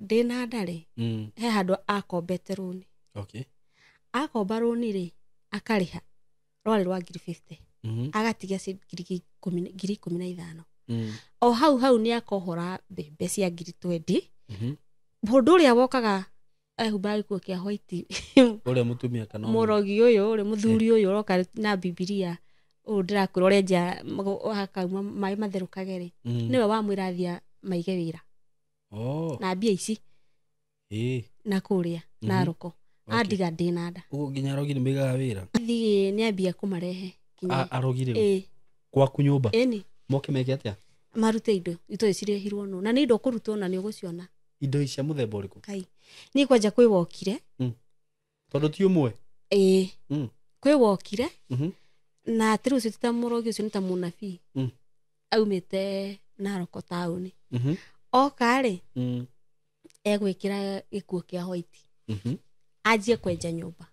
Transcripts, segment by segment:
ndina ndare he handu akombete runi akomba runi ri akariha rwari rwa 50 agatigia ngiri 15 o hau ni akohora mbembe cia 20 mundu uria wokaga ehumbaga gikuo kia white uria mutumia kana murogi uyu uri muthuri uyu roka na bibilia ndirakwira uria nja akauma mai matherukage ri niwe wamwirathia maige wira na mbia ici na kuria na roko adiga ndinada ugo nginya rogi ni migaga wira thi ni ambia kumarehe kinya arogire kwa kunyumba moke meke atia marute indo ito icirehirwo no na ni indo kurutwo na ni uguciona indo icia muthemba uriku kai ni kwanja kwi wokire tondu ti umwe kwi wokire na tiru ucio tita murogi ucio nita munabii aumite Naroko tauni okari egwikira gikuo kia white ajie kwenja nyumba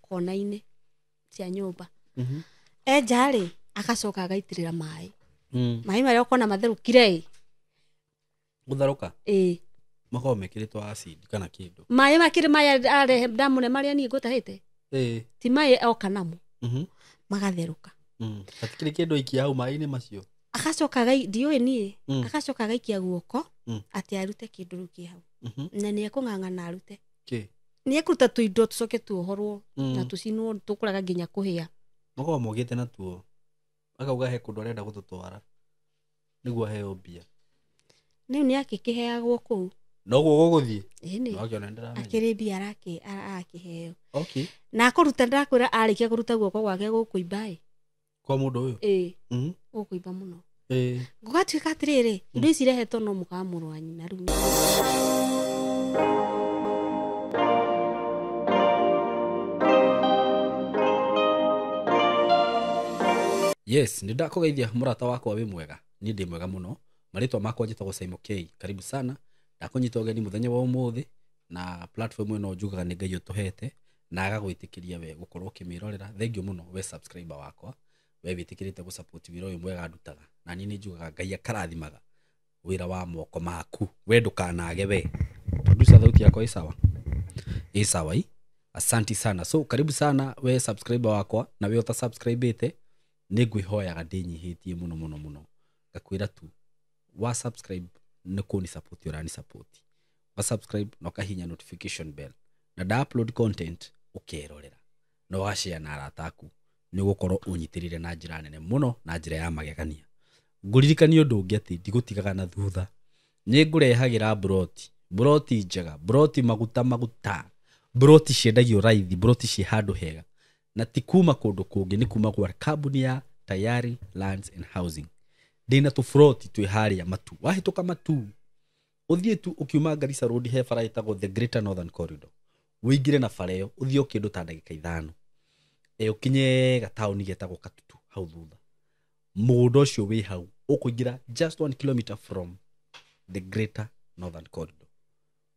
kona-ini cia nyumba enjari akacoka agaitirira mai maria ukona matherukire gutharuka makao mekiritwo acid kana kindu mai makiri arehe ndamune maria ni ngutahite ti mai oka namo magatheruka atikiri kindu iki hau mai-ini macio akacoka ndiwe ni akacoka gaikia guoko ati arute kindu ruki hau na ni ekung'ang'ana arute ni ekuruta tuindo tucoke tuohorwo na tucinwo tukuraga nginya kuhia makao mogite na tuo akauga he kundu arenda gututwara niguo heo mbia niu ni akikiheagwo kuu noguo guguthie akiona ndiramenya akiri mbia akiheo na akuruta ndakwira arikia kuruta guoko gwake gukuimba kwa mundu uyu gukuimba muno gugatuika atiriri indo ici rehetwo no mukamuru wa nyina riu yes nindakugeithia murata wakwa wi mwega ni ndi mwega muno maritwa makwa njitagwo Simon K karibu sana ndakunyita ugeni muthenya wa umuthi na platform ino njugaga ni Ngai utuhete na agagwitikiria we gukorwo kimirorera thank you muno we subscriber wakwa we witikirite gu support wira uyu mwega ndutaga na ni njugaga Ngai akarathimaga wira wa moko maku we ndukanage we producer thauti yako isawa asanti sana so karibu sana we subscriber wakwa na we uta subscribete ningwihoyaga ndinyihitie muno ngakwira tu wa subscribe niko ni support urani support wa subscribe no kahinya notification bell na da upload content ukerorera no wa share na arataku ni gukorwo unyitirire na njira nene muno na njira ya magegania nguririkani undu ungi ati ndigutigaga na thutha ni ngurehagira broti njega broti maguta broti ciendagio raithi broti ci handu hega na tikuma kundu kungi ni kuma kwa kambuni ya Tayari Lands and Housing dina tu froti tu haria matu wahituka matu uthie tu ukiuma Garissa Road he bara itagwo the Greater Northern Corridor wigire na fareo uthie ukindu ta ndagika 5 ukinye gatauni getagwo Katutu hau thutha mugundo ucio wi hau ukuingira just 1 kilometer from the Greater Northern Corridor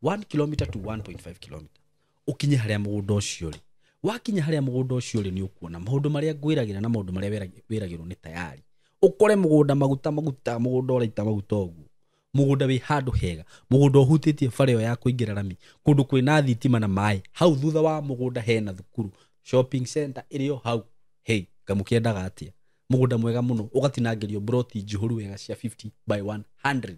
1 kilometer to 1.5 kilometer ukinye haria mugundo ucio ri wakinya haria mugundo ucio ri ni ukuona maundu maria ngwiragira na maundu maria wiragirwo ni Tayari ukore mugunda maguta mugunda uraita maguta ugu mugunda wi handu hega mugunda uhutitie fareo ya kuingira rami kundu kwina thitima na mai hau thutha wa mugunda hena thukuru shopping center irio hau hey kamukiendaga atia mugunda mwega muno ugatinangerio broti njuhuru wega cia 50 by 100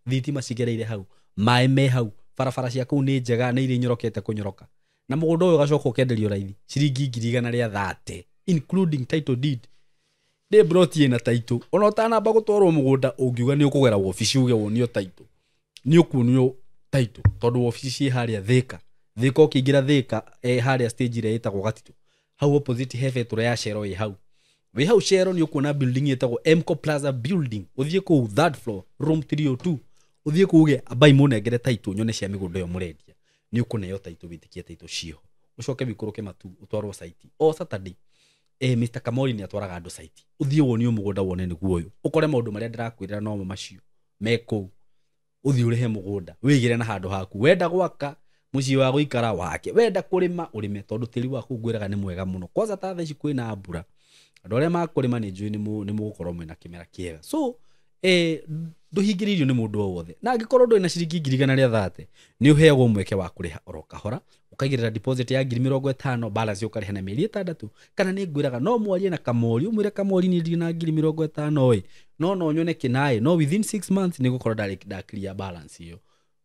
thitima cigereire hau mai me hau farafara cia kuu ni njega ni iri nyorokete kunyoroka na mugunda uyu gacoka ukenderio raithi ciringi 130 including title deed de broti ina title ona utanamba gutwarwo mugunda ungiuga ni ukugera ofici uge wonio title ni ukunio title tondu ofici ci haria thika ukiingira thika haria stage ire itagwo Gatito hau opposite hefetura ya Shero i hau we hau Shero ni ukuona building itagwo Emco Plaza building uthie ku third floor room 302 uthie kuuge abai munengere title nyone cia migunda yo murendia ni ukuneo title bitikie title cio ucoke bikuruke matu utwarwo site o Saturday Mr. Kamori ni atwaraga andu site uthie wonio mugunda wone ni guoyo ukore maundu maria ndirakwirira no macio meko uthie urehe mugunda wigire na handu haku wenda gwaka muci wa guikara wake wenda kurima urime tondu tiri waku ngwiraga ni mwega muno kwanza ta theci kwina mbura andu aria makurima ni njui ni mugukorwo mwina kimera kiega so nduhingiririo ni mundu o wothe na angikorwo ndu ina ciringi 130 ni uheagwo mweke wa kuriha oro kahora ukaigirira deposit ya 50,000 balance ukariha na mieri 6 kana ni ngwiraga no mwarie na kamori umwire kamori ni ndi na 50,000 no nyone kinae no within 6 months ni gukorwo da clear balance iyo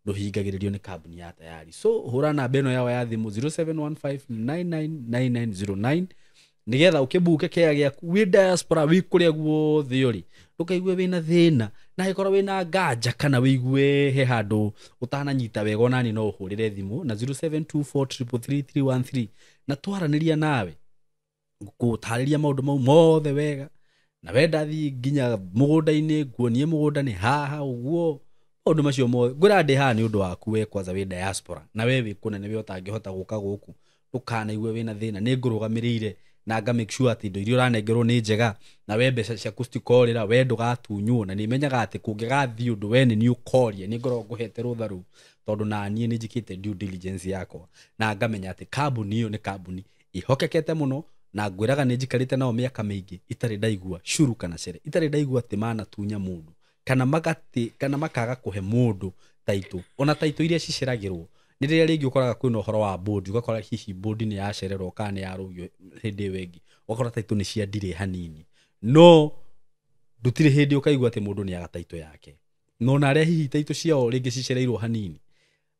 nduhingagiririo ni kambuni ya tayari so hura na beno yao ya thimu 0715999909 nigetha ukibuke kea giaku wi diaspora wi kuria guothe uri ndukaigue wina thina na ikorwo wina nganja kana wigue he handu utananyita wega onani no uhurire thimu na 0724333313 na twaraniria nawe gutariria maundu mau mothe wega na wenda thi nginya mugunda-ini nguonie mugunda ni haha uguo maundu macio mothe ngwira ndi haha ni undu waku we kwanza wi diaspora na we wi kunene we utangihota guka guku ndukanaigwe wina thina ni ngurugamirire na nga make sure ati indo iria uranengerwo ni njega na we mbeca ciaku citikorira we ndugatunywo na ni menyaga ati kungigathi undu we ni ukorie ni ngoro nguhete rutharu tondu na nie ni njikite due diligence yakwa na ngamenya ati kambuni iyo ni kambuni ihokekete muno na ngwiraga ni njikarite nao miaka mingi itari ndaigua shuru kana cere itari ndaigua ati mana tunya mundu kana makaga kuhe mundu taitu ona taitu iria ciceragirwo ni riria ringi ukoraga kwina uhoro wa board ugakora hihi board ni yacererwo kana yarugio hindi wengi ukora taitu ni cia ndire hanini no ndutire hindi ukaigua ati mundu ni aga taitu yake no na ria hihi taitu ciao ringi cicereirwo hanini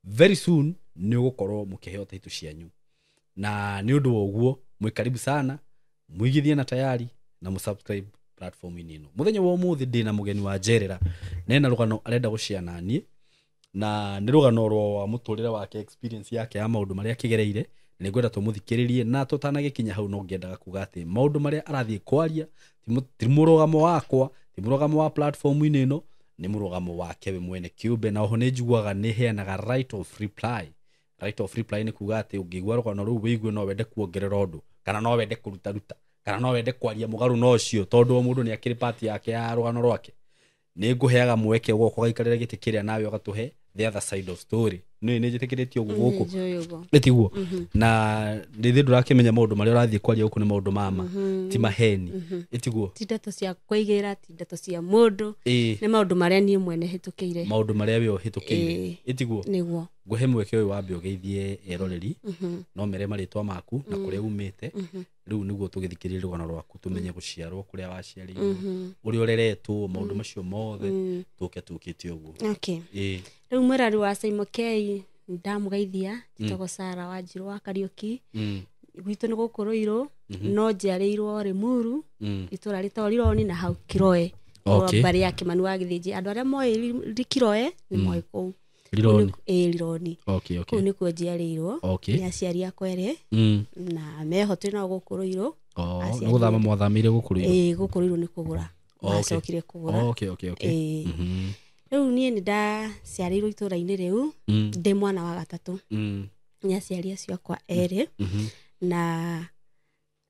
very soon ni ugukorwo mukiheo taitu cianyu na ni undu woguo mwi karibu sana muigithie na tayari na musubscribe platform ino muthenya wa umuthi ndina mugeni wa Njerera nena rugano arenda guciana nie na ni rugano rwa muturire wake experience yake ya maundu maria kigereire ni ngwenda tumuthikiririe na tutanagikinya hau no ngiendaga kuga ati maundu maria arathie kwaria ti murugamo wakwa ti murugamo wa platform ino ni murugamo wake we mwene kiumbe na oho ni njiguaga ni heanaga right of reply ni kuga ati ungigwa rugano ru wiigwe no wende kuongerera undu kana no wende kuruta kana no wende kwaria mugaru no cio tondu mundu ni akiri part yake ya rugano rwake ni nguheaga mweke wo kwaikarira giti kiria nawe ugatuhe the other side of story ni njitikiritio guku etiguo na ndithi ndurakimenya maundu maria urathie kwaria guku ni maundu mama ti maheni etiguo ti ndeto cia kuigira ti ndeto cia mundu ni maundu maria nie mwene hitukiire maundu maria we hitukiire etiguo niguo nguhe mweke uyu wambe ugeithie eroreri no mere maritwa maku na kuria umite riu niguo tugithikiririe rugano rwaku tumenye guciarwo kuria waciarirwo uri ureretwo maundu macio mothe tukite uguo okay riu murari wa Simon K ndamugeithia titogo Sara wa Njiro wa Kariuki gwitu ni gukuruirwo no njiarirwo Rimuru itura ritorirwo na hau Kiroe bari ya Kimani wa Githiji andu aria moi Kiroe ni moi kou Lironi okay ni ku njiarirwo ni aciari akwa ere na mehote na gukuruirwo ni guthama mwathamire gukuruirwo gukuruirwo ni kugura acokire kugura okay riu nie ni ndaciarirwo itura-ini riu ndi mwana wa gatatu ni aciari acio akwa ere na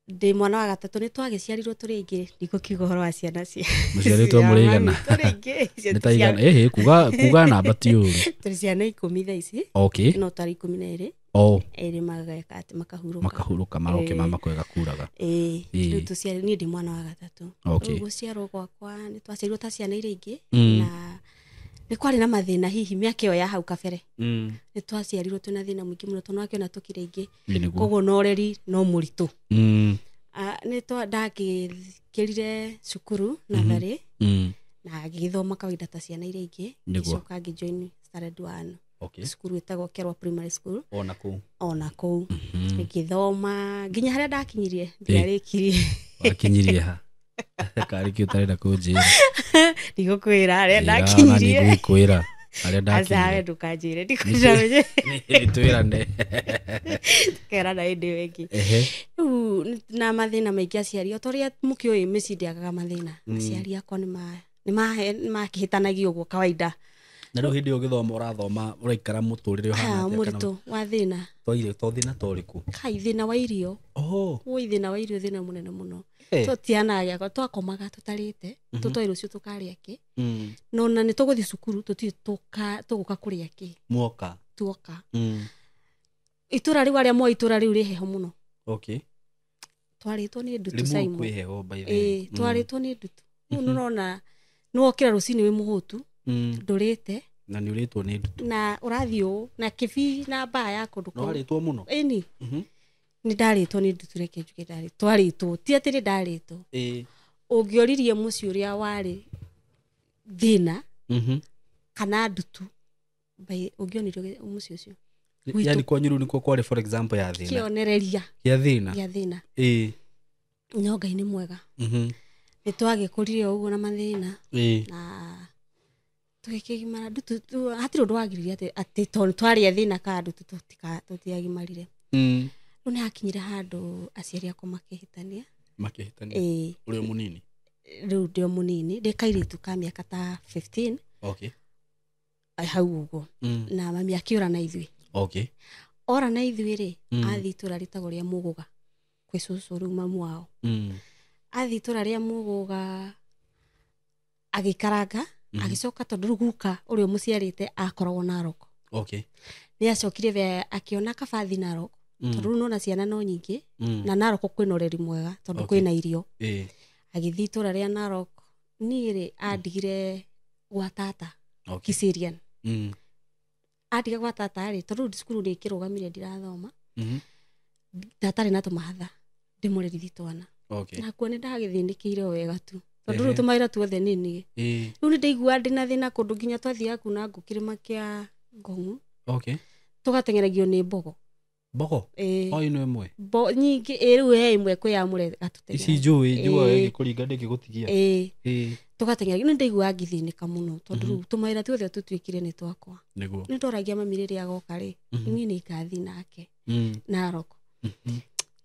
ndi mwana wa gatatu ni twagiciarirwo turi ingi ndiko kiugo wa ciana cia muciaritwo murigana turi ingi ni taigana kuga namba ti uru turi ciana 10 thaa ici okay no tari 12 eri magaka ati makahuruka maroke mama kwega kuraga riu tuciari ni ndi mwana wa gatatu guciarwo gwakwa ni twaciarirwo ta ciana iria ingi na ni kwari na mathina hihi miaka ya hau kabere ni twaciarirwo twina thina mwingi muno tondu akiona tukire ingi koguo no reri no muritu ni ndakirire cukuru na thari na ngithoma kawaida ta ciana iria ingi coka ngijoin standard 1 cukuru itagwo Kerwa Primary School ona kou ngithoma nginya haria ndakinyirie ndiarikirie wakinyirie ha kari ki utarenda kunjira ndigukwira aria ndakinyirie ndigukwira aria ndakinyirie azawe ndukanjire ndikwira twira nde kera na indi wengi na mathina maingi aciari otoria mukioi micindiagaga mathina aciari akwa ni makihitanagia uguo kawaida na riu hindi ugithoma urathoma uraikara muturire hana muritu wa thina thina toriku kai thina wa irio oi thina wa irio thina munene muno tutianaga kwa twakomaga tutarite tutoiro cio tukaria ki no na ni tuguthi cukuru tuguka kuria ki tuoka itura riu aria mo itura riu riheho muno twaritwo ni ndutu Simon kwiheho by the way twaritwo ni ndutu nurona no okira rucini wi muhutu ndurite na ni uritwo ni ndutu na urathio na kibi na baa ya kundu no aritwo muno ni ndaritwo ni ndutu reke njuge ndari twaritwo ti atiri ndaritwo ungioririe muci uria wari thina kana ndutu bai ungionirio muci ucio yani kwanyu ni kwari for example ya thina kionereria ya thina no Ngai ni mwega ni twagikuririe uguo na mathina na tukikigimara ndutu hatiri undu wagiririe ati twari thina ka ndutu tutiagimarire ni hakinyire handu aciari akwa makihitania uri munini riu ndio munini ndikairitu ka miaka ta 15 hau uguo na mami akiura na ithui ora na ithui ri athi itura ritagwo ria Muguga kwi cucu riu mamu wao athi itura ria Muguga agikaranga agicoka tondu ruguka urio muciarite akoragwo Narok ni acokire ve akiona kabathi Narok tondu no na ciana no nyingi na Narok kwina ureri mwega tondu kwina irio agithi itura ria Narok ni ri andigire gwa tata Kiserian adiga gwa tata ri tondu cukuru ni kirugamire ndirathoma tata na tumahatha ndimurerithi twana na kuo ni ndagithindikire wega tu tondu riu tumaira tuothe nini riu ni ndaigua ndina thina kundu nginya twathia kuna ngukirima kia Ngongu tugatengeragio ni mbogo ino imwe nyingi riu imwe kwi amure gatutengera ici njui kuringa ndikigutigia tugatengeragio ni ndaigua ngithinika muno tondu riu tumaira tuothe tutwikire ni twakwa ni ndoragia mami riria agoka ri ni ni ngathi nake Narok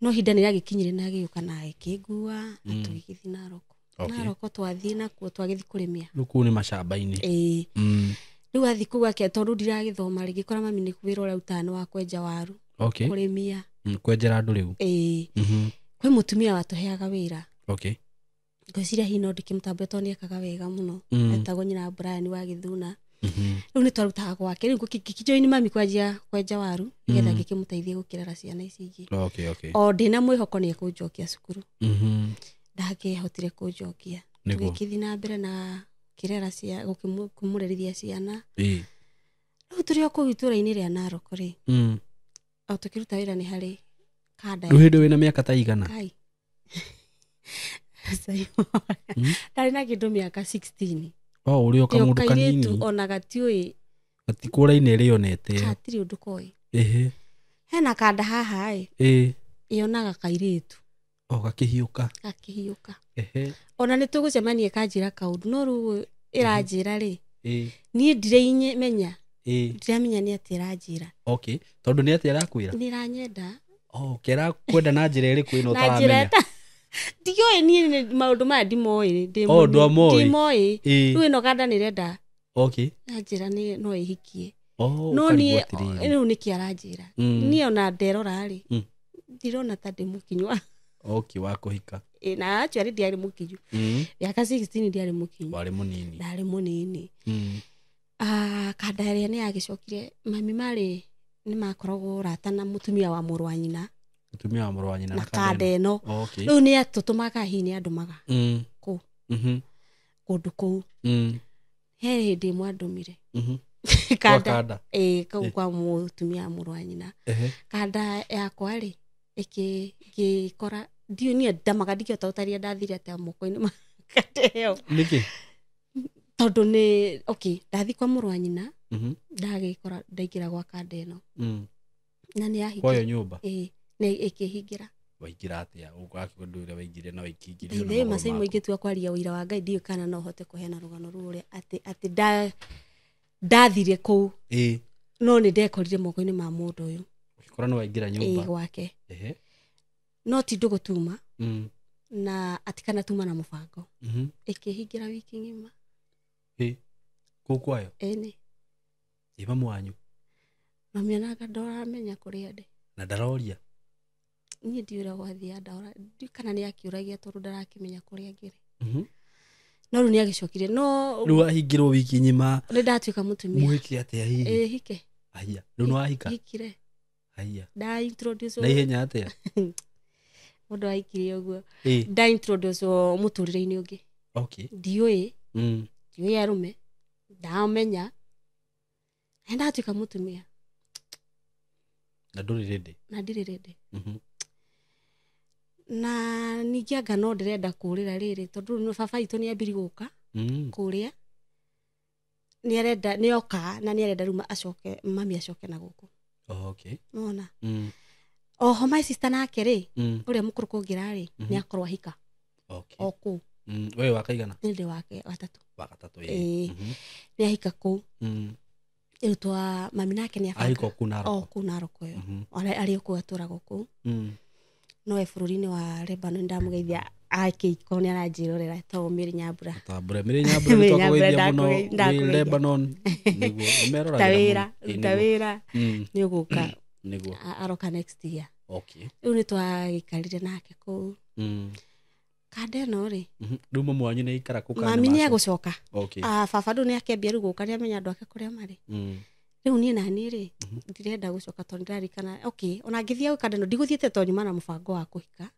no hinda ni agikinyire na agiuka na akingua atugithi Narok Narok twathi na kuo twagithi kurimia ruku ni mashamba-ini riu athi kuga ke tondu ndiragithoma ringi kora mami ni kuwira ura utano wa kwenja waru kurimia kwenjera andu riu kwi mutumia watuheaga wira ngwiciria hino ndikimutambia tondu ekaga wega muno etagwo nyina Brian wa Githuna riu ni twarutaga gwake riu kijoini mami kwenja waru nigetha ngikimutaithia gukirera ciana ici ingi o ndina mwihoko ni ekunjokia cukuru ndakihotire kunjokia tugikithi na mbere na kirera cia kumurerithia ciana riu turi okuu itura-ini ria Narok ri o tukiruta wira ni hari kada ruhindo wina miaka ta igana kai ndari na kindu miaka 16 uri okamundu kanini ona gatiui gatikura-ini rionete hatiri undu koi hena kada haha ionaga kairitu gakihiuka ona ni tugucemanie kanjira kaundu no ru iranjira ri ni ndire menya ndiramenya ni ati iranjira tondu ni ati arakwira ni ranyenda kera kwenda na njira iri kwina utaramenya ndiyo ni maundu ma ndimoi ndimoi riu ino kada ni renda njira ni no ihikie no ni riu ni kiaranjira ni ona nderora ri ndirona ta ndimukinywa wa kuhika na actually ndiari mukinyu miaka 16 ndiari mukinyu ndari munini kada ria ni agicokire mami mari ni makoragwo rata na mutumia wa muru wa nyina na kada ino riu ni atutumaga hini andumaga kundu kuu he hindi imwe andumire kada kwa mutumia wa muru wa nyina kada yakwa ri ikikora ndio ni ndamaga ndikihota utaria ndathire ate moko-ini makadeo niki tondu ni ndathi kwa muru wa nyina ndagikora ndaingira gwa kada ino na ni ahingira kwa nyumba na ikihingira waingira atia ukakundura waingire na waikingire na masai moingi tu akwaria wira wa Ngai ndio kana no hote kuhena rugano ru uri ati ndathire ku no ni ndekorire moko-ini ma mundu uyu ukikora no waingira nyumba gwake no ti ndugutuma na atikana tuma na mubango ikihingira wiki ngima kukwayo ni iba mwanyu mami anaga ndoramenya kuria ndi na ndaroria ni ndiura gwathia ndora kana ni akiuragia tondu ndarakimenya kuria ngiri no ru ni agicokire no ru ahingirwo wiki nyima ni ndatuika mutumia mwiki atia hihi hike aya ru no ahika hikire aya da introduce na ihenya atia mundu aikire uguo da introduce muturire-ini ungi ndiui tiwe arume ndamenya ndatuika mutumia na nduri ready na ndiri ready na nikiaga no ndirenda kurira riri tondu no baba itu ni ambiri guka kuria ni arenda ni oka na ni arenda ruma acoke mami acoke na guku okay nona oho my sister nake ri uria mukuru kungira ri ni akorwa hika okay oku wewe wakaigana ndi wake watatu ye ni ahika ku twa mami nake ni afaka ahiko kunaro kunaroko yo ari ku atura guku no e bururi-ini wa Lebanon ndamugeithia akiko ni aranjirorera to Miri Nyambura Miri Nyambura twakugeithia muno Lebanon niguo merora tawira ni uguka niguo aroka next year okay riu ni twagikarire nake ku kande no ri rumo mwanyu ni ikara ku mami ni agucoka okay baba ndu ni akembia ruguka ni amenya andu ake kuria mari riu ni nani ri ndirenda gucoka tondu ndirarikana okay ona ngithia ukanda no ndiguthiete to nyuma na mubango wa kuhika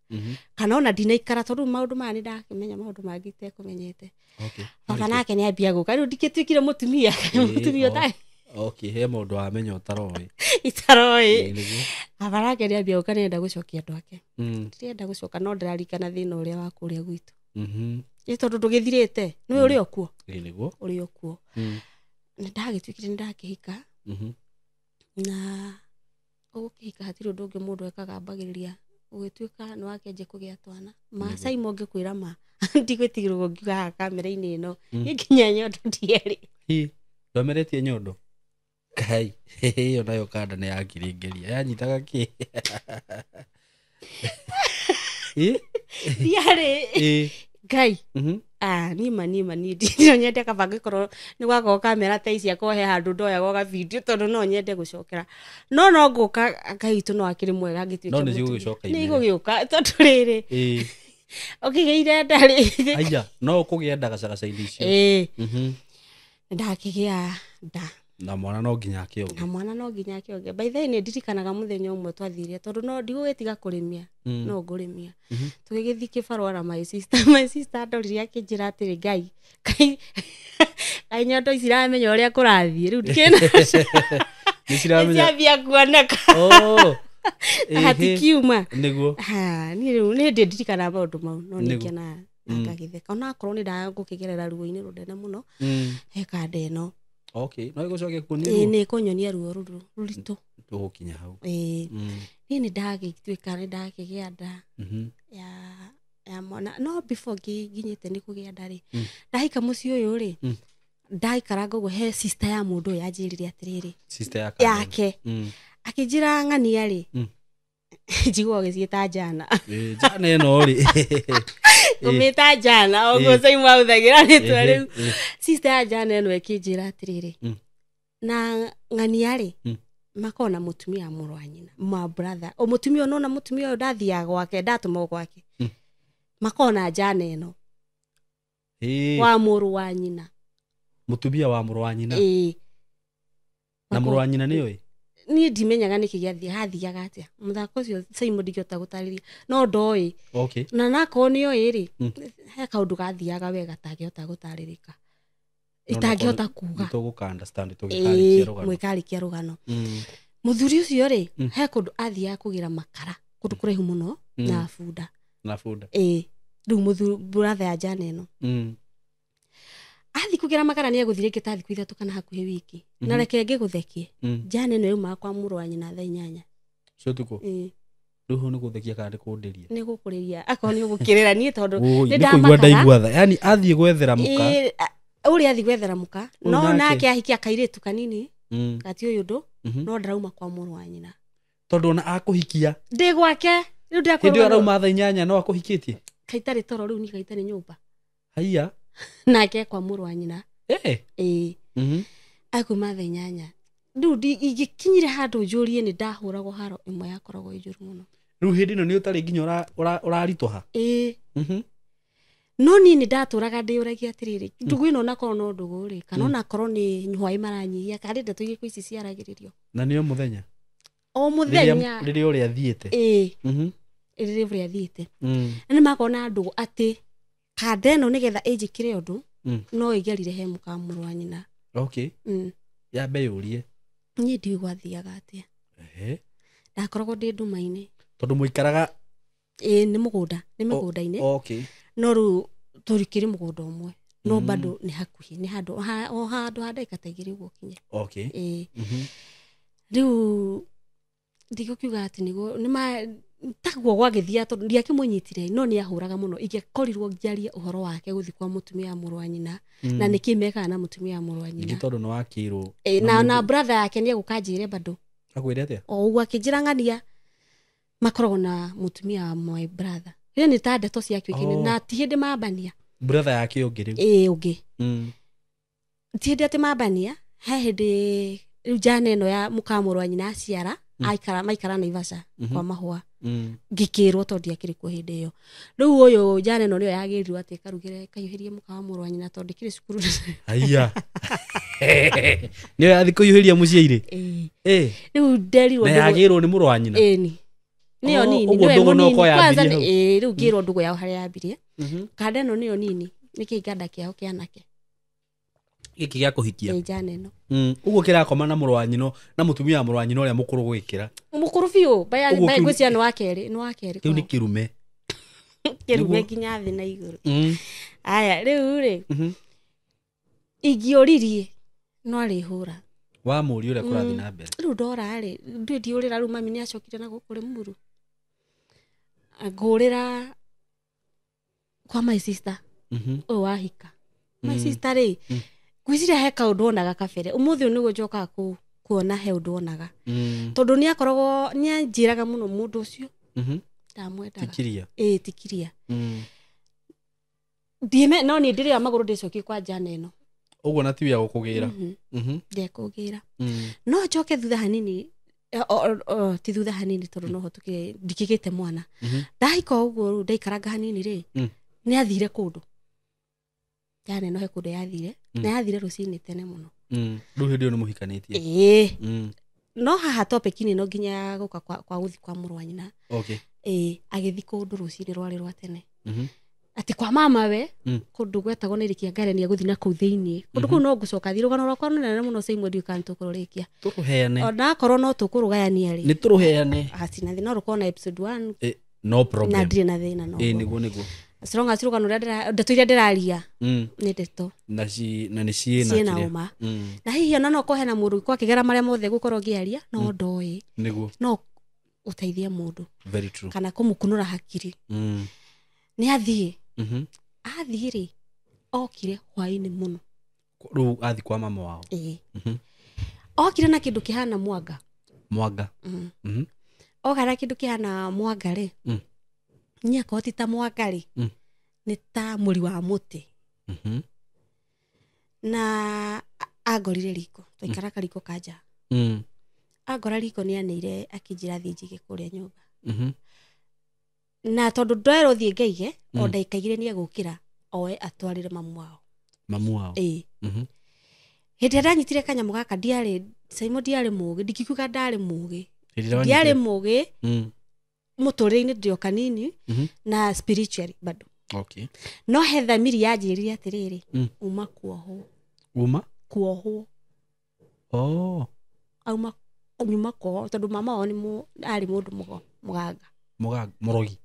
kana ona ndinaikara tondu maundu mani ndakimenya maundu mangite kumenyete okay baba nake ni ambia guka riu ndikituikire mutumia tai okay he maundu amenya utaroi baba nake ni ambia guka nenda gucokia andu ake ndirenda gucoka no ndirarikana thina uria wa kuria gwitu ni tondu ndugithirite ni uri okuo niguo uri okuo ndagituikire ndakihika na ukihika hatiri undu ungi mundu ekaga ambagiriria ugituika ni wakenje kugia twana Maasai monge kwira ma ndigwitigirwo ngiuga kamera-ini ino nginya nyondo ndieri ndomeretie nyondo kai iyo nayo kanda ni yakiringeria yanyitaga ki diari Ngai nima ni ndio nyende kabanga ikoro ni gwako kamera ta ici akohe handu ndoya gwa video tondu no nyende gucokera no nguka Ngai no akiri mwega ngituika no ni gucoka ni gugiuka tondu riri okigeire ndari aya no ukugia ndagacaga icio ndakigia nda na mwana no nginya akioge by the way ni ndirikanaga muthenya umwe twathire tondu no ndigugitiga kurimia no ngurimia tugigithi kibarua na my sister ndorire akinjira atiri Ngai nyondo iciramenya uria kurathie riu ndikena niciramenya kuoneka hatikiuma niguo ni ndirikana maundu mau no nikena ngagitheka ona akorwo ni ndagukigerera ruo-ini rundene muno hekanda ino okay no igucoke kunirwo ni kunyonia ruo ruritu tugukinya hau ni ndagituika ni ndakigia nda ya mwana no before nginyite ni kugia nda ri ndahika muci uyu ri ndaikara ngogo he sister ya mundu yanjirire atiriri sister yake akinjira ng'ania ri njigwo gicieta jana ino ri umita jana ogo saimwa uthagira ni twari sister ya jana ino ekinjira atiriri na ng'ania ri makona mutumia muru wa nyina ma brother o mutumia no na mutumia ndathia gwake ndatuma gwake makona jana ino wa muru wa nyina mutumia wa muru wa nyina na muru wa nyina ni oi ni ndimenyaga niki hathiaga atia muthako ucio Saimo ndigihota gutariria no ndoi okay na nako ni oi ri he kaundu gathiaga wega tangihota gutaririka itangihota kuga tuguka understand tugikarikia rugano mwikarikia rugano muthuri ucio ri he kundu athia kugira makara kundu kuraihu muno na bunda riu muthuri brother ya jana ino athi kugira makara ni eguthire kitathi kuithatu kana hakuhi wiki na reke ngiguthekie jana ino yuma kwa muru wa nyina thaa 8 cio tuko riu ni guthekia kana kundiria ni gukuriria akoni ni gukirira ni tondu ni ndamakara ndaigua tha yani athie gwethera muka uri athi gwethera muka no nake ahikia kairitu kanini gati uyu ndu no ndarauma kwa muru wa nyina tondu ona akuhikia ndi gwake riu ndakwa ndio arauma thaa 8 no akuhikitie kaitari toro riu ni kaitari nyumba haiya nake kwa muru wa nyina akuma thaa 8 riu igikinyire handu njurie ni ndahuragwo haro imwe yakoragwo ijuru muno riu hindi no ni utari nginya uraritoha no ni ndaturaga ndiuragia atiriri ndugu ino nakorwo no ndugu ri kana nakorwo ni nhwai maranyihia kana ndeto igiku ici ciaragiririo na ni o muthenya riri uri athiete riri uri athiete ni makona ndugu ati kanda ino nigetha ejikire undu no igerire he muka mũrũ wa nyina. Okay. Yambe yũrie. Niĩ ndiũĩ gwathiaga atĩa. Ndakoragwo ndĩ nduma-inĩ. Tondũ mũikaraga nĩ mũgũnda-inĩ. Okay. No rĩu tũrikĩrĩ mũgũnda ũmwe. No bado nĩ hakuhĩ, nĩ handũ ha ndagĩka ta igĩrĩ ũguo kinye. Okay. Rĩu ndigũkiuga atĩ nĩma taguo gwagĩthia tondũ ndiakĩmũnyitire no nĩ ahũraga mũno ingĩkorirwo ngĩaria ũhoro wake gũthi kwa mũtumia mũrũ wa nyina na nĩkĩ mekaga na mũtumia mũrũ wa nyina. Nĩ tondũ nĩ wakĩrwo. Na brother yake nĩ egũkanjĩre bado. Akwĩre atĩa? O ũguo akĩnjĩrang'ania makoragwo na mũtumia wa my brother. Rĩu nĩ ta ndeto ciake kĩne na ti hĩndĩ mambania. Brother yake ũngĩ rĩu. Ũngĩ. Ti hĩndĩ atĩ mambania, he hĩndĩ rĩu jana ĩno ya mũka mũrũ wa nyina aciara maikara Naivasha kwa mahũa. Ngĩkĩrwo tondũ ndiakĩrĩ kuo hĩndĩ ĩyo. Rĩu ũyũ jana ĩno nĩyo yagĩrirwo atĩ karugĩre kaiyũhĩrie mũka wa mũrũ wa nyina tondũ ndĩkĩrĩ cukuru. Aya. Nĩyo yathi kũiyũhĩria mũciĩ irĩ. Rĩu nderirwo ndũgũ. Na yagĩrwo nĩ mũrũ wa nyina. Nĩyo nini. Ũguo ndũgũ no ko yambirie. Rĩu ngĩrwo ndũgũ yao harĩa yambirie. Kanda ĩno nĩyo nini. Nĩkĩ iganda kĩao kĩanake. Gĩkĩ gĩa kũhikia. Jana ĩno. Ũguo kĩrakoma na mũrũ wa nyina na mũtumia wa mũrũ wa nyina ũrĩa mũkũrũ gwĩkĩra. Mũkũrũ biũ, baya ngwĩcia nĩ wa kerĩ. Kĩu nĩ kĩrume. Kĩrume nginya thĩ na igũrũ. Aya rĩu rĩ. Ingĩũririe no arĩhũra. Wa mũri ũrĩa kũrathiĩ na mbere. Rĩu ndora rĩ, ndiũrĩra rĩu mami nĩ acokire na gũkũ Limuru. Ngũrĩra kwa my sister. Ũyũ wahika. My sister rĩ. Gwĩciria he kaũndũ onaga kabere. Ũmũthĩ nĩguo njokaga kuona he ũndũ onaga. Tondũ nĩ akoragwo nĩ anjĩraga mũno mũndũ ũcio. Ndamwendaga. Tikiria. Tikiria. No nĩ ndĩrĩa magũrũ ndĩcokie kwa jana ĩno. Ũguo na ti wĩa gũkũgĩra. Ndekũgĩra. No njoke thutha hanini. Ti thutha hanini tondũ no hotukire ndikĩgĩte mwana. Ndahika ũguo ndaikaranga hanini rĩ. Nĩ athire kũndũ. Jana ĩno he kũndũ yathire. Na yathire rũcinĩ tene mũno. Rĩu hĩndĩ ĩyo nĩ mũhikanĩtie. No haha topic-inĩ no nginya gũka kwa gũthi kwa mũrũ wa nyina. Okay. Agĩthi kũndũ rũcinĩ rwarĩ rwa tene. Atĩ kwa mama we kũndũ gwetagwo nĩ Rikia Ngaren agũthi na kũu thĩinĩ. Kũndũ kũu no ngũcoka thiĩ rũgano rwakwa nene mũno Saimwe Ndiũka nĩtũkũrũrĩkia. Tũrũheane. Ona korwo no tũkũrũgayania rĩ. Nĩ tũrũheane. Acina no rũkorwo na episode 1. No problem. Na ndirĩ na thĩna no. Nĩguo. As long as rũgano rũrĩa ndeto iria ndĩraria nĩ ndeto. Na nĩ ciĩna ũma. Na hihi ona no kũhe na mũndũ kwa kĩgera marĩa mothe gũkorwo ngĩaria no ndoĩ. Nĩguo. No ũteithie mũndũ. Very true. Kana kũmũkunũra hakiri. Nĩ athiĩ. Athiĩ rĩ okire hwaĩ-inĩ mũno. Rĩu athi kwa mama wao. Okire na kĩndũ kĩhana mwanga. Mwanga. Oka na kĩndũ kĩhana mwanga rĩ. Nĩ akoti ta mwanga rĩ. Nĩ ta mũri wa mũtĩ. Na agorire riko. Twaikara kariko kanja. Agora riko nĩ anĩire akĩnjĩra thiĩ njige kũrĩa nyũmba. Na tondũ ndoerwo thiĩ ngaige o ndagĩka igĩrĩ nĩ egũkĩra oe atwarĩre mamu wao. Mamu wao. Hĩndĩ ĩrĩa ndanyitire kanyamũ gaka Saimwe ndiarĩ mũũgĩ, ndingĩkiuga ndarĩ mũũgĩ. Ndiarĩ mũũgĩ mũtũrĩre-inĩ ndĩ o kanini na spiritually bado. Okay. No he thamiri yanjĩrire atĩrĩrĩ uma kuohwo. Uma? Kuohwo. Auma nyuma kuohwo tondũ mama wao arĩ mũndũ mũganga. Mũrogi.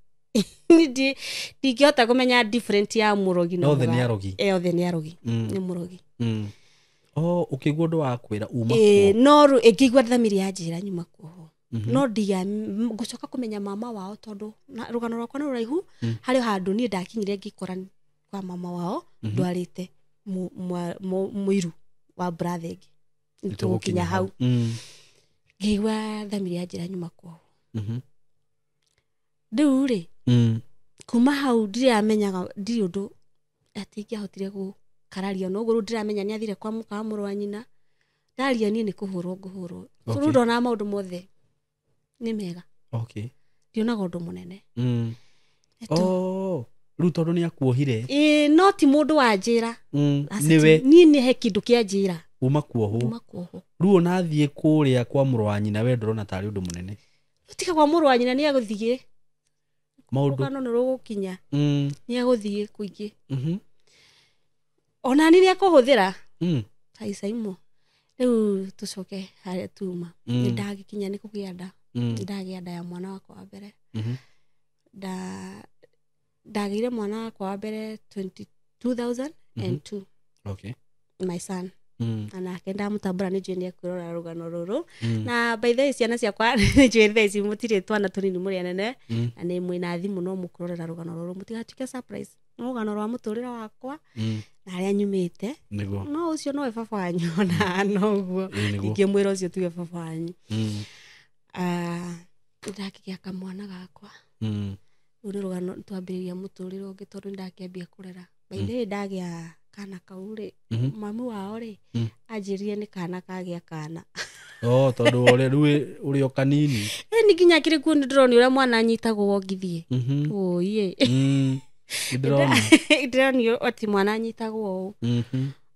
Ndingĩhota kũmenya different ya mũrogi na mũganga. Othe nĩ arogi. Othe nĩ arogi. Nĩ mũrogi. Ũkĩigua ũndũ wa kwĩra uma kuohwo. No ĩngĩigua thamiri yanjĩra nyuma kuohwo. No ngũcoka kũmenya mama wao tondũ rũgano rwakwa nĩ rũraihu harĩ handũ niĩ ndakinyire ngĩkora kwa mama wao ndwarĩte mũiru wa brother ĩngĩ. Nĩtũgũkinya hau. Ngĩigua thamiri yanjĩra nyuma kuohwo. Rĩu rĩ kuma hau ndiramenyaga ndirĩ ũndũ atĩ ingĩahotire gũkararia no ũguo ndiramenya nĩ athire kwa mũka wa mũrũ wa nyina. Ndaria niĩ nĩ kũhũrwo ngũhũrwo. Rĩu ndona maũndũ mothe nĩ mega. Okay. Ndionaga ũndũ mũnene. Rĩu tondũ nĩ akuohire. No ti mũndũ wa njĩra. Nĩwe. Niĩ nĩ he kĩndũ kĩa njĩra. Uma kuohwo. Rĩu ona athiĩ kũrĩa kwa mũrũ wa nyina we ndũrona tarĩ ũndũ mũnene. Tiga kwa mũrũ wa nyina nĩ agũthiĩ. Maũndũ. Rũgano nĩ rũgũkinya. Nĩ agũthiĩ kũingĩ. ona ni akuhuthira Saimo riu tucoke haria tuma ndagikinya ni kugia nda ndagia nda ya mwana wakwa wa mbere ndagire mwana wakwa wa mbere 2002 okay my son anake ndamutambura ni jeni akwirora rugano ruru na by the way ciana ciakwa ni jeni theci mutire twana tunini muri anene na ni mwina thimu no mukurorera rugano ruru mutigatuke surprise rugano rwa muturira wakwa na aria nyumite no ucio no baba wanyu na no guo ingimwira ucio tuge baba wanyu ndakigia kamwana gakwa uri rugano twambiriria muturira ungi tondu ndakiambia kurera by the way ndagia kana kaure mamu wao ri anjirie ni kana kagia kana tondu uri o kanini ni kinya kiri ku ndroni ura mwana anyitagwo wongithie oye ndroni oti mwana anyitagwo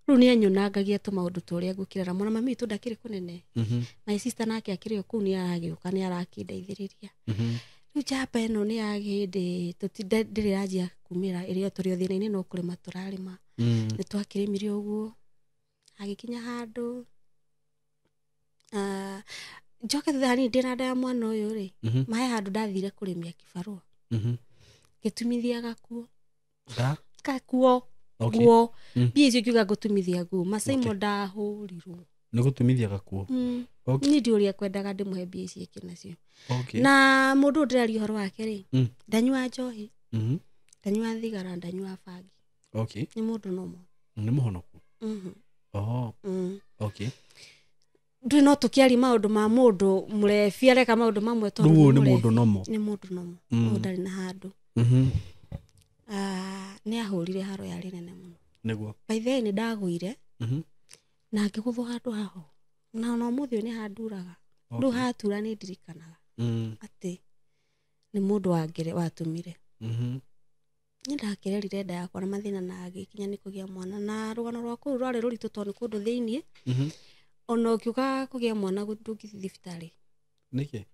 riu ni anyunangagia tumaundu turia ngukirera mwana mami tu ndakiri kunene my sister nake akiri o kuu ni aragiuka ni arakindeithiriria riu jamba ino ni agindi tutindiriranjia kumira irio turi thina-ini no kurima turarima ni twakirimirie uguo agikinya handu njoke thani ndina nda ya mwana uyu ri mai handu ndathire kurimia kibarua gitumithia gakuo gakuo guo bia icio kiuga gutumithia guo Masaimo ndahurirwo ni gutumithia gakuo ni ndiuria kwendaga ndimuhe bia icio kinacio na mundu ndiraria horo wake ri ndanyua njohi ndanyua thigara ndanyua bangi ni mundu nomo ni muhonoku okay ndui no tukiari maundu ma mundu murefia reka maundu mamwe tondu ni mundu nomo ndari na handu ni ahurire haro yari nene muno niguo by the way ni ndagwire na ngiguthwo handu haho na no muthio ni handuraga ndu hatura ni ndirikanaga ati ni mundu wangire watumire ni ndakirerire nda yakwa na mathina na agikinya ni kugia mwana na rugano rwa kuu rwari ruritu tondu kundu thiini ono kiuka kugia mwana ndungithi thibitari niki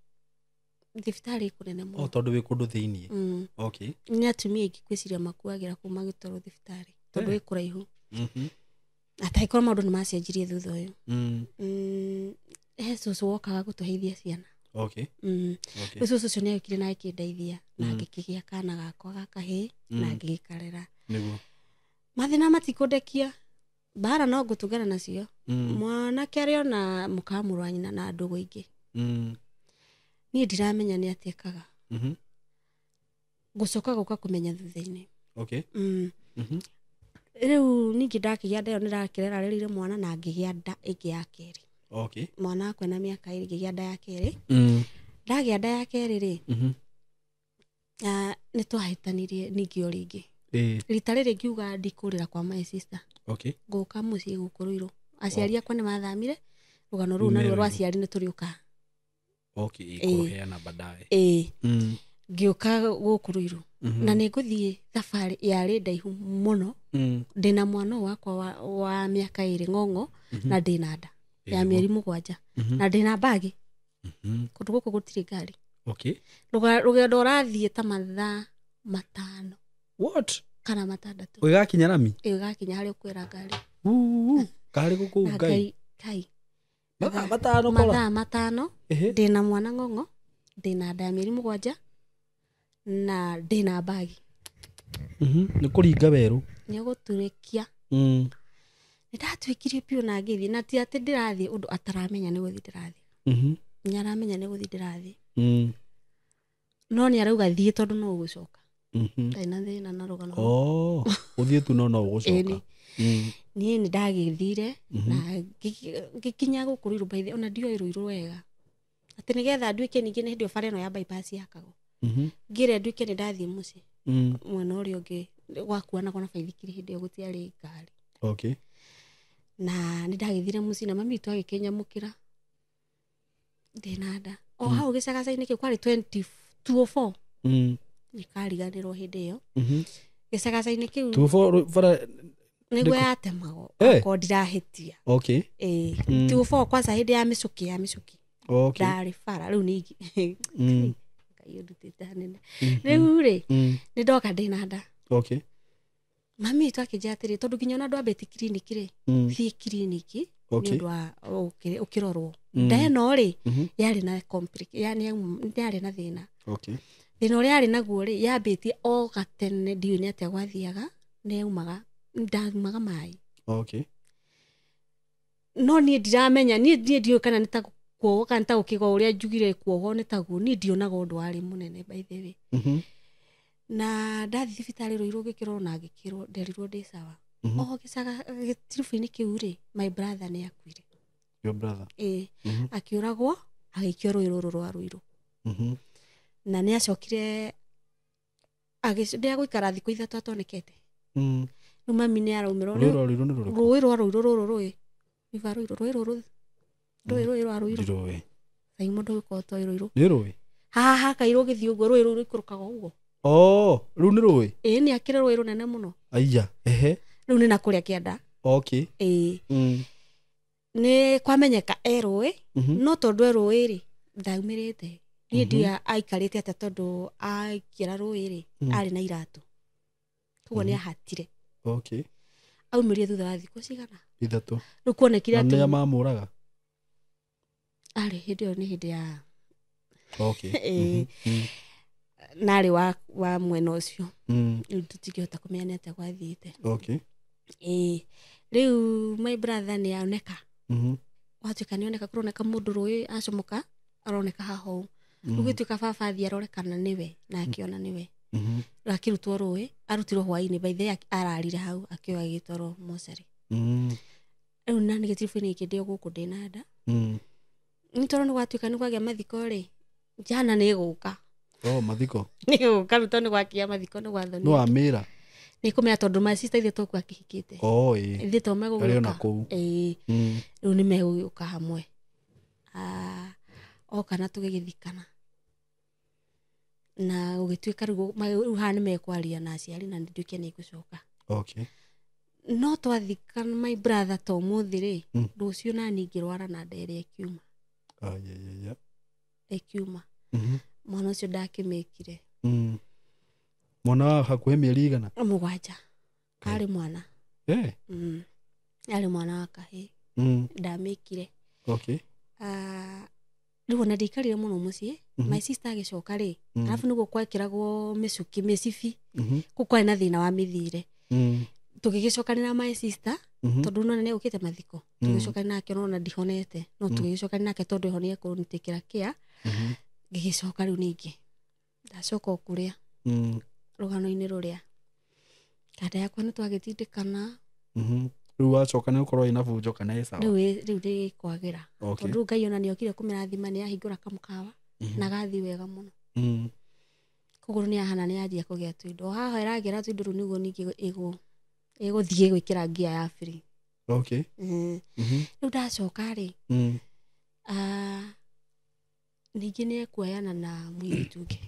thibitari kunene muno tondu wi kundu thiini okay ni atumia ingi kwiciria makuagira kuma gitoro thibitari tondu wi kuraihu ataikora maundu ni macenjirie thutha uyu cucu wokaga gutuheithia ciana cucu ucio ni okire na akindeithia na ngikigia kana gakwa gakahi na ngigikarera mathina matikundekia bara no ngutungana nacio mwanake ario na mukamuru wa nyina na ndugu ingi ni ndiramenya ni atiekaga gucoka guka kumenya thutha-ini riu ningi ndakigia nda iyo nirakirera ririre mwana na ngigia nda ingi ya keri mwana akwe na miaka 2 ngigia nda ya keri ndagia nda ya keri ri ni twahitanirie ningi o ringi rita riri ngiuga ndikurira kwa my sister nguka mucii gukuruirwo aciari akwa ni mathamire rugano ruu naruo rwa aciari ni turiuka ikuheana baadaye ngiuka gukuruirwo na ni nguthie thabari yari ndaihu muno ndina mwana wakwa wa miaka 2 ng'ong'o na ndina nda ya mieri 7 na ndina bagi kundu guku gutiri ngari rugendo rathie ta mathaa 5 what kana 6 ugakinya rami ugakinya hari ukwira ngari kari guku ngai mathaa 5 ndina mwana ng'ong'o ndina nda ya mieri 7 na ndina bagi ni kuringa weru ni guturikia ndatwikire pio na ngithi na ti ati ndirathi undu ataramenya ni guthi ndirathi nyaramenya ni guthi ndirathi no ni arauga thie tondu no gucoka ndaina thina na rugano uthie tu no gucoka ni ndagithire na ngikinya gukurirwo baithe ona ndio iruirwo wega ati nigetha nduike ningi ni ndio bare no ya bypass yakagwo ngire nduike ni ndathie muci mwena urio ungi gwakuana kona baithikiri hindi yo gutiari ngari na ni ndagithire muci na mami tu agikinyamukira ndina nda hau gicagaca-ini kiu kwari 2024 nikariganirwo hindi iyo gicagaca-ini kiu 24 niguo yatemagwo ako ndirahitia 2024 kwanza hindi ya micuki ndari bara riu ningi ngai ndutite hanene riu ri ni ndoka ndina nda mami twakĩnja atĩrĩ tondũ nginya ona andũ ambeti clinic rĩ thiĩ clinic nĩ ũndũ wa ũkĩrorwo nda ĩno rĩ yarĩ na yarĩ na thĩna thĩna ũrĩa yarĩ naguo rĩ yambĩtie o gatene ndiũĩ nĩ atĩa gwathiaga ndaumaga maĩ no niĩ ndiramenya niĩ ndiũĩ kana nĩ ta kuogo kana ta gũkĩgwa ũrĩa njugire kuogo nĩ taguo niĩ ndionaga ũndũ warĩ mũnene by the way na ndathi thibitarĩ Rũirũ ngĩkĩrwo na ngĩkĩrwo nderirwo ndĩ sawa o gĩcaga gĩtiribu-inĩ kĩu rĩ my brother nĩ akuire your brother akĩũragwo agĩikio rũĩ rũrũ rwa Rũirũ na nĩ acokire agĩcindĩa gũikara thikũ 3 atonekete rĩu mami nĩ araumĩrwo rũĩ rwa Rũirũ rũrũ rũĩ iva Rũirũ rũĩ rũrũ rũĩ rwa Rũirũ sai mũndũ gũkorwo toĩ Rũirũ nĩ rũĩ haha kairwo gĩthiĩ ũguo rũĩ rũu rũikũrũkaga ũguo rũu nĩ rũĩ nĩ akĩre rũĩ rũnene mũno aya rĩu nĩ nakũrĩa kĩanda nĩ kwamenyeka rũĩ no tondũ rũĩ rĩ ndaumĩrĩte niĩ ndiũĩ aikarĩte atĩa tondũ aikĩra rũĩ rĩ arĩ na iratũ koguo nĩ ahatire aumĩrie thutha wa thikũ cigana 3 rĩu kuonekire atĩ nĩa mamũraga arĩ hĩndĩ ĩyo nĩ hĩndĩ ya narĩ wa mwena ũcio rĩu tũtingĩhota kũmenya nĩ atĩa gwathiĩte rĩu my brother nĩ aoneka watuĩka nĩ oneka kũroneka mũndũ rũĩ acomoka aroneka haha ũũ gũgĩtuĩka baba athiĩ arorekana nĩwe na akĩona nĩwe akĩrutwo rũĩ arutirwo hwaĩ-inĩ by the way ararire hau akĩoya agĩtwarwo mocarĩ rĩu na nĩ gĩtiribu-inĩ gĩkĩ ndĩ gũkũ ndĩ na nda nĩ tondũ nĩ gwatuĩka nĩ kwagĩa mathiko rĩ jana nĩ gũka mathiko nĩ gũka rĩu tondũ nĩ gwakia mathiko nĩ gwathoni no amĩra nĩ kũmenya tondũ my sister ithe tũkua kĩhikĩte ithe to megũgĩũka rĩu nĩ megũgĩũka hamwe okana tũgĩgĩthikana na gũgĩtuĩka rĩu haha nĩ mekwaria na aciari na nduĩke nĩ ngũcoka no twathikana my brother to mũthĩ rĩ rũciũ na ningĩ rwara na nda ĩrĩa ĩkiuma mwana ũcio ndakĩmĩkire mwana wa hakuhĩ mĩeri igana 7 arĩ mwana arĩ mwana wa kahĩĩ ndamĩkire rĩu ona ndikarire mũno mũciĩ my sister agĩcoka rĩ arabu nĩguo kwekĩragwo mĩcuki mĩcibi kũu kwarĩ na thĩna wa mĩthiĩre tũgĩgĩcokanĩra my sister tondũ nona nĩ ũkĩte mathiko tũgĩcokanĩra nake ona ndihonete no tũgĩgĩcokanĩra nake tondũ honire kũnitĩkĩra kĩa ngĩgĩcoka rĩu ningĩ ndacoka kũrĩa rũgano-inĩ rũrĩa kanda yakwa nĩ twagĩtindĩkana rĩu wacoka nĩ ũkorwo ina bunjo kana sawa rĩu nĩ kwagĩra tondũ Ngai ona nĩ okire kũmĩrathima nĩ ahingũra kamũkawa na gathi wega mũno koguo nĩ ahana nĩ yanjia kũgĩa tũindo haha ĩragĩra tũindo rĩu nĩguo ningĩ ĩgũthiĩ gwĩkĩra ngia ya free rĩu ndacoka rĩ ningĩ nĩ ekuoyana na mũirĩtu ũngĩ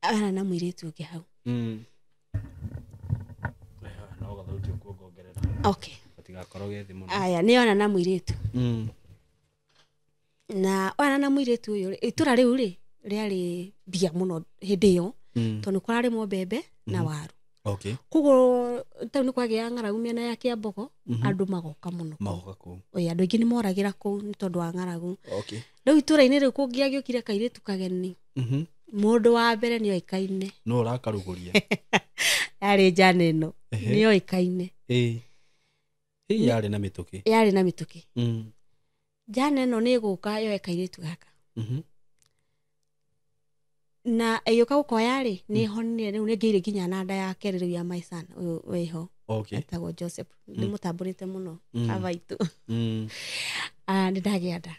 ana na mũirĩtu ũngĩ hau aya nĩ ona na mũirĩtu na ona na mũirĩtu ũyũ itũra rĩu rĩ rĩarĩ mbia mũno hĩndĩ ĩyo tondũ nĩ kũrarĩmwo mbembe na waru koguo tau nĩ kwagĩa ng'aragu mĩena ya Kĩambogo andũ magoka mũno andũ aingĩ nĩ moragĩra kũu nĩ tondũ wa ng'aragu rĩu itũra-inĩ rĩu kũngĩagĩũkire kairĩtu kageni mũndũ wa mbere nĩ oĩkaine no ũrakarugũria yarĩ njane ĩno nĩ oĩkaine yarĩ na mĩtũkĩ njane ĩno nĩ ĩgũka yoe kairĩtu gaka na ĩgĩũka gũkoya rĩ nĩ honire rĩu nĩ ngĩire nginya na nda yake rĩu ya my son ũyũ wĩho etagwo Joseph nĩ mũtambũrĩte mũno baba itũ nĩ ndagĩa nda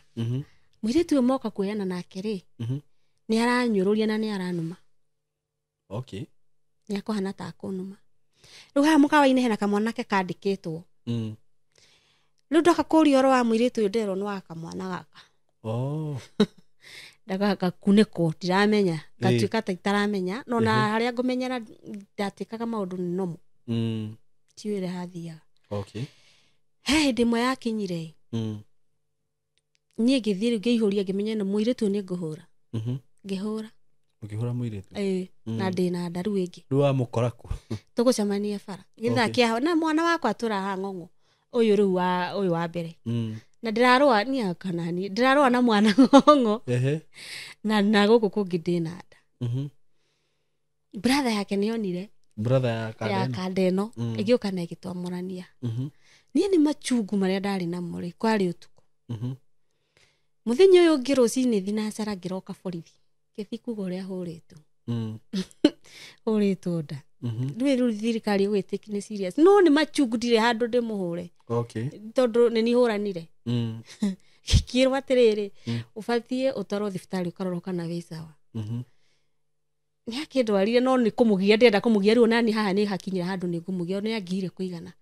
mũirĩtu ũyũ moka kuoyana nake rĩ nĩ aranyũrũria na nĩ aranuma nĩ akũhana ta akũnuma rĩu haha mũkawa-inĩ hena kamwanake kandĩkĩtwo rĩu ndoka kũũria ũhoro wa mũirĩtu ũyũ nderwo nĩ wa kamwana gaka ndagakunĩkwo ndiramenya ngatuĩka ta itaramenya no na harĩa ngũmenyera ndatĩkaga maũndũ nĩ nomo tiwĩre hathiaga he hĩndĩ ĩmwe yakinyire niĩ ngĩthiĩ rĩu ngĩihũria ngĩmenya no mũirĩtu nĩ ngũhũra ngĩhũra Ukihura muiretu. Na ndina nda riu ingi. Riu amukoraku. Tugucemania bara. Githakia na mwana wakwa turaha ng'ong'o. Uyu riu wa mbere. Na ndirarua ni akana ni. Ndirarua na mwana ng'ong'o. Na guku kungi ndina nda. Brother yake nionire. Brother ya Kadeno. Igiuka na igitwamurania. Ni ni machungu maria ndari namo ri kwari utuku. Muthenya uyu ngi rucini thinacara ngiroka borithi. Kithiku goria huritwo. Huritwo nda. Riu thirikari gwitiki ni serious. No ni machungu ndire handu ndimuhure. Okay. Tondu ni nihuranire. Kikirwa atiriri ubatie utaro thibitari ukarorwo kana wi sawa. Ni akindwarire no ni kumugia ndenda kumugia riu nani haha ni hakinyira handu ni kumugia ni angire kuigana.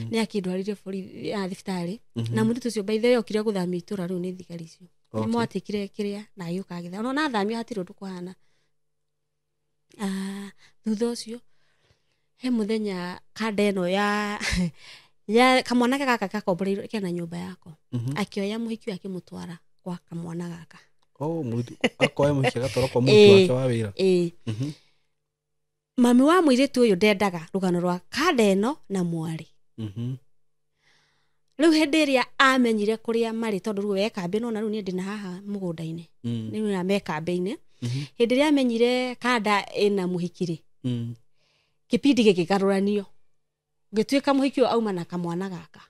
Ni akindwarire thibitari na mundu tucio by the way okire guthamia itura riu ni thigari icio. Ni mwatikire kiria na yuka githa. No na thamio hatiro ndukuhana. Thutha ucio he muthenya Kadeno ya kamwana gaka gakomboreirwo kena nyumba yako. Akioya muhiki akimutwara kwa kamwana gaka. Mutu akoya muhiki agatwara kwa mutu wake wa wira. Mami wa muiritu uyu ndendaga rugano rwa Kadeno na mwari. Riu hindi iria amenyire kuria mari tondu riu kambe no na riu ni ndina haha mugunda-ini. Ni na me kambe-ini. Hindi iria amenyire Kada ina muhikiri. Kipindi gikikaruranio. Gituika muhiki auma na kamwana gaka.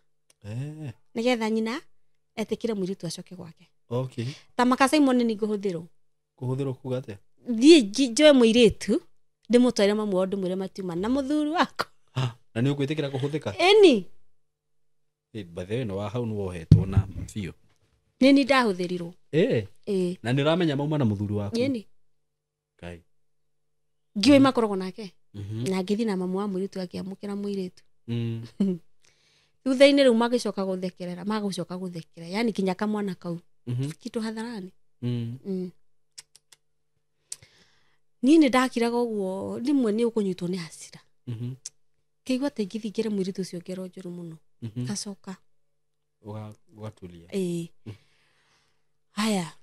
Nigetha nyina etikire muiritu acoke gwake. Okay. Tamaka Simon ni guhuthirwo. Kuhuthirwo kugate. Thie njoe muiritu ndimutware mamu wa ndimwire matiuma na muthuri wako. Na ni ukwitikira kuhuthika? Eni. By the way no wa hau no wohetwo na fio. Nini ndahuthirirwo. Na ni ramenya mauma na muthuri wako. Eni. Kai. Ngiwe makorogo nake. Na ngithi na mamu wa muiritu akiamukira muiritu. Thutha-ini riu magicoka guthekerera magucoka guthekera yani kinya kamwana kau kitu hadharani. Nini ndakiraga uguo rimwe ni ukunyitwo ni hasira. Kigwa tengithingire muiritu ucio ngero njuru muno. Gacoka ugatulia. Haya.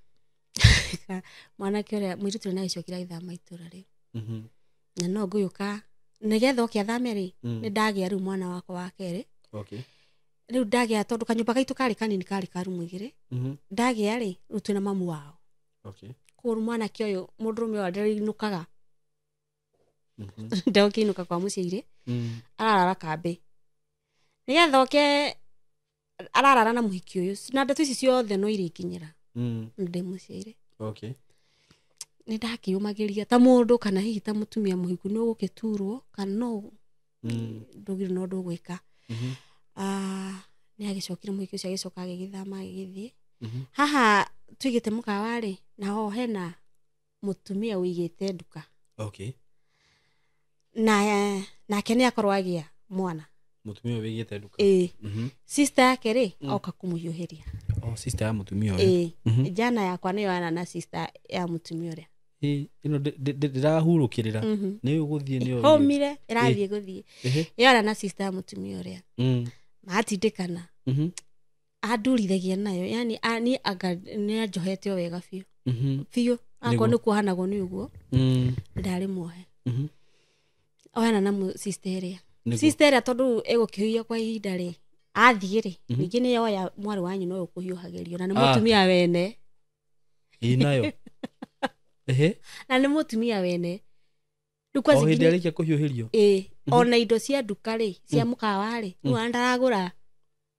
Mwana kioria muiritu na icokira ithama itura ri. Na no nguyuka nigetha ukiathame ri ni ndagia riu mwana wako wa keri. Okay. Riu ndagia tondu kanyumba gaitu kari kanini kari karumu igiri. Ndagia ri riu twina mamu wao. Okay. Kuru mwana kioyo mundurume wa nderinukaga. Ndokinuka kwa muciiri. Ararara kambe. Nigetha oke ararara na muhiki uyu. Na ndeto ici ciothe no iri kinyira. Ndi muciiri. Okay. Ni ndakiumagiria ta mundu kana hihi ta mutumia muhiku ni ugiturwo kana no ndugire no ndugwika. Ni agicokire muhiki ucio agicoka agithama agithie. Haha twigite mukawari na ho hena mutumia wigite nduka. Okay. Na kene akorwo agia mwana. Mutumia wigite nduka. Sister yake ri oka kumuyuhiria. Sister ya mutumia uyu. Jana yakwa ni yana na sister ya mutumia uria. Ino ndirahurukirira ni uguthie ni homire irathie guthie yara na sister ya mutumia uria matindikana adurithagia nayo yani ani aga ni ajohete wega biu biu akwa ni kuhanagwo ni uguo ndari muohe oyana na sister iria tondu egukihuia kwa ihinda ri athie ri ningi ni yoya mwari wanyu no ukuhiuhagirio na ni mutumia wene inayo na ni mutumia wene ndukwa zingine hindi arikia kuhiuhirio ona indo cia nduka ri cia mukawari nu andaragura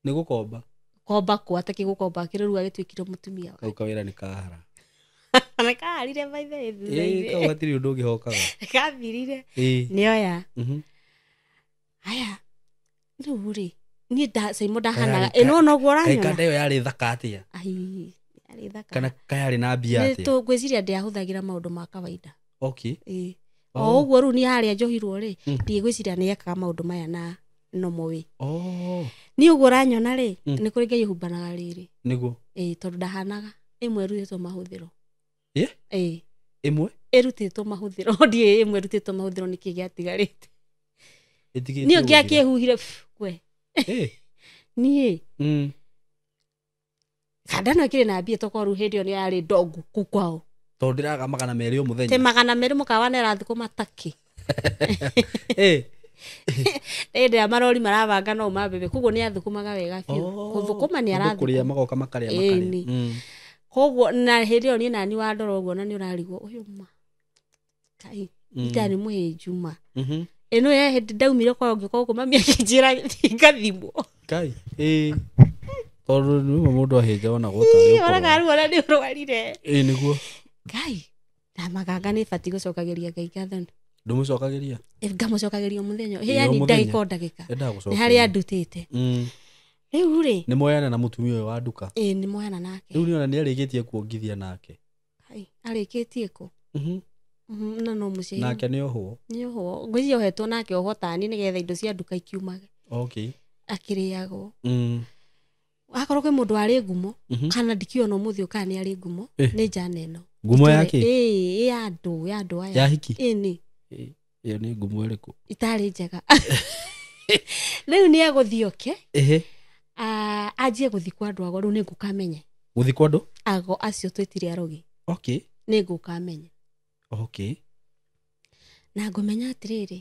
ni gukomba kwa ataki gukomba kiriru agitwikire mutumia kau kawira ni kahara na kaharire by the way kau gatiri undu ngihokaga kathirire ni oya haya nduri ni da Simon ndahanaga eno no goranya kai kandayo yari thaka atia yari thaka kana kayari na mbia atia to gwiciria ndiahuthagira maundu ma kawaida. Okay. Uguo ru ni haria njohirwo ri ndi gwiciria ni ekaga maundu maya na no mowi. Ni uguo ranyona ri ni kuri ngai humbanaga riri niguo tondu ndahanaga imwe rutitwo mahuthiro imwe irutitwo mahuthiro ndi imwe rutitwo mahuthiro niki giatigarite ni ungia kiehuhire kwe ni Kada no kire na mbia tokoru hindi oni ari ndogu kukwao to ndiraga magana merĩ o mũthenya te magana merĩ mũkawa nĩ rathikũma taki ndĩ marori maravanga no mabebe koguo nĩ athũkũmaga wega biũ gũthũkũma nĩ arathũkũma kũrĩa magoka makarĩa makarĩa koguo na hĩndĩ ĩyo niĩ nani wa ndoro ũguo na nĩ ũrarigwo ũyũ ma kai itani mũhĩnju ma ĩno ya hĩndĩ ndaumire kwa ũngĩkorwo kuma mĩakĩnjĩra ngathimwo kai tondũ nĩ mũndũ ahĩnja ona gũtarĩ ũkoraga rĩu ona nĩ ũrwarire nĩguo kai na maganga nĩ bati gũcokagĩria Ngai ngathani ndũmũcokagĩria ngamũcokagĩria mũthenya yani ndagĩka nĩ harĩa ndutĩte rĩu rĩ nĩ moyana na mũtumia ũyũ wa nduka nĩ moyana nake rĩu nĩona nĩ arĩkĩtie kuongithia nake arĩkĩtie kũ na no mũciĩ nake nĩ ohwo ngwĩciria ohetwo nake oho tani nĩgetha indo cia nduka ikiumage akĩrĩagwo akorwo kwĩ mũndũ arĩ ngumo kana ndikiona mũthĩ ũka nĩ arĩ ngumo nĩ njana ĩno ngumo yake ya andũ aya ya hiki nĩ iyo nĩ ngumo ĩrĩkũ itarĩ njega rĩu nĩ agũthiĩ oke anjie gũthiĩ kwa andũ ago rĩu nĩ ngũkamenye gũthiĩ kwa andũ ago acio twĩtire arogi nĩ ngũkamenye na ngũmenya atĩrĩrĩ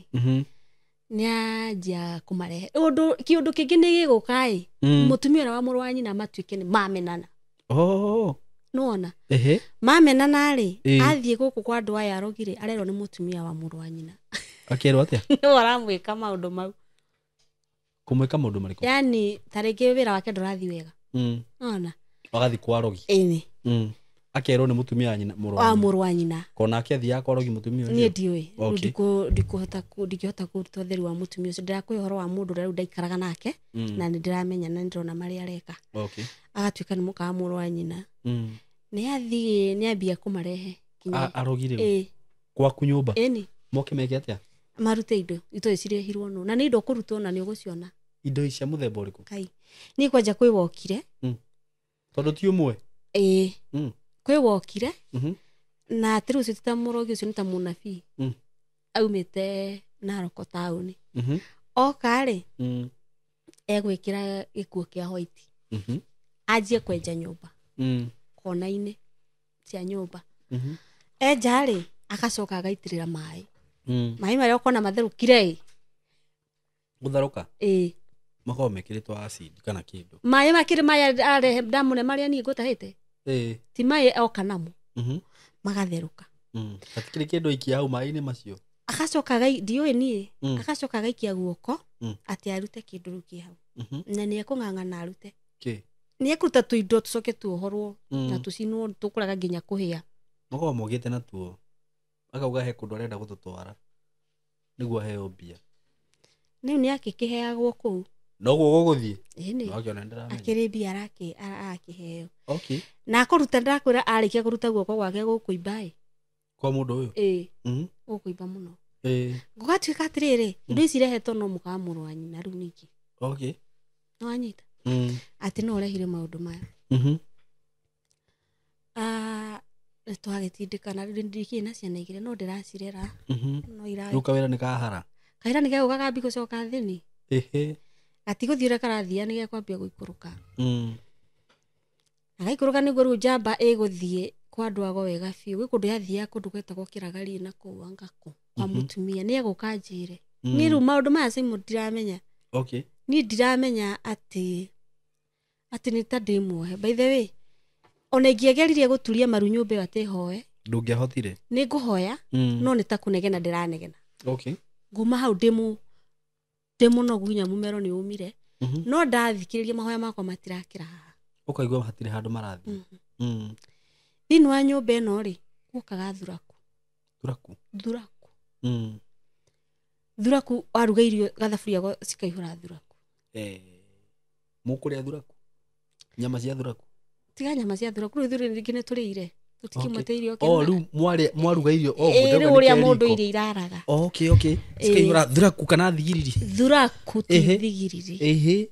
nĩ anjia kũmarehe kĩũndũ kĩngĩ nĩ gĩgũka mũtumia ũrĩa wa mũrũ wa nyina matuĩke nĩ mamenana nĩwona mamenana rĩ athiĩ gũkũ kwa andũ aya arogire arerwo nĩ mũtumia wa mũrũ wa nyina akerwo atĩa nĩ aramwĩka maũndũ mau kũmwĩka maũndũ marĩkũ yani tarĩngĩ wĩra wake ndũrathiĩ wega nĩwona agathiĩ kwa arogi akerwo nĩ mũtumia wa mũrũ wa nyina kona akĩathiaga kwa arogi mũtumia ũcio niĩ ndiũĩ ndingĩhota kũruta ũtheri wa mũtumia ũcio ndĩrakũĩ ũhoro wa mũndũ ũrĩa rĩu ndaikaraga nake na nĩ ndĩramenya na nĩ ndĩrona marĩa areka agatuĩka nĩ mũka wa mũrũ wa nyina nĩ ambia kũmarehe arogire gwaku nyũmba moke meke atĩa marute indo itoĩ cirehirwo no na nĩ indo kũrutwo na nĩ ũgũciona indo cia mũthemba ũrĩkũ kai nĩ kwanja kwĩ wokire tondũ ti ũmwe kwĩ wokire na atĩrĩ ũcio ta mũrogi ũcio nĩ ta mũnabii aumĩte Naroko taũni oka rĩ egwĩkĩra gĩkuo kĩa white anjie kwenja nyũmba kona-inĩ cia nyũmba enja rĩ agacoka agaitĩrĩra maĩ marĩa ũkona matherũkire gũtherũka makorwo mekĩrĩtwo acid kana kĩndũ maĩ makĩrĩ maya arehe ndamũne marĩa niĩ ngũtahĩte ti maĩ oka namo magatherũka hatikĩrĩ kĩndũ aikia hau maĩ-inĩ macio agacoka ndiũĩ niĩ agacoka agaikia guoko atĩ arute kĩndũ rĩu kĩ hau na nĩ ekũng'ang'ana arute nĩ ekũruta tũindo tũcoke tuohorwo na tũcinwo tũkũraga nginya kũhĩa makorwo mogĩte natuo akauga he kũndũ arenda gũtũtwara nĩguo aheo mbia rĩu nĩ akĩkĩheagwo kũu noguo gũgũthiĩ akĩrĩ mbia arakĩheo na akũruta ndakwĩra arĩkia kũruta guoko gwake gũkũimba kwa mũndũ ũyũ gũkũimba mũno gũgatuĩka atĩrĩrĩ indo ici irehetwo no mũka wa mũrũ wa nyina rĩu ningĩ nĩ wanyita atĩ no ũrehire maũndũ maya twagĩtindĩkana ndikĩrĩ na ciana igĩrĩ no ndĩracirera no rĩu kawĩra nĩ kahara kaira nĩ gegũka kambi gũcoka thĩni gatigũthiĩ ũrĩa karathiĩ nĩ gekwambia gũikũrũka agaikũrũka nĩguo rĩu njamba ĩgũthiĩ kwa andũ ago wega biũ gwĩ kũndũ yathiaga kũndũ gwetagwo Kĩragari na kũu Angako kwa mũtumia nĩ egũka njĩre niĩ rĩu maũndũ maya Simon ndiramenya niĩ ndiramenya atĩ nĩ ta ndĩmuohe by the way ona ingĩageririe gũturia maru nyũmba ĩyo atĩ hoe ndũngĩahotire nĩ ngũhoya no nĩ ta kũnegena ndĩranegena nguma hau ndĩmũnogu nginya mũmero nĩ umire no ndathikĩrĩria mahoya makwa matirakĩra haha ũkaigua hatirĩ handũ marathiĩ thĩinĩ wa nyũmba ĩno rĩ gũkaga thuraku waruga irio gathaburia cikaihũra thuraku mũkũrĩa thuraku nyama cia thuraku tiga nyama cia thuraku rĩu rĩngĩ nĩ tũrĩire tũtikĩmwete irio rĩu mwaruga irio rĩu ũrĩa mũndũ irio iraraga cikaihũra thuraku kana thigiriri thuraku ti thigiriri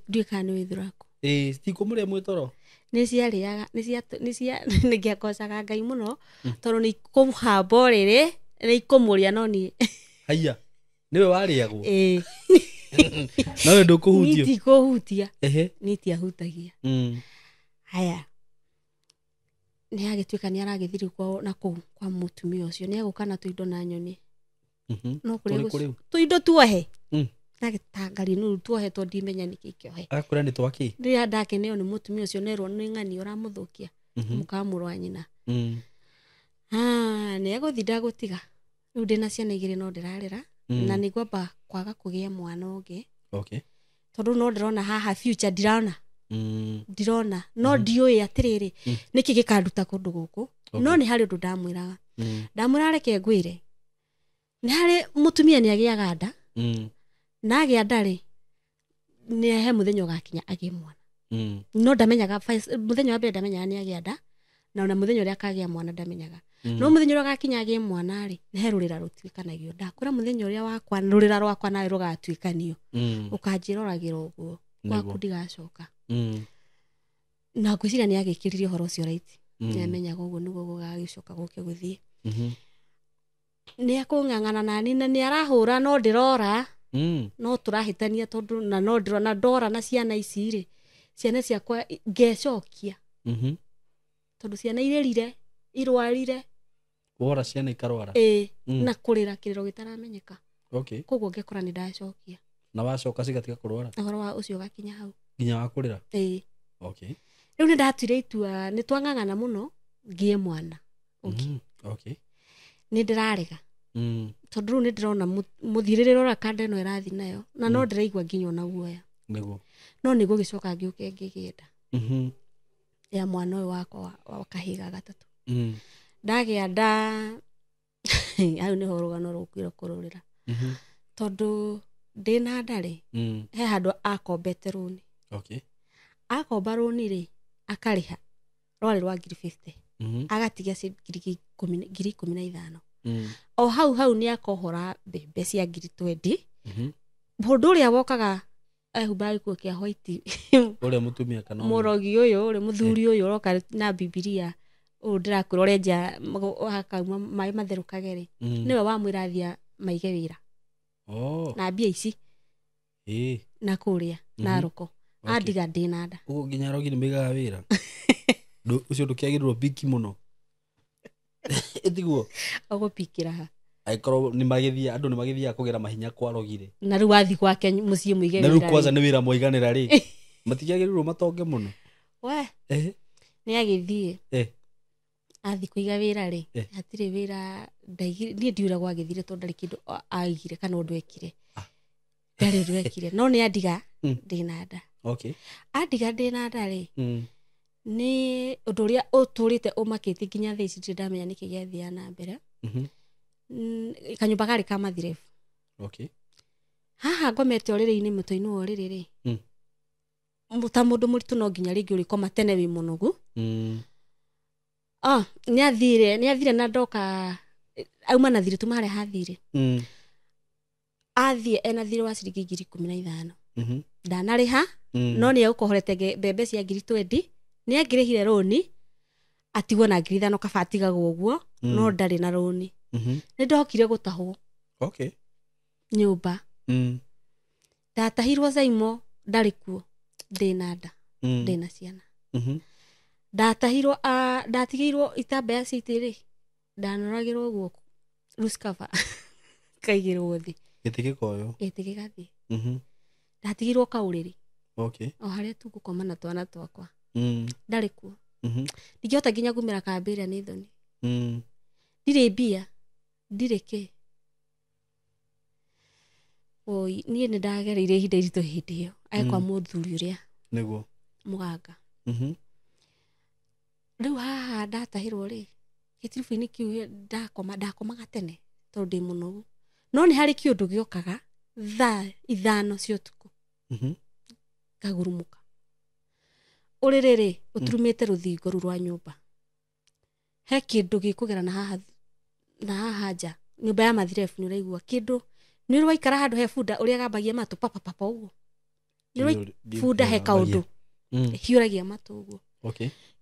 ndiũĩ kana nĩ thuraku citikũmũrĩa mwĩtoro nĩ ciarĩaga nĩ ngĩakocaga Ngai mũno tondũ nĩ ikũhamba ũrĩrĩ nĩ ikũmũrĩa no niĩ haiya nĩwe warĩagwo nawe ndũkũhutio nitikũhutia nitiahutagia haya nĩ agĩtuĩka nĩ aragĩthiri na kũu kwa mũtumia ũcio nĩ egũka na tũindo na nyoni no kũrĩa tũindo tuohe nagĩtangari nũru tuohetwo ndimenya nĩkĩ kĩohe akũrĩa nĩ twaki rĩrĩa ndakeneo nĩ mũtumia ũcio nerwo nĩ ng'ani ũramũthũkia mũkamũrũ wa nyina nĩ egũthi ndagũtiga rĩu ndĩna ciana igĩrĩ no ndĩrarera na nĩ ngwamba kwaga kũgĩa mwana ũngĩ tondũ no ndĩrona haha future ndirona no ndiũĩ atĩrĩrĩ nĩkĩ gĩkanduta kũndũ gũkũ no nĩ harĩ ũndũ ndamwĩra reke ngwĩre nĩ harĩ mũtumia nĩ agĩaga nda na agĩa nda rĩ nĩ he mũthenya ũgakinya agĩe mwana no ndamenyaga mũthenya wa mbere ndamenyaga nĩ agĩa nda na ona mũthenya ũrĩa akagĩa mwana ndamenyaga no mũthenya ũrĩa agakinya agĩe mwana rĩ nĩ he rũrĩra rũtuĩkanagio ndakwĩra mũthenya ũrĩa wakwa rũrĩra rwakwa nawe rũgatuĩkanio ũkanjĩra ũragĩra ũguo gwaku ndigacoka na ngwĩciria nĩ agĩkĩrire ũhoro ũcio right nĩ amenyaga ũguo nĩguo gũgagĩcoka gũke gũthiĩ nĩ akũng'ang'ana nani na nĩ arahũra no ndĩrora no tũrahĩtania tondũ na no ndĩrona ndora na ciana ici rĩ ciana ciakwa ngecokia tondũ ciana irĩrire irwarire wora ciana ikarwara na kũrĩra kĩrĩro gĩtaramenyeka koguo ngekora nĩ ndacokia na wacoka cigatiga kũrwara ũhoro wa ũcio gakinya hau nginya wa kũrĩra rĩu nĩ ndatuire itua nĩ twang'ang'ana mũno ngĩe mwana nĩ ndĩrarega tondũ rĩu nĩ ndĩrona mũthirĩrĩro ũrĩa kanda ĩno ĩrathi nayo na no ndĩraigua nginya ona guoya no nĩ gũgĩcoka ngĩũke ngĩgĩenda ya mwana ũyũ wakwa wa kahĩĩ gatatũ ndagĩa nda hau nĩho rũgano rũkwĩra kũrũrĩra tondũ ndĩna nda rĩ he handũ akombete rũni akomba rũni rĩ akarĩha rwarĩ rwa 50 agatigia ngiri 15 o hau nĩ akohora mbembe cia 20 mũndũ ũrĩa wokaga ehumbaga gĩkuo kĩa white ũrĩa mũtumia kana mũrogi ũyũ ũrĩa mũthuri ũyũ ũroka na bibilia ũyũ ndĩrakwĩra ũrenja hakauma maĩ matherũkage rĩ nĩwe wamwĩrathia maige wĩra na mbia ici na kũrĩa na roko andiga ndĩna nda ũguo nginya rogi nĩ maigaga wĩra ũcio ndũkĩagĩrĩrwo biki mũno ĩtiguo ũgũpikĩra ha aikorwo nĩ magĩthia andũ nĩ magĩthia kũgera mahinya kwa rogire na rĩu wathi gwake mũciĩ mũige wĩra na rĩu kwanza nĩ wĩra mũiganĩra rĩ matikĩagĩrĩrwo matonge mũno nĩ agĩthiĩ athi kũiga wĩra rĩ hatirĩ wĩra niĩ ndiuragwo agĩthire tondũ ndarĩ kĩndũ aigire kana ũndũ ekire ndarĩ ũndũ ekire no nĩ andiga ndĩna nda andiga ndĩna nda rĩ nĩ ũndũ ũrĩa ũtũrĩte ũmakĩte nginya thaa ici ndirĩ ndamenya nĩkĩ gĩathiaga na mbere kanyũmba karĩ ka mathirebu haha ngomete ũrĩrĩ-inĩ mũtwe-inĩ wa ũrĩrĩ rĩ ta mũndũ mũritũ no nginya rĩngĩ ũrĩkoma tene wĩ mũnogu nĩ athire na ndoka auma na thirĩ tuma harĩa hathire athiĩ ena thirĩ wa ciringi 15 ndanarĩha no nĩ egũkohorete mbembe cia 20 nĩ angĩrĩhire rũni atigwo na 5,000 kaba atigagwo ũguo no ndarĩ na rũni nĩ ndokire gũtahwo nyũmba ndatahirwo Zaimo ndarĩ kuo ndĩna nda ndĩna ciana ndatigĩirwo itambaya citĩ rĩ ndanoragĩrwo guoko ruskava kaigĩrwo thĩ gĩtĩ gĩgathiĩ ndatigĩirwo kaũrĩrĩ o harĩa tũgũkoma na twana twakwa ndarĩ kuo ndingĩhota nginya gumĩra kambĩrĩa nĩ thoni ndirĩ mbia ndirĩ kĩ niĩ nĩ ndagereire ihinda iritũ hĩndĩ ĩyo agĩkwa mũthuri ũrĩa nĩguo mũganga rĩu haha ndatahirwo rĩ gĩtiribu-inĩ kĩu ndakomaga tene tondũ ndĩ mũnogu no nĩ harĩ kĩũndũ gĩokaga thaa 5 cia ũtukũ ngagurumuka ũrĩrĩ rĩ ũturumĩte rũthingo rũu rwa nyũmba he kĩndũ gĩkũgera na haha nja nyũmba ya mathirebu nĩ ũraigua kĩndũ nĩ ũraikara handũ he bunda ũrĩa gambagia matũ papapapa ũguo nĩ bunda he kaũndũ hiũragia matũ ũguo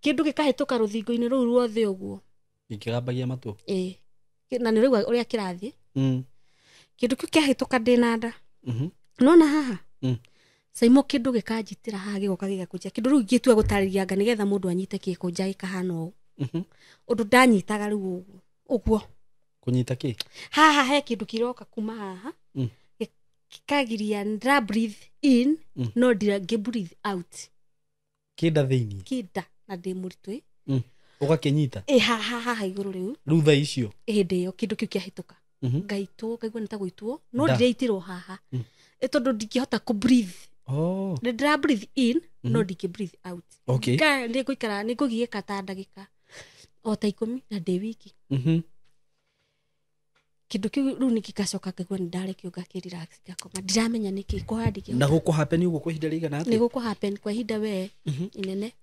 kĩndũ gĩkahĩtũka rũthingo-inĩ rũu ruothe ũguo gĩkĩgambagia matũ na nĩ ũraigua ũrĩa kĩrathiĩ kĩndũ kĩu kĩahĩtũka ndĩna nda nona haha Zaimo kĩndũ gĩkanjitĩra haha gĩgoka gĩgakũnjia kĩndũ rĩu gĩtua gũtarĩria anga nĩgetha mũndũ anyite kĩkũnja gĩkahana ũũ undu ndanyitaga riu uguo kunyita ki haha he kindu kiroka kuma haha gikagiria ndra breathe in no ndira breathe out kida thiini kida na ndi muritwe ugakinyita haha iguru riu rutha icio ndio kindu kiu kiahituka ngaitwo kaigua nita guitwo no ndireitirwo haha tondu ndingihota ku breathe ndira breathe in no ndingi breathe out ndi guikara ni ngugieka ta ndagika o ta 10 na ndi wiki kindu kiu riu nikikacoka kaigua ndarekio ngakirira ngakoma ndiramenya niki kuhandike na guku happen uguo kwa ihinda rigana atia ni guku happen kwa ihinda we inene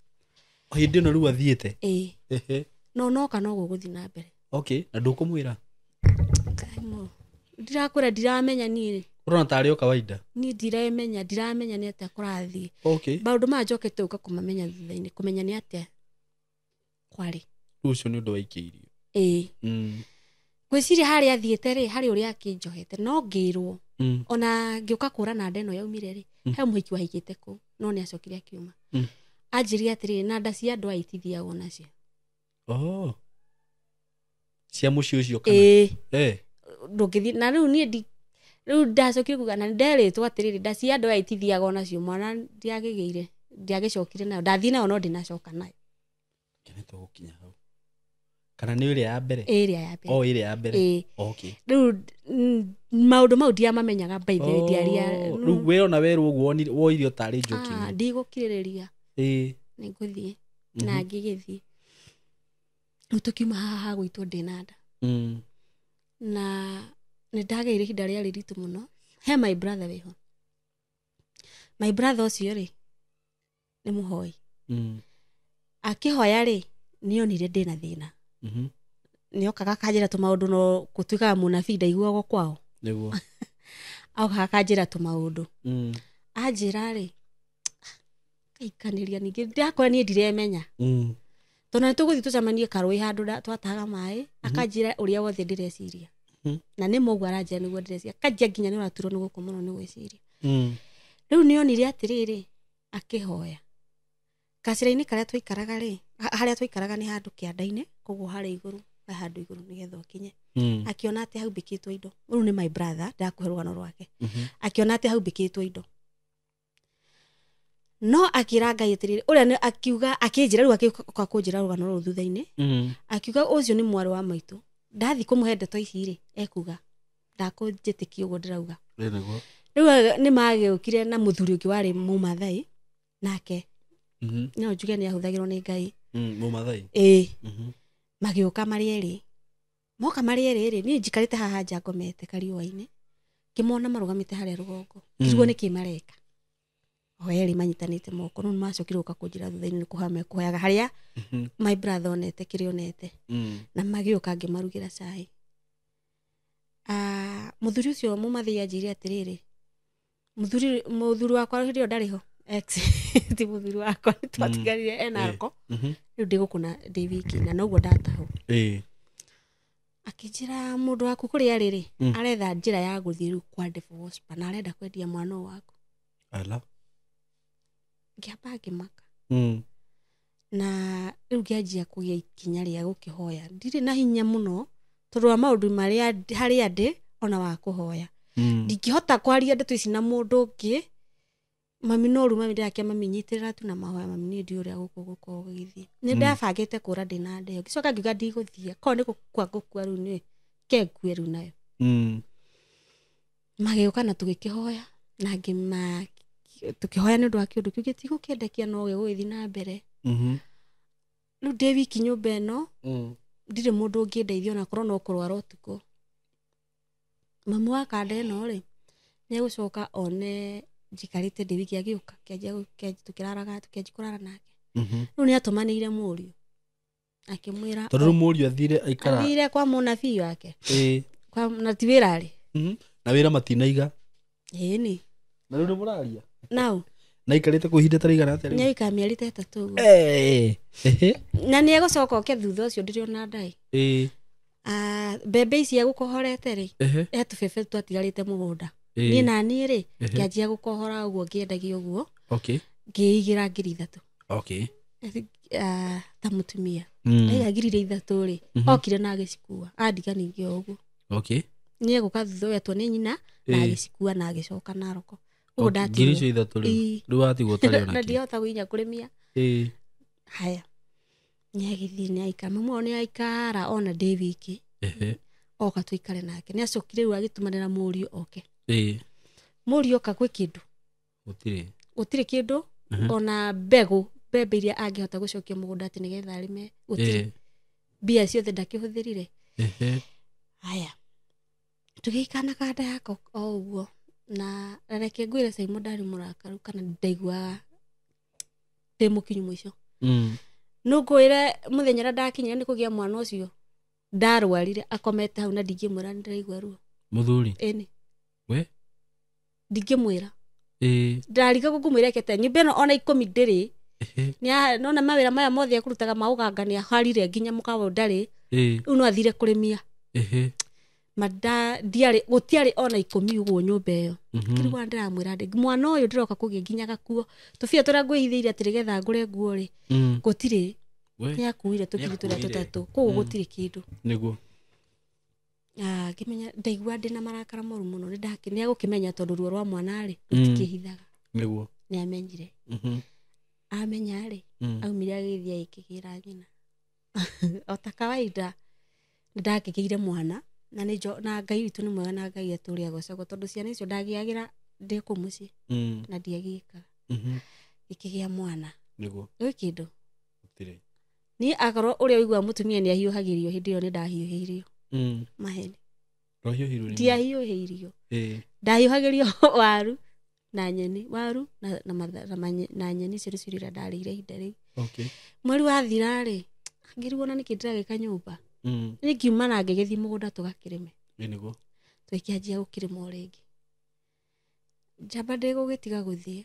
hindi no riu athiete no kana guguthi na mbere na ndukumwira ndirakwira ndiramenya ni urona tari o kawaida ni ndiramenya ni atia kurathie maundu ma njokete uka kumamenya thutha-ini kumenya ni atia kwari ucio ni undu waikiirio gwiciria hari athiete ri hari uria akinjohete no ngirwo ona ngiuka kura na ndeno yaumire ri he muhiki wahikite ku no ni acokire akiuma anjiria atiri na nda cia andu aitithiagwo nacio cia muci ucio kana ndungithi na riu ni riu ndacokire kuga na nderitwo atiriri nda cia andu aitithiagwo nacio mwana ndiagigeire ndiagicokire nayo ndathi nayo no ndinacoka nayo kenete gukinya hau kana ni iria ya mbere iria ya mbere riu maundu mau ndiamamenyaga by the way ndiaria riu we ona weru uguo woirio tari joking ndigukiririria ni nguthie na ngigithie utukiuma haha gwitwo ndina nda na nindageire ihinda ria riritu muno he my brother weho my brother ucio ri ni muhoi akihoya ri nionire ndina thina niokaga kanjira tumaundu no gutuikaga munabii ndaiguagwo kwao niguo auka kanjira tumaundu anjira ri kaikaniria ningi ndakora ni ndiremenya tona tuguthi tucamanie karui handu twataga mai akanjira uria wothe ndireciria na ni mogwa aranjira niguo ndireciria kanjia nginya ni uraturo ni guku muno ni gwiciria riu nionire atiriri akihoya kacira-ini karia twaikaraga ri haria twaikaraga ni handu kianda-ini koguo hari iguru handu iguru nigetha ukinye akiona ati hau mbikitwo indo riu ni my brother ndakuhe rugano rwake akiona ati hau mbikitwo indo no akira Ngai atiriri uria akiuga akinjira riu akika kunjira rugano ruru thutha-ini akiuga ucio ni mwari wa maitu ndathi kumuhe ndeto ici ri ekuga ndakunjitikia uguo ndirauga riu ni magiukire na muthuri ungi wari mumathai nake no njuge ni ahuthagirwo ni Ngai mumathai magiuka mari eri moka mari eri ri ni njikarite haha nja ngomete kariua-ini kimona marugamite haria rugongo kirigwo ni kimareka eri manyitanite moko no macokire uka kunjira thutha-ini ni kuhame kuhoyaga haria my brother onete kirionete na magiuka ngimarugira cai muthuri ucio mumathai anjire atiriri muthuri wakwa rio ndariho ti muthuri wakwa twatigarire enako riu ndigukuna ndi wiki na noguo ndataho akinjira mundu waku kuria riri aretha njira ya guthie riu kwa divorce na arenda kwendia mwana waku ngiamba ngimaka na riu ngianjia kugia ikinya ria gukihoya ndiri na hinya muno tondu wa maundu maria haria ndi ona wa kuhoya ndingihota kwaria ndeto ici na mundu ungi mami no ruma ndirakia mami nyitirira tu na mahoya mami ni ndi uria guko githie ni ndabangite kura ndina ndeyo ngicoka ngiuga ndiguthia ko ni gukua gukua riu ni kekue riu nayo magiuka na tugikihoya na ngima tukihoya ni ndu wa kiundu kiu gitigukendekia no giguthi na mbere riu ndi wiki nyumba ino ndire mundu ungindeithia na korwo no kurwara utuku mamu wa kanda ino ri ni gucoka one njikarite ndi wiki agiuka kianjia tukiraraga tukianjia kurara nake riu ni atumanire muriu akimwira tondu muriu athire kwa munabii wake kwa na ti wira ri na wira matinaiga ni na riu ni muraria nau na ikarite kuhinda tarigana atari ni ikamia 3 na ni egucoka oke thutha ucio ndiriona ndai mbembe ici egukohorete ri etubebe twatigarite mugunda ni nani ri kianjia gukohora uguo ngiendagia uguo ngiigira 3,000 ta mutumia aigagirire ithatũ rĩ okire na agĩcikua andiga ningĩ ũguo nĩ egũka thutha etwo nĩ nyina na agĩcikua na agĩcoka Naroko ũguo ndatigwo ngiri ithatũ rĩu rĩu watigwo ũtarĩ ona na ndihota gũinya kũrĩmia haya nĩ agĩthiĩ nĩ aika mamo nĩ aikara ona ndĩ wiki oka tũikare nake nĩ acokire rĩu agĩtũmanĩra mũriũ oke mũriũ oka gwĩ kĩndũ gũtirĩ kĩndũ ona mbegũ mbembe iria angĩhota gũcokia mũgũnda atĩ nĩgetha arĩme gũtirĩ mbia ciothe ndakĩhũthĩrire haya tũgĩikana kanda yako o ũguo na reke ngwĩre Simon ndarĩ mũrakaru kana ndaiguaga ndĩ mũkinyu mũico nũngwĩre mũthenya ũrĩa ndakinyire nĩ kũgĩa mwana ũcio ndarwarire akomete hau na ndingĩmwĩra nĩndĩraigua ruo mũthuri ĩni we ndingĩmwĩra ndariga gũkũmwĩra kete nyũmba ĩno ona 10 ndĩrĩ nona mawĩra maya mothe akũrutaga maũganga nĩ aharire nginya mũkawa ndarĩ rĩu no athire kũrĩmia gũtiarĩ ona 10 ũguo nyũmba ĩyo kĩrigwa ndĩramwĩra ndĩ mwana ũyũ ndĩroka kũgĩa nginya gakuo tũbia tũrĩa ngwĩhithĩire atĩ nĩgetha ngũre nguo rĩ gũtirĩ nĩ akuire tũkiri tũrĩa tũtatũ kũu gũtirĩ kĩndũ nĩguo ngĩmenya ndaigua ndĩ na marakara moru mũno nĩ agũkĩmenya tondũ ruo rwa mwana rĩ rũtikĩhithaga nĩguo nĩ amenyire amenya rĩ aumire agĩthiĩ agĩkĩgĩra nyina o ta kawaida ndakĩgĩire mwana na Ngai witũ nĩ mwega na Ngai atũrĩa gocagwo tondũ ciana icio ndagĩagĩra ndĩ kũ mũciĩ na ndiagĩka ikĩgĩa mwana nĩguo gwĩ kĩndũ gũtirĩ niĩ akorwo ũrĩa ũigua mũtumia nĩ ahiũhagĩrio hĩndĩ ĩyo nĩ ndahiũhĩirio maheni ndiahiũhĩirio ndahiũhagĩrio waru na nyeni waru na nyeni icio nĩcio iria ndarĩire ihinda rĩu mweri wathira rĩ ngĩrigwo na nĩkĩ ndĩragĩka nyũmba nĩ ngiuma na ngĩgĩthiĩ mũgũnda tũgakĩrĩme nĩguo twĩkĩanjia gũkĩrĩma o rĩngĩ njamba ndĩgũgĩtiga gũthiĩ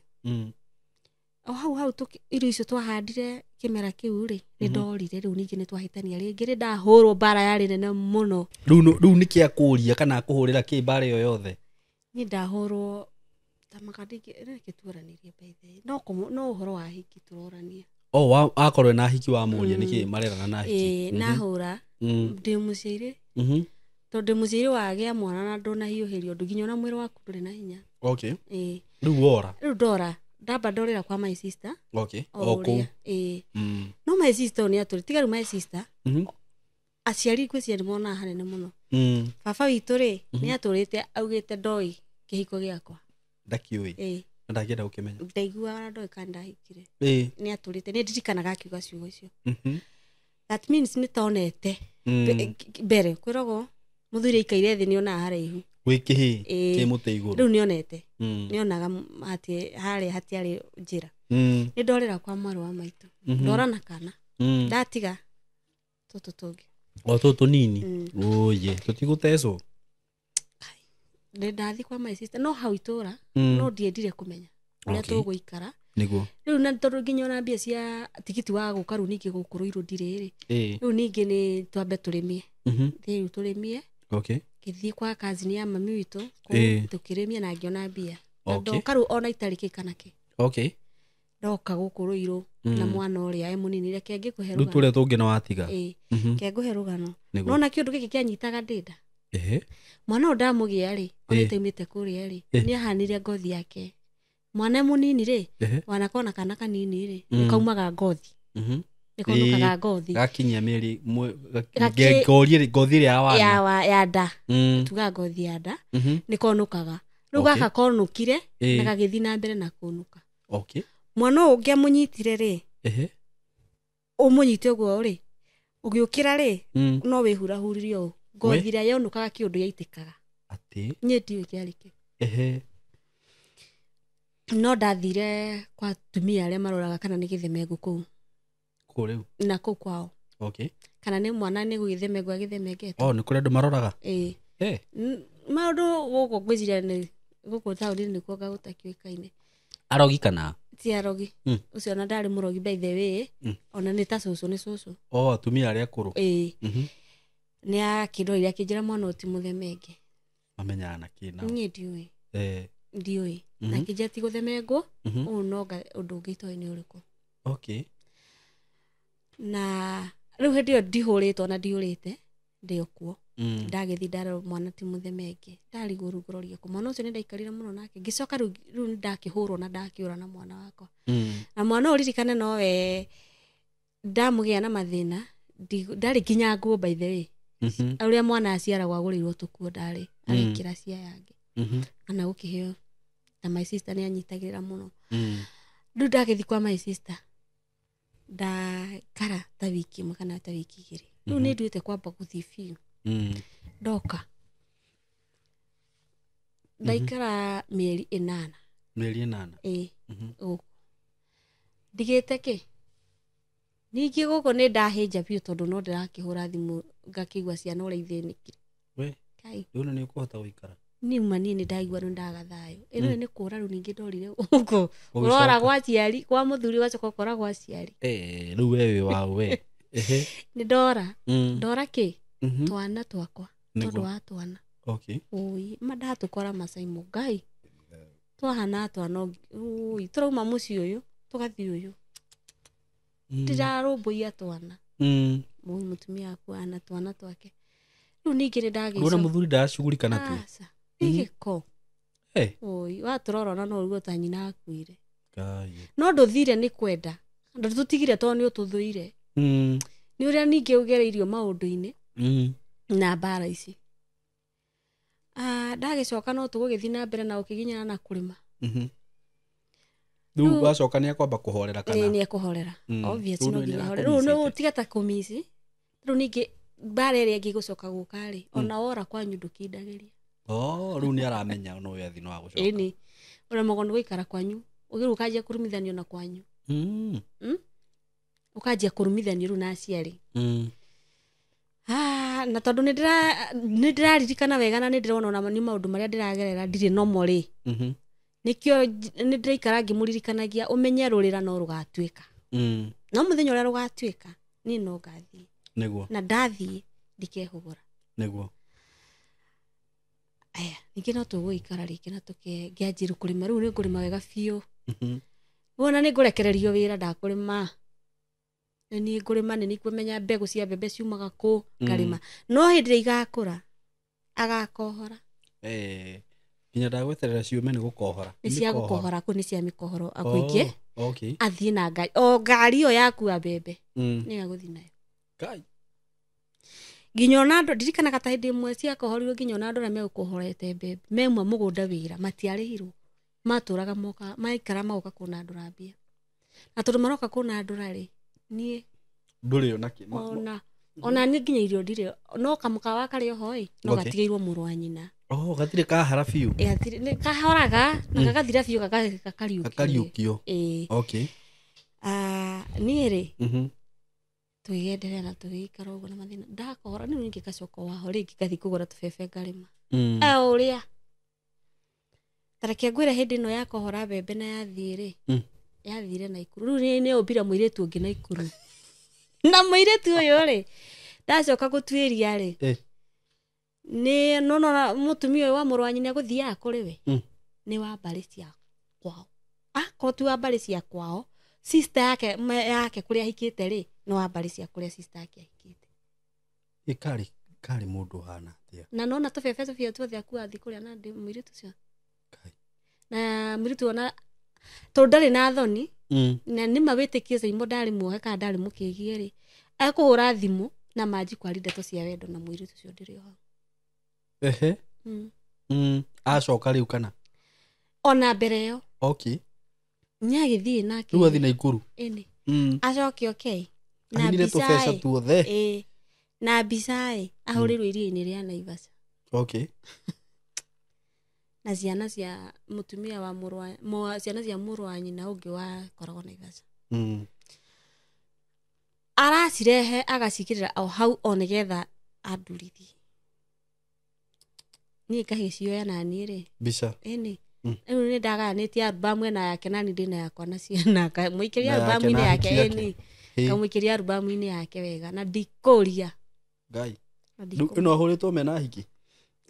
o hau irio icio twahandire kĩmera kĩu rĩ nĩ ndorire rĩu ningĩ nĩ twahĩtania rĩngĩ nĩ ndahũrwo mbara yarĩ nene mũno rĩu nĩ kĩa kũũria kana kũhũrĩra kĩ mbara ĩyo yothe niĩ ndahũrwo ta makandĩki kĩturanĩrie baithe no ũhoro wa hiki tũrorania akorwo na hiki wa mũria nĩkĩ marerana na hiki nahũra ndĩ mũciĩ tondũ ndĩ mũciĩ wagĩa mwana na ndũnahiũhĩrio ndũ nginya ona mwĩrĩ waku ndũrĩ na hinya rĩu ndora ndamba ndorĩra kwa my sister kũu no my sister nĩ atũrĩ tiga rĩu my sister aciari ngwĩciria nĩ monaga hanene mũno baba witũ rĩ nĩ atũrĩte augĩte ndoĩ kĩhiko gĩakwa ndakiũĩ na ndangĩenda gũkĩmenya ndaiguaga ndoĩ kana ndahikire nĩ atũrĩte nĩ ndirikanaga akiuga ciugo icio that means nĩ tonete mbere kwĩragwo mũthuri aikaire thĩ nĩ onaga haraihu gwĩ kĩhĩ kĩ mũtĩ igũrũ rĩu nĩ onete nĩ onaga harĩa hatiarĩ njĩra nĩ ndorĩra kwa mwarĩ wa maitũ ndorana kana ndatiga tũtũ tũngĩ tũtũ nini ũye tũtigũtecwo nĩ ndathi kwa my sister no hau itũra no ndiendire kũmenya ũrĩa tũgũikara nĩguo rĩu na tondũ nginya ona mbia cia tigiti wa gũka rĩu ningĩ gũkũ Ruiru ndirĩ rĩu ningĩ nĩ twambe tũrĩmie rĩu tũrĩmie gĩthiĩ kwa kazini ya mami witũ tũkĩrĩmia na ngĩona mbia ndoka rĩu ona itarĩ kana kĩ ndoka gũkũ Ruiru na mwana ũrĩa mũnini reke ngĩkũhe rũgano rĩu tũrĩa tũngĩ na watiga ke ngũhe rũgano nona kĩũndũ gĩkĩ kĩanyitaga ndĩnda mwana ũyũ ndamũgĩa rĩ ona itaumĩte kũrĩa rĩ nĩ ahanire ngothi yake mwana mũnini rĩ wanakona kana kanini rĩ nĩ kaumaga ngothi nĩ konukaga ngothi gakinyia mĩeri ngothi ĩrĩa ya nda tuga ngothi ya nda nĩ konukaga rĩu gaka konukire na gagĩthiĩ na mbere na kũnuka mwana ũyũ ũngĩamũnyitire rĩ ũmũnyite ũguo rĩ ũgĩũkĩra rĩ no wĩhurahuririe ũũ ngothi ĩrĩa yonukaga kĩũndũ yaitĩkaga niĩ ndiũĩ kĩarĩ kĩ no ndathire kwa tumia arĩa maroraga kana nĩ gĩthemengu kũu na kũu kwao kana nĩ mwana nĩ gũgĩthemengu agĩthemengete nĩ kũrĩ andũ maroraga maũndũ gũkũ ngwĩciria nĩ gũkũ taũni-inĩ nĩkuo gũtakĩũĩkaine arogi kana ti arogi ũcio ona ndarĩ mũrogi by the way ona nĩ ta cũcũ nĩ cũcũ atumia arĩa akũrũ nĩ akĩndoire akĩnjĩra mwana ũyũ ti mũthemenge amenyaga na kĩna niĩ ndiũĩ na akĩnjĩra ti gũthemengwo ũũ no ũndũ ũngĩ itoĩ nĩ ũrĩkũ na riu hindi yo ndihurĩtwo na ndiũrĩte ndĩ okuo ndagĩthi ndara mwana ti mũthemenge ndarigwo rũgo rũrĩa kũ mwana ũcio nĩ ndaikarire mũno nake ngĩcoka rĩu ndakĩhũrwo na ndakĩũra na mwana wakwa na mwana ũririkane nowe ndamũgĩa na mathĩna ndarĩ nginya nguo by the way ũrĩa mwana aciaragwo agũrĩirwo tũkuo ndarĩ agĩkĩra cia yangĩ ana gũkĩheo na my sister nĩ anyitagĩrĩra mũno rĩu ndagĩthi kwa my sister ndakara ta wiki ĩmwe kana ta wiki igĩrĩ rĩu nĩ nduĩte kwamba gũthiĩ biũ ndoka ndaikara mĩeri 8 ndigĩte kĩ ningĩ gũkũ nĩ ndahĩnja biũ tondũ no ndĩrakĩhũra thimũ ngakĩigua ciana ũrĩa ithĩnĩkire we rĩu nĩ ũkũhota gũikara niuma niĩ nĩ ndaigua rĩu ndaga thayũ ĩno nĩ kũra rĩu ningĩ ndorire gũkũ ũrora gwa ciari kwa mũthuri wacoka ũkora gwa ciari rĩu we wao we nĩ ndora kĩ twana twakwa tondũ wa twana ũi ndatũkora Masai Ngai twahana twana ũi tũrauma mũciĩ ũyũ tũgathiĩ ũyũ ndirarũmbũiya twana mũtumia wakwa ana twana twake rĩu ningĩ nĩ ndagĩcoka rĩu mũthuri ndacugurikana tu igĩko ũi watũrora ona no ruo ta nyina akuire no ndũthire nĩ kwenda ndũtigire tondũ nĩ ũtũthũire nĩ ũrĩa ningĩ ũgereirio maũndũ-inĩ na mbara ici ndagĩcoka no tũgũgĩthiĩ na mbere na ũkĩginyana na kũrĩma rĩu wacoka nĩ akwamba kũhorera kana nĩ ekũhorera obviously no nginya ahorere rĩu nĩ ũtigata kũmici rĩu ningĩ mbara ĩrĩa ĩngĩgũcoka gũka-rĩ ona wora kwanyu ndũkindagĩria rĩu nĩ aramenya no we athino wa gũcoka ĩni ũremagwo nĩ gũikara kwanyu ũgĩrĩ ũkanjia kũrumithanio na kwanyu ũkanjia kũrumithanio rĩu na aciari na tondũ nĩ ndĩraririkana wega na nĩ ndĩrona ona nĩ maũndũ marĩa ndĩragerera ndirĩ normal nĩkĩo nĩ ndĩraikara ngĩmũririkanagia ũmenye rũrĩra no rũgatuĩka no mũthenya ũrĩa rũgatuĩka niĩ no ngathiĩ nĩguo na ndathiĩ ndikehũgũra nĩguo ningĩ no tũgũikara rĩngĩ na ngĩanjĩrũ kũrĩma rĩu nĩ ngũrĩma wega biũ wona nĩ ngũrekererio wĩra ndakũrĩma nĩ ngũrĩma nĩ nĩkwĩmenya mbegũ cia mbembe ciumaga kũ ngarĩma no hĩndĩ ĩrĩa igakũra agakohora nginya ndagweterera ciume nĩ gũkohora nĩ cia gũkohora kũ nĩ cia mĩkohoro akũingĩ athiĩ na ngari ngari ĩyo yakua mbembe nĩ agũthiĩ nayo nginya ona andũ ndirikanaga ta hĩndĩ ĩmwe ciakohorirwo nginya ona andũ arĩa megũkohorete mbembe memwe mũgũnda wĩra matiarĩhirwo matũraga moka maikara magoka kũnandũra mbia na tondũ maroka kũnandũra-rĩ niĩ ndũrĩ ona niĩ nginya irio ndirĩ no kamũkawa karĩ oho-ĩ no gatigĩirwo mũrũ wa nyina gatirĩ kahara biũ nĩ kahoraga na gagathira biũ gakariũkio niĩ-rĩ tũgĩenderea na tũgĩikara ũguo na mathĩna ndakohora nĩ ningĩ gacoka waho rĩngĩ gathiĩ kũgũra tũbebe ngarĩma ũrĩa tareke ngwĩre hĩndĩ ĩno yakohora mbembe na yathiĩ-rĩ yathire Naikuru rĩu nĩ ũmbire mũirĩtu ũngĩ Naikuru na mũirĩtu ũyũ-rĩ ndacoka gũtuĩria-rĩ nĩ nona mũtumia ũyũ wa mũrũ wa nyina gũthiaga kũrĩ we nĩ wa mbarĩ cia kwao akorwo ti wa mbarĩ cia kwao sister yake kũrĩa ahikĩte-rĩ no wa mbarĩ cia kũrĩa sister yake ahikĩte karĩ mũndũ hana atĩa na nona tũbebe tũbia tuothe akua thiĩ kũrĩa na mũirĩtu ũcio na mũirĩtu ona tondũ ndarĩ na thoni na nĩ mawĩtĩkie Zaimo ndarĩ muohe kana ndarĩ mũkĩgie-rĩ ekũhũra thimũ na manji kwaria ndeto cia wendo na mũirĩtu ũcio ndĩrĩ ho acoka rĩu kana ona mbere ĩyo nĩ agĩthiĩ nake rĩu athiĩ Naikuru acoke na tũbeca tuothe na mbica-ĩ ahũrĩrwo iria-inĩ rĩa Naivasha na ciana cia mũtumia wa ciana cia mũrũ wa nyina ũngĩ wakoragwo Naivasha aracirehe agacikĩrĩra o hau o nĩgetha andurithie niĩ ngagĩcioya na niĩ-rĩ mbica rĩu nĩ ndagayanĩtie albamu ĩna yake nani ndĩna yakwa na ciana mũikĩria albamu-inĩ yake kamũikĩria albamu-inĩ yake wega na ndikũria Ngai ĩno ahũrĩtwo mena hiki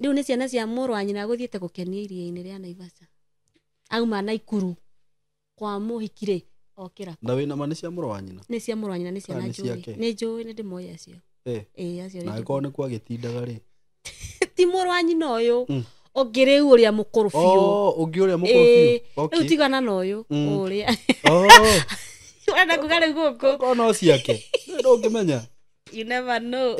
rĩu nĩ ciana cia mũrũ wa nyina gũthiĩte gũkenia iria-inĩ rĩa Naivasha auma Naikuru kwa mũhiki-rĩ okira na wina mani cia mũrũ wa nyina nĩ cia mũrũ wa nyina nĩ ciana njũĩ nĩ njũĩ nĩ ndĩmoya acio acio na ko nĩ kwa gĩtindaga rĩ ti mũrũ wa nyina ũyũ ũngĩ rĩu ũrĩa mũkũrũ biũ ũngĩ ũrĩa mũkũrũ biũ rĩu tigana na ũyũ ũrĩa wenda kuga rĩu gũkũ ko no ciake ndũngĩmenya you never know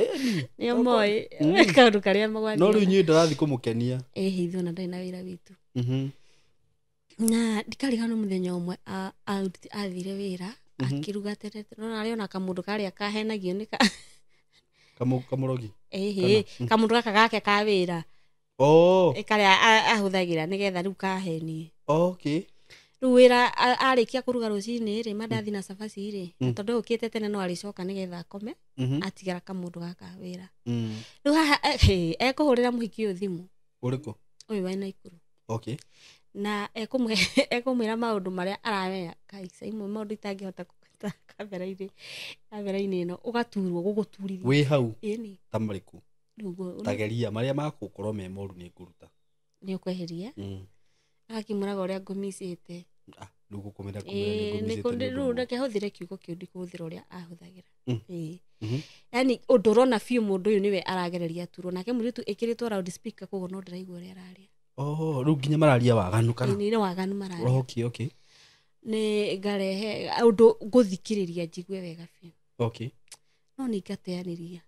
nĩ moĩ kaũndũ karĩa magwani no rĩu nyĩ ndarathi kũmũkenia hitho na ndai na wĩra witũ na ndikarigana mũthenya ũmwe athire wĩra akiruga terete no narĩ ona kamũndũ karĩa kahenagio nĩ kamũrogi kamũndũ gaka gake ka wĩra karĩa ahũthagĩra nĩgetha rĩu kahenie rĩu wĩra arĩkia kũruga rũcinĩ rĩ mandathi na cabaci rĩ tondũ ũkĩte tene no arĩcoka nĩgetha akome atigara kamũndũ gaka wĩra rĩu haha ekũhũrĩra mũhiki ũyũ thimũ ũrĩkũ ũyũ wa Naikuru na ekũmwĩra maũndũ marĩa aramenya kaica imwe maũndũ itangĩhota kũruta kamera-inĩ ĩno ũgaturwo gũgũturithia wĩ hau ta marĩkũ tageria marĩa magũkorwo me moru nĩ ngũruta nĩ ũkweheria agakĩmũraga ũrĩa ngũmicĩte rĩu gũkũmĩra rĩu reke hũthĩre kiugo kĩu ndikũhũthĩra ũrĩa ahũthagĩra yani ũndũ ũrona biũ mũndũ ũyũ nĩwe aragereria turwo nake mũirĩtu ĩkĩrĩtwo loud speaker koguo no ndĩraigua ũrĩa araria rĩu nginya mararia waganu kana nĩ waganu mararia okay nĩ ngarehe ũndũ ngũthikĩrĩria njigue wega biũ no nĩngateanĩria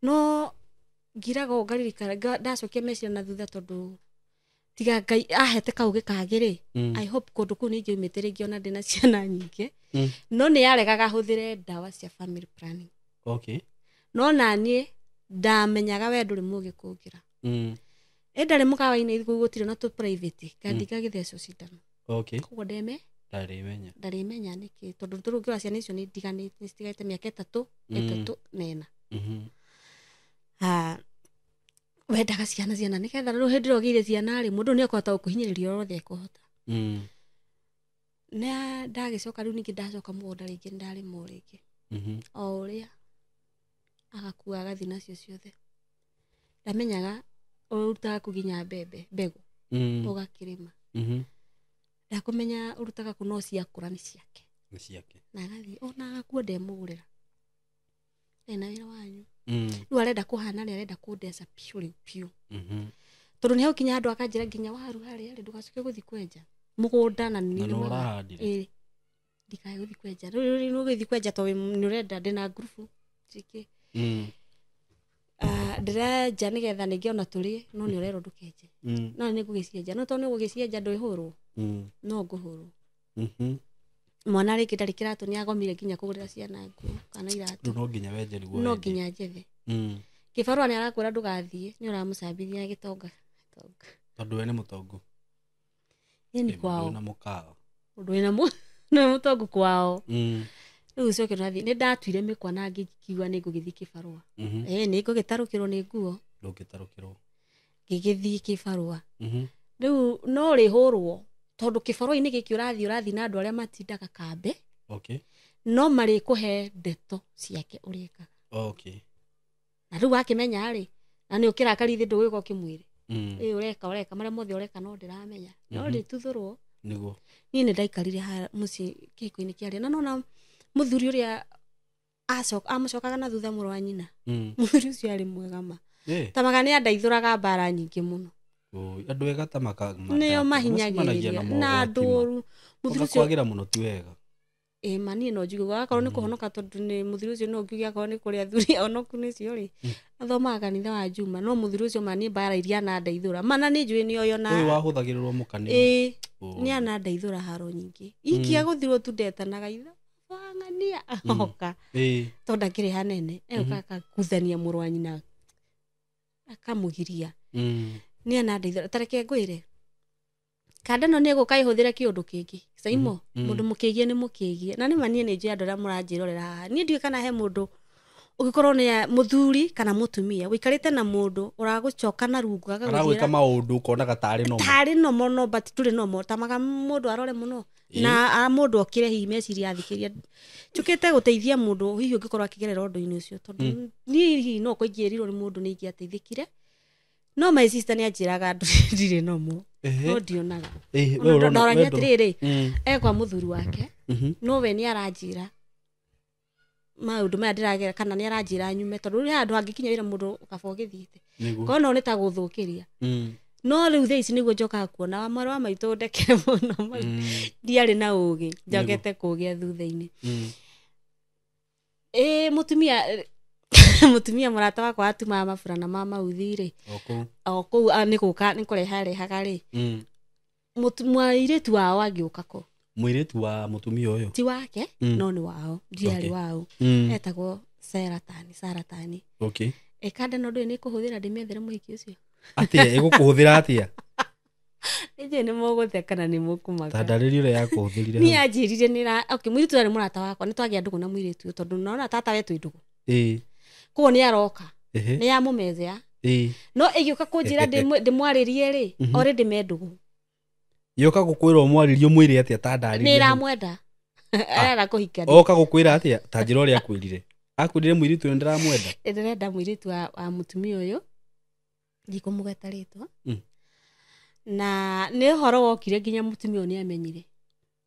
no ngiraga ngaririkana ndacokia meciria na thutha tondũ tiga Ngai ahete kaugĩ kagĩ I hope kũndũ kũu nĩ ingĩumĩte rĩngĩ ona ndĩna ciana nyingĩ no nĩ yaregaga hũthĩre ndawa cia family planning no naniĩ ndamenyaga we ndũrĩ mũgĩ kũngĩra ndarĩ mũkawa-inĩ gũtirĩ na tũ private ngandika gĩthecwo cindano koguo ndarimenya nĩkĩ tondũ tũrũngĩ wa ciana icio nĩ ndiganĩte nĩ citigaĩte mĩaka ĩtatũ na ĩna wendaga ciana nĩgetha rĩu hĩndĩ ĩrĩa ũgĩire ciana rĩ mũndũ nĩ ekũhota gũkũhinyĩrĩria orothe ekũhota na ndagĩcoka rĩu ningĩ ndacoka mũgũnda rĩngĩ ndarĩma o rĩngĩ o ũrĩa agakua agathi nacio ciothe ndamenyaga ũrutaga kũginya mbegũ ũgakĩrĩma ndakũmenya ũrutaga kũ no ciakũra nĩ ciake na agathi ona agakuo ndemũgũrĩra ena wĩra wanyu rĩu arenda kũhana nĩ arenda kũndeca piũ tondũ nĩ haukinya andũ akanjĩra nginya waru harĩa rĩ ndũgacoke gũthi kwenja mũgũnda na nĩ ndikae gũthi kwenja rĩu ũgĩthi kwenja tondũ nĩ ũrenda ndĩna ngurubu njĩke ndĩrenja nĩgetha nĩngĩ ona tũrĩe no nĩ ũrerwo ndũkenje no nĩ ngũgĩcienja no tondũ nĩ ũgũgĩcienja ndwĩhũrwo no ngũhũrwo mwana rĩngĩ ndarĩ kĩratũ nĩ agomire nginya kũgũrĩra ciana nguo kana iratũ no nginya wenje nĩguo no nginya njethe kĩbarũa nĩ arakwĩra ndũgathiĩ nĩ ũramũcambithia gĩtonga tondũ we nĩ mũtongu ni kwao na mũkawa ũndũ wĩna mũtongu kwao rĩu coke nathiĩ nĩ ndatuire mĩkwa na ngĩkiuga nĩ ngũgĩthiĩ kĩbarũa nĩ ngũgĩtarũkĩrwo nĩ nguo ngĩgĩthiĩ kĩbarũa rĩu no rĩhũrwo tondũ kĩbarũa-inĩ gĩkĩ ũrathiĩ na andũ arĩa matindaga kambe no marĩkũhe ndeto ciake ũrĩkaga na rĩu wakĩmenya rĩ na nĩ ũkĩrakari thĩ ndũgwĩka ũkĩmwĩre ũreka marĩa mothe ũreka no ndĩramenya no rĩtuthũrwo niĩ nĩ ndaikarire mũciĩ kĩhiko-inĩ kĩarĩa na nona mũthuri ũrĩa amũcokaga na thutha mũrũ wa nyina mũthuri ũcio arĩ mwega ma tamaga nĩ andaithũraga mbara nyingĩ mũno andũ ega tamaka nĩo mahinyagĩrĩria na andũ ũru mũthuri ũcio kwagĩra mũno ti wega ma niĩ no njuge akorwo nĩ kũhonoka tondũ nĩ mũthuri ũcio no ngiuge akorwo nĩ kũrĩa athuri onoku nĩcio rĩ athomaga kanitha wa Juma no mũthuri ũcio ma niĩ mbara iria anandaithũra mana nĩ njũĩ nĩoyo na ũyũ wahũthagĩrĩrwo mũkani nĩ anandaithũra haro nyingĩ ikia gũthirwo tu ndetanaga itha wang'ania ahoka tondũ ndakĩrĩ hanene akakuthania mũrũ wa nyina akamũgiria nĩ anandaithũra tareke ngwĩre kandano nĩ gũka ihũthĩre kĩũndũ kĩngĩ Saimo mũndũ mũkĩgie nĩ mũkĩgie na nĩ manie nĩ njĩ andũ arĩa mũranjĩrorera haha niĩ ndiũĩ kana he mũndũ ũgĩkorwo nĩ mũthuri kana mũtumia wĩikarĩte na mũndũ ũragũcoka na rungu agagwĩka maũndũ ũkonaga tarĩ nomo no but ndũrĩ nomo tamaga mũndũ arore mũno na mũndũ okĩre hihi meciria athikĩria njũkĩte gũteithia mũndũ hihi ũngĩkorwo akĩgerera ũndũ-inĩ ũcio tondũ niĩ hihi no kũingĩrirwo nĩ mũndũ nĩ ingĩateithĩkire no my sister nĩ anjĩraga ndirĩ nomo no ndionaga ndoranya atirĩrĩ ekwa mũthuri wake no we nĩ aranjĩra maũndũ maya ndĩragera kana nĩ aranjĩra nyume tondũ rĩu handũ hangĩkinya wĩra mũndũ kaba ũgĩthiĩte kono nĩ ta gũthũkĩria no rĩu thaa ici nĩguo njokaga kuona wa mwarĩ wa maitũ ndekere mũno ndiarĩ na ũgĩ njogete kũgĩa thutha-inĩ mutumia mũrata wakwa atumaga maburana ma mauthi-rĩ o kũu nĩ gũka nĩ kũreharehaga rĩ mũirĩtu wao agĩũka ko mũirĩtu wa mutumia ũyũ ti wake no nĩ wao ndiarĩ wao etagwo Saratani ekanda no ndũĩ nĩ kũhũthĩra ndĩmethere mũhiki ũcio atĩa ĩgũkũhũthĩra atĩa nĩje nĩ mũgũtheka na nĩ mũkũmaka tandarĩri ũrĩa yakũhũthĩrire niĩ anjĩrire mũirĩtu ũrĩa nĩ mũrata wakwa nĩ twagĩa ndũgũ na mũirĩtu ũyũ tondũ naona tata we twĩ ndũgũ koguo nĩ aroka nĩ yamũmethea no ĩgĩũka kũnjĩra ndĩmwarĩrie-rĩ already me ndũgũ yoka gũkwĩra ũmwarĩrie ũmwĩre atĩa tandarĩri nĩ iramwenda arenda kũhikania oka gũkwĩra atĩa tanjĩra ũrĩa akwĩrire akwĩrire mũirĩtu ũyũ ndĩramwenda ndĩrenda mũirĩtu wa mutumia ũyũ ndikũmũgeta rĩtwa na nĩ ũhoro wokire nginya mutumia ũyũ nĩ amenyire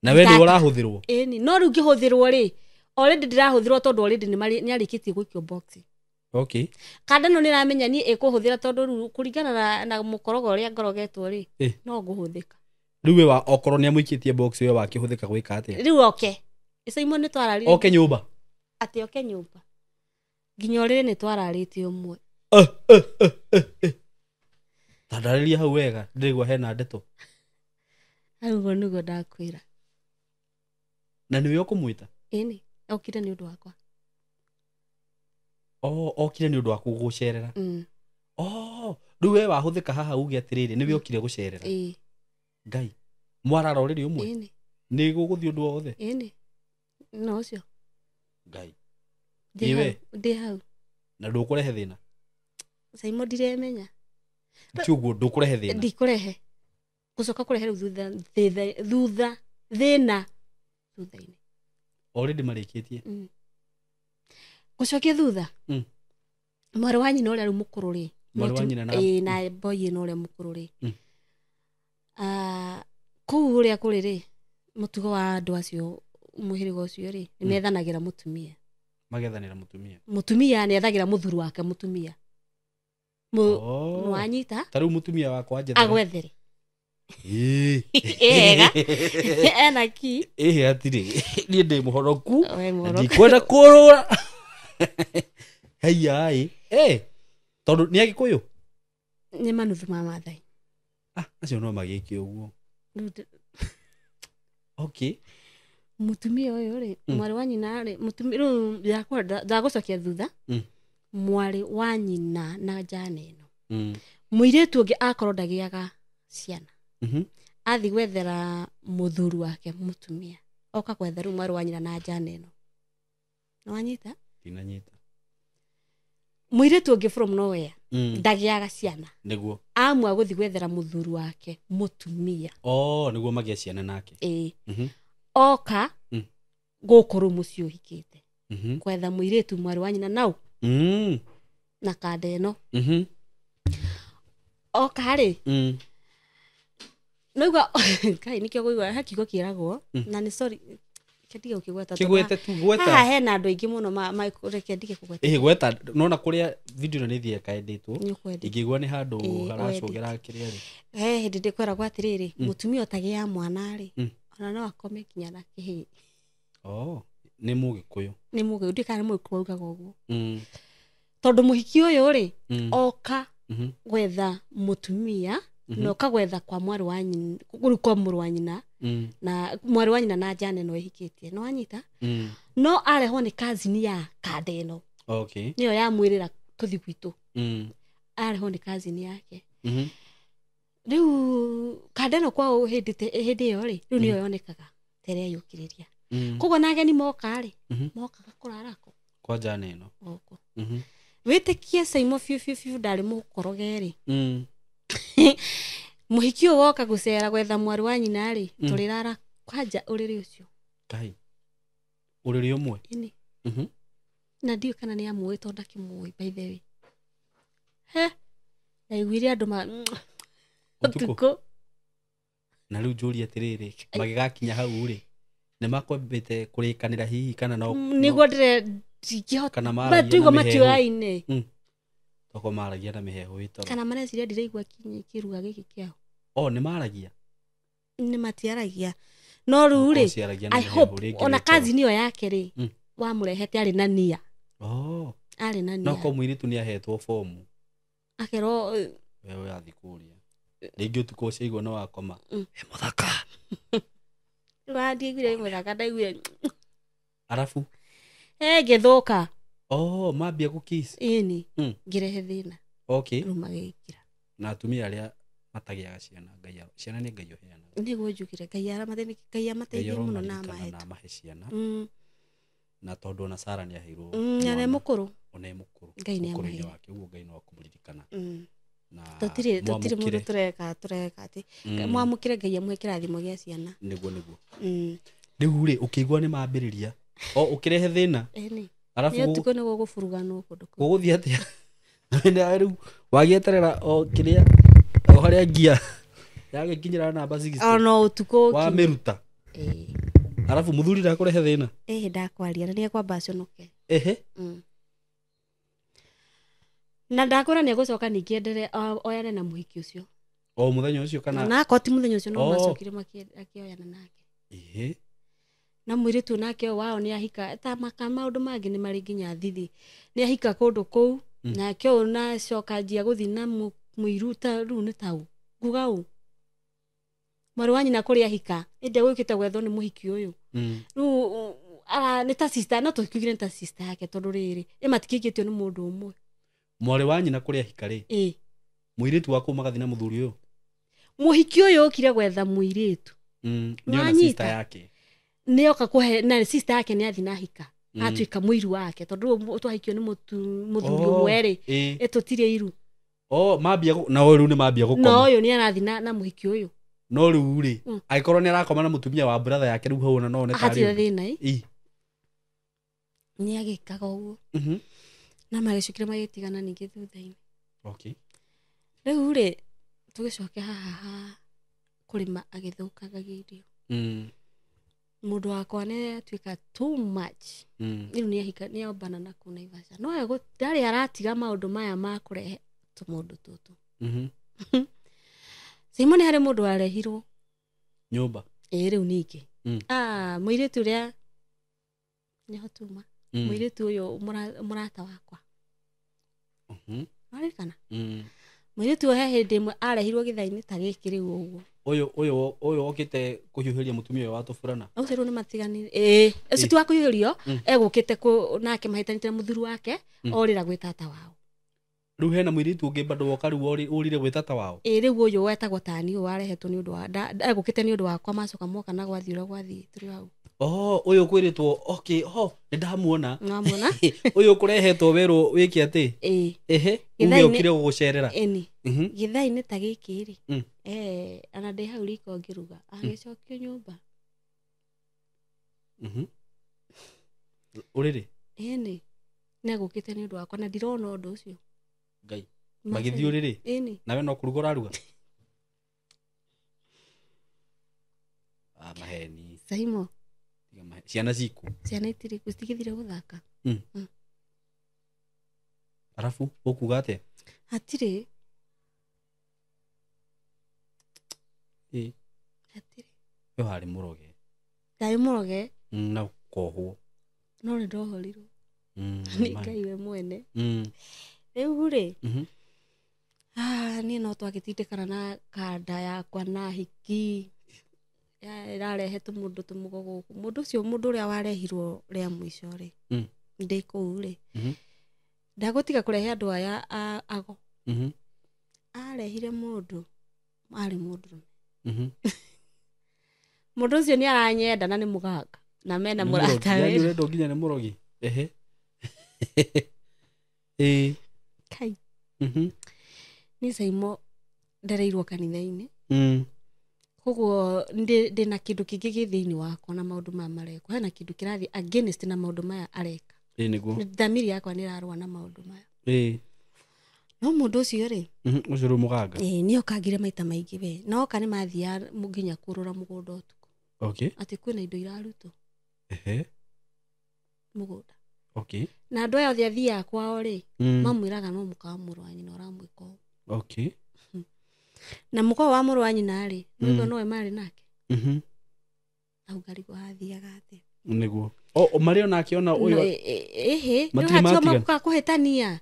na we nĩ ũrahũthĩrwo ĩni no rĩu ngĩhũthĩrwo-rĩ already ndĩrahũthĩrwo tondũ already nĩ arĩkĩtie gũikio box kanda no nĩ ramenya niĩ ĩkũhũthĩra tondũ rĩu kũringana na mũkorogo ũrĩa ngorogetwo-rĩ no ngũhũthĩka rĩu we okorwo nĩ amũikĩtie box ĩyo wakĩhũthĩka gwĩka atĩa rĩu oke Simon nĩ twararĩtie oke nyũmba atĩ oke nyũmba nginya ũrĩrĩ nĩ twararĩtie ũmwe tandarĩria hau wega ndĩrĩgua hena ndeto hau nĩguo ndakwĩra na nĩwe ũkũmwĩta ĩni okire nĩ ũndũ wakwa okire nĩ ũndũ waku gũgũcerera rĩu we wahũthĩka haha uge atĩrĩrĩ nĩwe okire gũcerera Ngai mwarara ũrĩrĩ ũmwe nĩ gũgũthiĩ ũndũ wothe ĩni no ũcio Ngai ndĩ hau na ndũkũrehe thĩna Simon ndiremenya tiũguo ndũkũrehe thĩna ndikũrehe gũcoka kũrehe rĩu thutha thĩna thutha-inĩ already marĩkĩtie gũcokia thutha mwarĩ wa nyina ũrĩa rĩu mũkũrũ-rĩ mwarĩ wa nyina na boy ĩno ũrĩa mũkũrũ-rĩ kũu ũrĩa kũrĩ-rĩ mũtugo wa andũ acio mũhĩrĩga ũcio-rĩ nĩ methanagĩra mũtumia magethanĩra mũtumia nĩ ethagĩra mũthuri wake mũtumia mwanyita ta rĩu mũtumia wakwa njethera agwethere ega ena ki atirĩ niĩ ndĩ mũhoroku ndikwenda kũrũra haiya tondũ nĩ agĩkũyũ nĩ manuthu ma Maathai acio no magĩke ũguo mutumia ũyũ-rĩ mwarĩ wa nyina-rĩ rĩu ndagũcokia thutha mwarĩ wa nyina na njana ĩno mũirĩtu ũngĩ akorwo ndagĩaga ciana athi gwethera mũthuri wake mũtumia oka gwetha rĩu mwarĩ wa nyina na njana ĩno nĩwanyita ndinanyita mũirĩtu ũngĩ from nowhere ndagĩaga ciana nĩguo amua gũthi gwethera mũthuri wake mũtumia nĩguo magĩe ciana nake oka gũkũrũ mũciĩ ũhikĩte gwetha mũirĩtu mwarĩ wa nyina nau na kanda ĩno oka-rĩ noigua Kai nĩkĩo gũigua hakiugo kĩeragwo na nĩ sorry kĩndige gũkĩgweta haha hena andũ aingĩ mũno reke ndige kũgweta gweta nona kũrĩa video ĩno nĩ thiĩ ĩkaendĩtwo ingĩgua nĩ handũ haracũgĩra kĩrĩa-rĩ hĩndĩ ndĩkwĩragwo atĩrĩrĩ mũtumia ũtagĩa mwana-rĩ ona no akome nginya na kĩhĩ nĩ mũgĩkũyũ ndikana nĩ mũgĩkũyũ augaga ũguo tondũ mũhiki ũyũ-rĩ oka gwetha mũtumia na oka gwetha kwa mwarĩ wa nyina kwa mũrũ wa nyina na mwarĩ wa nyina na njana ĩno ĩhikĩtie nĩwanyita no arehwo nĩ cousin ya kanda ĩno nĩyo yamwĩrĩra tũthi gwitũ arehwo nĩ cousin yake rĩu kanda ĩno kwao hĩndĩ ĩyo-rĩ rĩu nĩyo yonekaga terĩa yũkĩrĩria koguo na ageni moka-rĩ mokaga kũrarako kwa njana ĩno wĩtĩkie Simon biũ ndarĩ mũkoroge-rĩ mũhiki ũyũ woka gũcera gwetha mwarĩ wa nyina-rĩ tũrĩrara kwanja ũrĩrĩ ũcio Ngai ũrĩrĩ ũmwe na ndiũ kana nĩ amũĩ tondũ ndakĩmũĩ by the way Ndaiguire andu utuko na riu njuri atiriri magigakinya hau ri ni makwambite kurikanira hihi kana no niguo ndikihota batuigwa matioaine toko maragia na miheho itoro kana mareciria ndiraigua kiruga giki kiao ni maragia ni matiaragia no riu ri I hope ona kazi niyo yake ri wamurehete ari na nia ari na nia no ko mwiritu ni ahetwo fomu akero wewe athikuria ringi utuko ucio no wakoma muthaka ndigire muthaka ndaiguire arafu githuka mambia gukiss ini ngirehe thina ruma gikira na atumia aria matagiaga ciana ni ngai oheana niguo njugire ngai aramatheni ngai amateithie muno na mahe ciana na tondu na Sara ni aheirwo nyane mukuru one mukuru ngai ni amahe wake uguo ngai no akumuririkana na tutire mundu tureka ati mwamukire ngai amwe kirathimo gia ciana niguo riu ri ukigwa ni mambiriria ukirehe thina arafu ni tuko ni gufuruganwo kundu guguthia atia na riu wagieterera kiria haria ngia yagikinyira namba 60 no utuko wa miruta arafu muthuri ndakurehe thina ndakwaria na ni kwamba aconoke na ndakora ni gucoka ningi endere oyane na muhiki ucio muthenya ucio kana na koti muthenya ucio no macokire makioyana nake na mwiritu nake wao ni ahika ta maundu mangi ni mari nginya thithi ni ahika kundu kuu na kio na coka njia guthi na muiruta ru ni tau ngugau mari wanyi na kuri ahika inde gwikite gwetho ni muhiki uyu ru ni ta sister no tukigire ta sister yake tondu riri matikigitio ni mundu umwe mwari wanyi na kuri ahika ri muiritu wako magathi na muthuri uyu muhiki uyu ukire gwetha muiritu ni ona sister yake ni oka kuhe na sister yake ni athi na hika atuika muiru wake tondu twahikio ni muthuri umwe ri etutire iru mambia na riu ni mambia gukoma no uyu ni arathi na muhiki uyu no riu ri aikorwo ni arakoma na mutumia wa brother yake riu hau no ne tari hatire thina ni agikaga uguo na magicukire magitigana ningi thutha-ini riu ri tugicoke haha kurima agithukaga irio mundu wakwa ni atuika too much riu ni ahika ni obana na kuna Naivasha no ego ndari aratiga maundu maya ma kurehe tumundu tutu Simon hari mundu arehirwo nyumba riu ningi muiritu ria ni hotuma muiritu uyu murata wakwa arikana muiritu he hindi imwe arehirwo githaini ta giki riu uguo uyu okite kuhiuhiria mutumia wa tufurana ucio riu ni matigani ucio tu akuhiuhirio egukite nake mahitanite na muthuri wake orira gwi tata wao riu hena muiritu ungi bado woka riu urire gwi tata wao riu uyu wetagwo tani uyu warehetwo ni undu wa egukite ni undu wakwa macoka moka na gwathiura gwathi turi hau uyu kwiritwo ni ndamuona uyu kurehetwo weru wiki ati uge ukire gugucerera githaini ta giki ri ana ndi hau riko ngiruga agicokio nyumba uriri ni negukite ni undu wakwa na ndirona undu ucio ngai magithio riri nawe no kuruga uraruga maheni saimo ciana ciku ciana itiri kusigithire guthaka arafu ukuga atia atiri yo hari muroge ndari muroge na kohwo no ni ndohorirwo ni ngai we mwene riu ri ni no twagitindikana na kanda yakwa na hiki irarehetwo mundu tumugo guku mundu ucio mundu uria warehirwo ria mwico ri ndi kuu ri ndagutiga kurehe andu aya ago arehire mundu ari mundu mundu ucio ni aranyenda na ni muganga na mena murata we ni ndo nginya ni murogi kai ni saimo ndereirwo kanitha-ini koguo ndi na kindu kingi githiini wakwa na maundu maya marekwo hena kindu kirathi against na maundu maya areka niguo thamiri yakwa ni rarwa na maundu maya no mundu ucio ri ucio muganga ni okagire maita maingi we no kana mathia nginya kurura mugunda utuku ati kwina indo irarutwo mugunda na andu aya othe athia kwao ri mamwiraga no mukawa muru wa nyina uramwika na mukawa wa muru wa nyina ri nowe mari nake augarigo hathiaga ati niguo Mario nake ona uyu matio kuhitania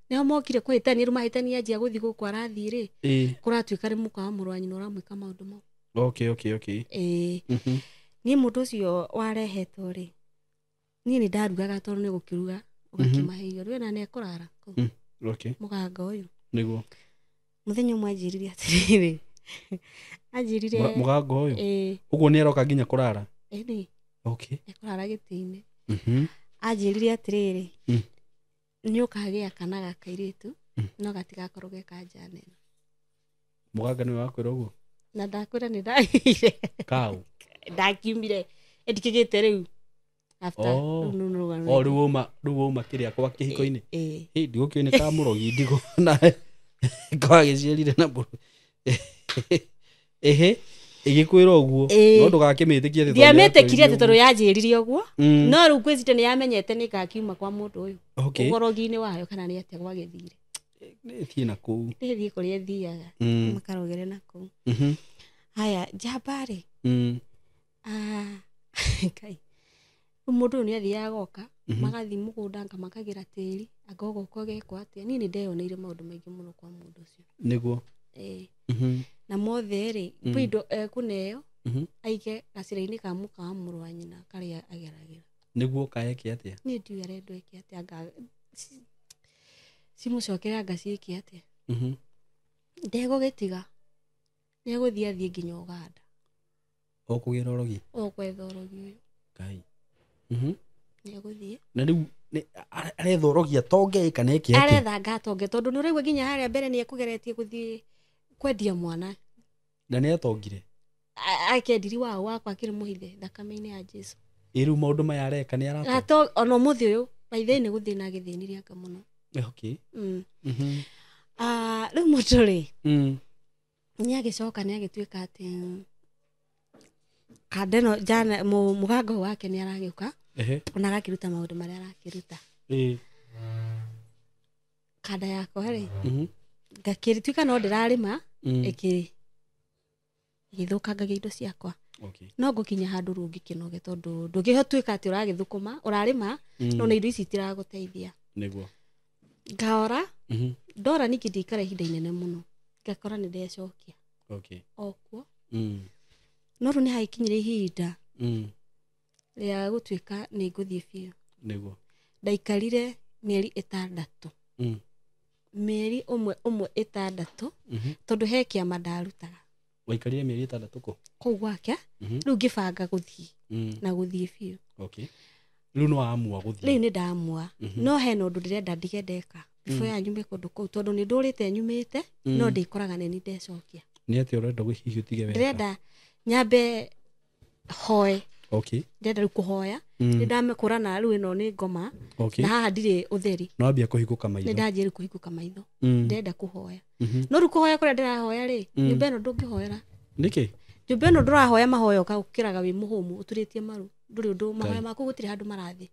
nio mokire kuhitania ru mahitania njia guthi guku arathi ri kuratuika ri mukawa muru wa nyina uramwika maundu mau ni mundu ucio warehetwo ri ni ndarugaga tondu ni gukiruga ugakimaheio ri na ne kurara muganga uyu niguo muthenya umwe anjirire atiriri anjirire muganga uyu uguo ni aroka nginya kurara ni kurara gitini anjirire atiriri ni ukagia kana gakairitu no gatigakorwo gekanja nene muganga ni wakwira uguo na ndakwira ni ndaire kau ndakiumire endikigite riu after riu uma kiria kwa kihiko-ini ndigukio ni kamurogi ndigo na kwa giciarire na mburu igikwira uguo no ndugakimitikie ati ndiamitikirie ati tondu yanjiririe uguo no riu kwicite ni yamenyete ni gakiuma kwa mundu uyu ugorogi-ini wayo kana ni atia gwagithire thie na kuu thie kuria thiaga makarogere na kuu haya jabari kai mundu ni athiaga goka magathi mugunda ngamakagira tiri agogoka gekwa atia nini ndeyoneire maundu maingi muno kwa mundu ucio niguo na mothe ri bido kuneyo aige gacira-ini ka mukawa muru wa nyina karia ageragira niguo kaeke atia ni ndio arendo eke atia simucokera ngaciki atia ndego gitiga ni guthii athie nginya Uganda okugira orogi okwetha orogi kai ni guthii na riu aretha orogi atonge kana eke atia aretha ngatonge tondu ni uraigua nginya haria mbere ni ekugeretie guthii kwendia mwana na ni atongire akendiri wao wakwa kiri muhithe thakame-ini ya Jesu riu maundu maya areka ni arato ono muthi uyu maithe ni guthina githinirie anga muno riu mundu ri ni agicoka ni agituika ati kadeno jana muganga wake ni aragiuka ona agakiruta maundu maria arakiruta kada yako ri ngakirituika no ndirarima igithukangagia indo ciakwa no ngukinya handu rungi kinoge tondu ndungihotuika ati uragithukuma urarima no na indo ici itiraguteithia niguo ngaora ndora niki ndikara ihinda inene muno ngakora ni ndecokia okuo no ru ni haikinyire ihinda ria gutuika ni nguthie biu niguo ndaikarire mieri 6 mieri umwe 6 tondu he kiama ndarutaga waikarire mieri 6 kou gwake riu ngibanga guthie na guthie biu riu no amua guthie riu ni ndamua no hena undu ndirenda ndige ndeka before anyume kundu kou tondu ni ndurite nyumite no ndikoraga ni ndecokia ni ati urenda guhihi utige wega ndirenda nyambe hoe ndenda riu kuhoya ni ndamekura na riu ino ni ngoma na haha ndire utheri no ambia kuhiguka maitho ni ndanjiri kuhiguka maitho ndenda kuhoya no riu kuhoya kuria ndirahoya ri nyumba ino ndungihoera niki nyumba ino ndurahoya mahoya ukiraga wi muhumu uturitie maru nduri undu mahoya maku gutiri handu marathi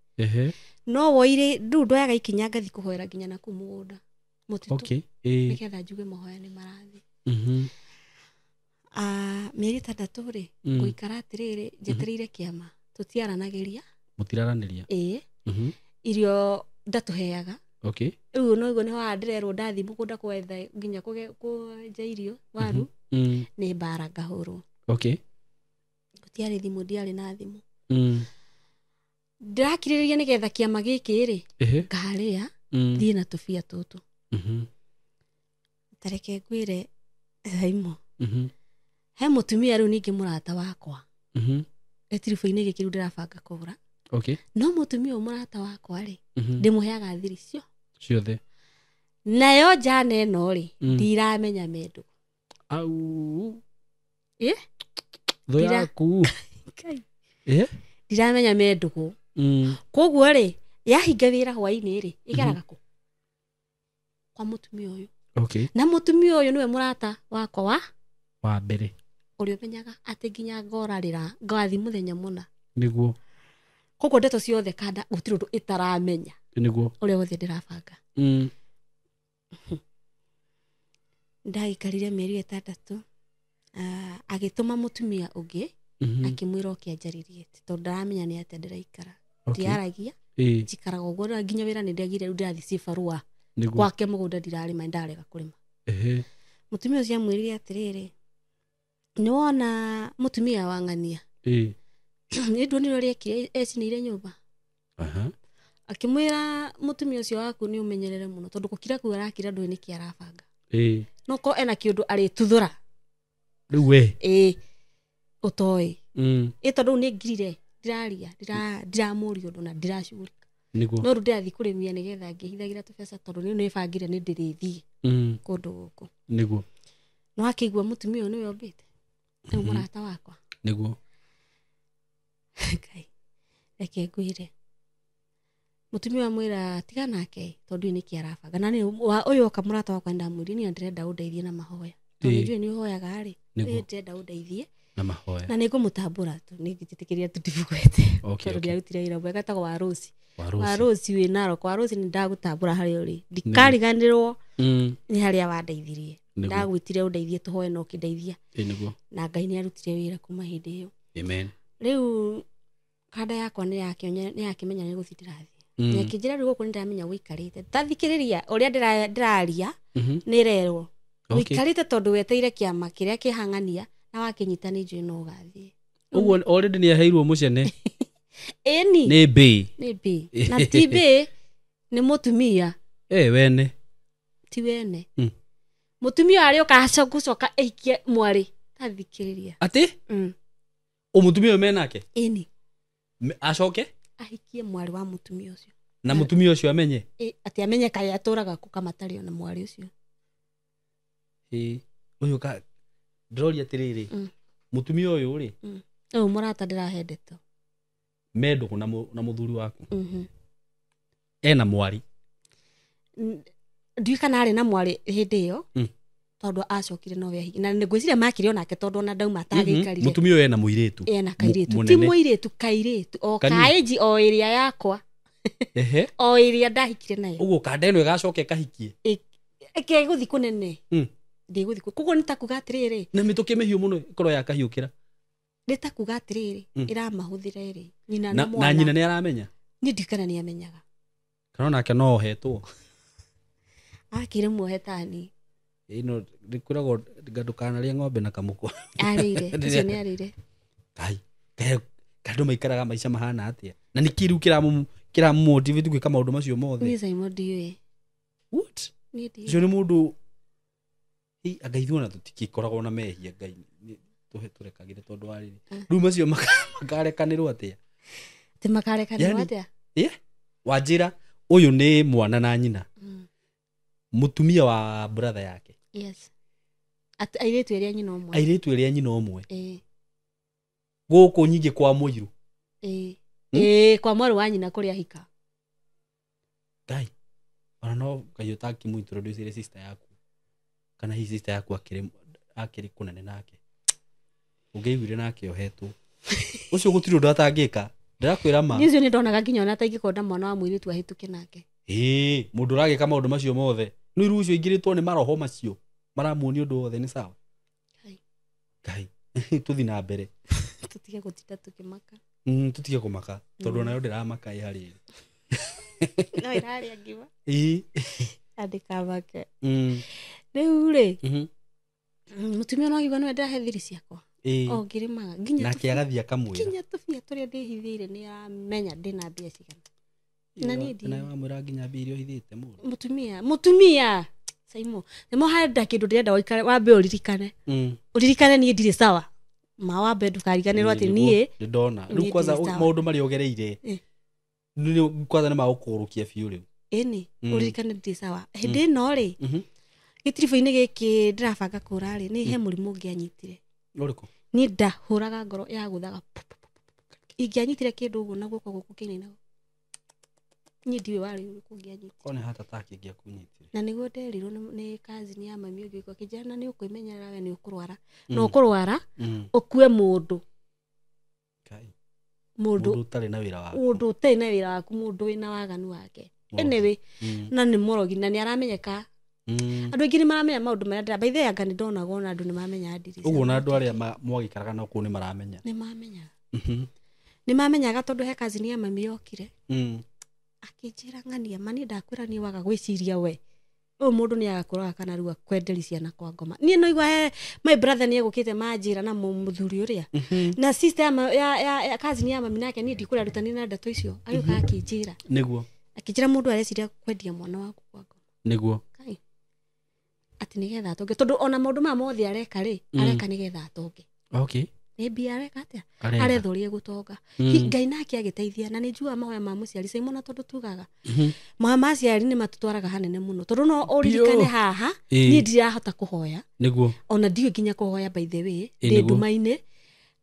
no woire riu ndoyaga ikinya ngathi kuhoera nginya na ku mugunda mutitu niketha njuge mahoya ni marathi mieri 3 ri guikara atiriri njetereire kiama tutiaranagiria mutiraraniria irio ndatuheaga riu no igwo ni wa ndirerwo ndathi mugunda kwetha nginya kuenja irio waru ni mbara ngahurwo gutiari thimu ndiari na thimu ndirakiririria nigetha kiama giki ri ngaria thie na tubia tutu tareke ngwire Zaimo he mutumia riu ningi murata wakwa etirifu-ini giki riu ndirabanga kugura no mutumia murata wakwa ri ndimuheaga thiri ciothe nayo jana ino ri ndiramenya mendu au tho yaku ndiramenya mendugu koguo ri yahinga wira hwaini ri igeraga ku kwa mutumia uyu okay na mutumia uyu niwe murata wakwa wa mbere uria menyaga ati nginya ngorarira ngathi muthenya muna niguo koko ndeto ciothe kada gutiri undu itaramenya niguo uria wothe ndirabanga ndaikarire mieri 6 agituma mutumia ungi akimwira okianjaririe tondu ndaramenya ni atia ndiraikara ndiaragia njikaraga uguo nginya wira ni ndiagire ndirathi cibarua gwake mugunda ndirarima ndarega kurima mutumia ucio amwirire atiriri ni wona mutumia wa ng'ania ni ndu ni rori ekire ecinire nyumba akimwira mutumia ucio waku ni umenyerere muno tondu gukira ku arakira ndu ni kiarabanga no ko ena kiundu ari tuthura riu we utoi tondu ni ngirire ndiramuria undu na ndiracurika no ru ndirathi kurimia nigetha ngihithagira tubesa tondu ni nibangire ni ndirithie kundu guku niguo no akigwa mutumia uyu niwe ombite ni murata wakwa niguo kai reke ngwire mutumia wa mwira tiga nake tondu ni kiarabanga na ni uyu okamurata wakwa ndamwiri ni ndirenda undeithie na mahoya tondu njui ni hoyaga ri ndirenda undeithie na mahoya na niko mutambura tu ni ngititikiria tutivugwete tondu ndiarutire wira mwega tago wa Rosi we naro kwa Rosi ni ndagutambura hari uri ndikariganirwo ni haria wandeithirie ndagwitire undeithie tuhoe no kindeithia niguo na Ngai ni arutire wira kuma hindi iyo amen riu kada yakwa ni yakimenya ni guthitirathi ni kinjira riu guku ndiramenya wikarite tathikiriria uria ndiraria ni rerwo wikarite tondu weteire kiama kiria kihang'ania na wakinyita ni njui no gathie uguo already ni aheirwo mucene eni ni B na ti B ni mutumia wene ti wene mutumia ari ukacoka eikie mwari tathikiriria ati umutumia uyu menake eni acoke ahikie mwari wa mutumia ucio na mutumia ucio amenye ati amenye kai aturaga ku kama tari ona mwari ucio uyu ka ndroria tiriri mutumia uyu ri murata ndirahendeto mendu na muthuri waku ena mwari ndui kana ari na mwari hindi iyo tondu acokire no wehi na ngwiciria makire onake tondu ona ndauma atagikarire mutumia uyu ena muiritu ena kairitu ti muiritu kairitu o kaiji o iria yakwa o iria ndahikire nayo uguo kanda ino igacoke kahikie eke guthi kunene ndiguthi kugo nitakuga atiriri na mituke mehiu muno ikoro ya kahiukira nitakuga atiriri iramahũthira iri nyina na mwana na nyina ni aramenya ni ndikana ni amenyaga kana nake no hetwo akire muhetani ino ndikuragwo ngandukana ria ng'ombe na kamuko arire icio ni arire kai kandu maikaraga maica mahana atia na ni kiru kira motivate gwika maundu macio mothe ni Simon ndiwe what ni ndiwe cio ni mundu agaithwo na tutikikoragwo na mehia Ngai tuhe turekagire tondu wa riri riu macio makarekanirwo atia ti makarekanirwo atia wanjira uyu ni mwana na nyina mutumia wa brother yake yes airetu eria nyina omwe guku nyingi kwa muiru kwa mwaru wa nyina kuria hika Ngai ona no Ngai utaki mu introduce sister yaku kana hi sister yaku akiri kunene nake ungeiguire nake ohetwo ucio gutiri undu atangika ndirakwira ma nicio ni ndonaga nginya ona taingikonda mwana wa muiritu ahituke nake mundu uragika maundu macio mothe no iru ucio ingiritwo ni maroho macio maramuoni undu wothe ni sawa Ngai tuthi na mbere tutige gutinda tukimaka tutige kumaka tondu nayo ndiramaka ihari no irari agiba andika make riu ri mutumia no agibana wenda hethiri ciakwa ngirimaga nginya nake agathia kamwira nginya tubia turia ndihithire ni amenya ndina mbia cigana na ni ndi na amwira nginya mbia irio hithite mutumia Saimo nimo handa kindu ndirenda wambe uririkane ni ndire sawa ma wambe ndukariganirwo ati nie ndona riu kwanza maundu mari ogereire ni kwanza ni magukurukia biu riu eni uririkane ndire sawa hindi no ri gitiribo-ini giki ndirabanga kura ri ni he murimu ungianyitire uriku ni ndahuraga ngoro ya guthaga ingianyitire kindu uguo na guko guku kinene ni ndiwe wari kungianyiti kone hata takingia kunyiti na niguo nderirwo ni cousin ya mami ungi kwa kijana ni ukuimenyerera we ni ukurwara no ukurwara ukue mundu kai mundu utari na wira waku mundu utari na wira waku mundu wina waganu wake anyway na ni morogi na ni aramenyeka andu aingi ni maramenya maundu maria by the way anga ni ndonaga ona andu ni mamenya adiri uguo na andu aria mwagikaraga no ku ni maramenya ni mamenyaga tondu he cousin ya mami yokire akijira ngania mani ndakwira ni waga gwiciria we mundu ni agakora kana riu akwenderi ciana kwa ngoma ni no igwa my brother ni egukite majira na muthuri uria na sister ya cousin ya mami nake ni ndikura rutani na ndeto icio ayuka akijira niguo akijira mundu areciria kwendia mwana waku kwa ngoma niguo kai ati nigetha atonge tondu ona maundu ma mothe areka ri areka nigetha atonge okay ni bia areka atia arethorie gutonga ngai nake agiteithia na ni njua mahoya ma muciari Simona tondu tugaga mahoya ma ciari ni matutwaraga hanene muno tondu no uririkane haha ni ndirahota kuhoya niguo ona ndiwe nginya kuhoya by the way ndi ndumaine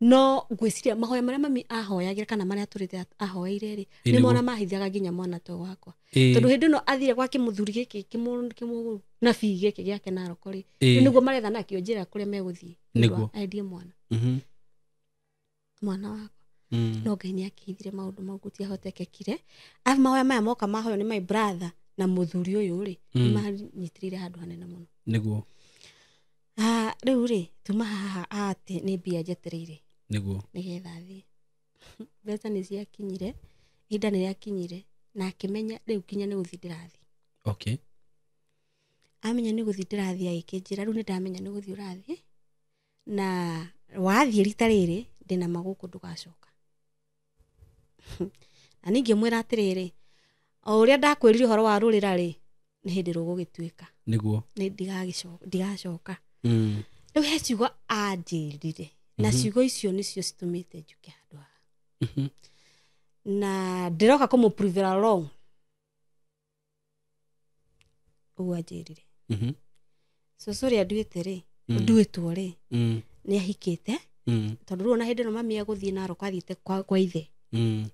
no ngwiciria mahoya maria mami ahoyagira kana maria turite ahoyaire ri ni mona mahithaga nginya mwana to wakwa tondu hindi no athire kwa kimuthuri giki kimu na fi giki giake na rokori niguo maretha na kionjira kuria meguthii niguo aidie mwana mwana wakwa no ngai ni akithire maundu mau gutiahotekekire af mahoya maya moka mahoyo ni my brother na muthuri uyu ri ni manyitirire handu hanene muno niguo riu ri tuma haha ati ni bia njetereire niguo nigetha thi beta ni ciakinyire inda ni yakinyire na akimenya riu kinya ni guthi ndirathi okay amenya ni guthi ndirathi aikinjira riu ni ndamenya ni guthi urathi na wathi rita riri ndina maguku ndugacoka na ningi mwira atiriri o uria ndakwirire horo wa rurira ri ni hindi rugugituika niguo ni ndigacoka riu he ciugo anjirire na ciugo icio nicio citumite njuke handu haha na ndiroka kumuprove wrong uguo anjirire cucu ria nduite ri nduitwo ri ni ahikite tondu riu na hindi no mami aguthie na ro kwathiite kwa ithe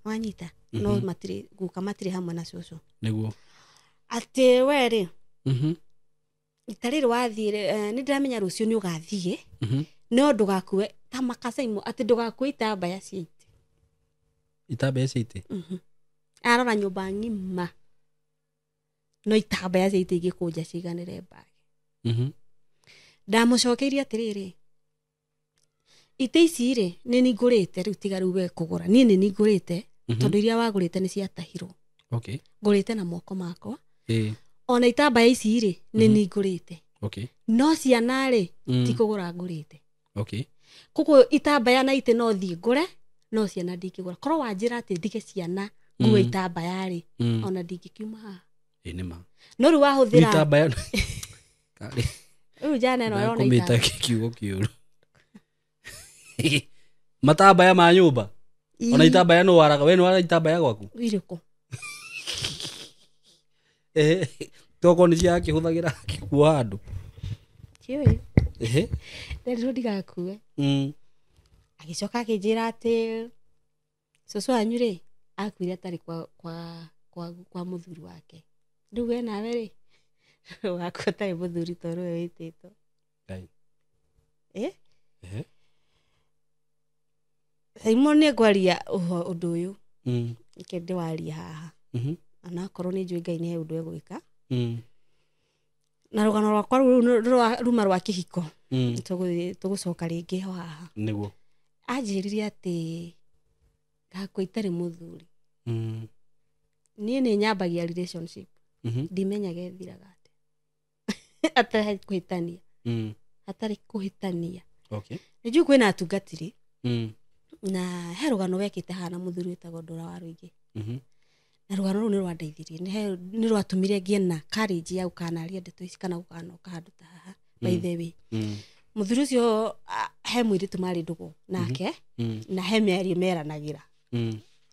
wanyita no matiri guka matiri hamwe na cucu niguo ati we ri itariri wathire ni ndiramenya rucio ni ugathie no ndugakue ta makasaimo ati ndugakue itambaya ciite itambaya ciite arora nyumba ngima no itambaya ciite igikunja ciganire bage ndamucokeirie atiriri ite ici ri ni ningurite riu tiga riu we kugura ni ningurite tondu iria wagurite ni ciatahirwo okay ngurite na moko makwa ona itambaya ici ri ni ningurite okay no ciana ri ti kugura ngurite okay kuko itambaya na ite no thie ngure no ciana ndingigura korwo wanjira ati ndige ciana nguwe itambaya ri ona ndingikiuma nima no riu wahuthira itambaya kari riu jana no rona komita kiugo kiuru matambaya ma nyumba ona itambaya no waraga we no wara itambaya gwaku iriko toko ni cia kihuthagira kikuwa handu kiwe ndio ndigakue agicoka akijira ati cucu wanyu ri akwire atari kwa muthuri wake riu we nawe ri wakwa tari muthuri toru we wititwo Simon ni ngwaria undu uyu ike ndiwaria haha anakorwo ni njui ngai ni he undu egwika na rugano rwakwa ruma rwa kihiko tugucoka ringi haha niguo anjiririe ati gakwa itari muthuri ni nyambagia relationship ndimenyaga ethiraga atari kuhitania atari kuhitania okay niju kwina atungatiri na he rugano wekite hana muthuri witagwo Ndora wa Ruigi na rugano ru ni rwandeithirie ni rwatumire ngie na courage ya ukanaria ndeto ici kana ukanoka handu ta haha by the way muthuri ucio he mwiritu mari ndugu nake na he miario meranagira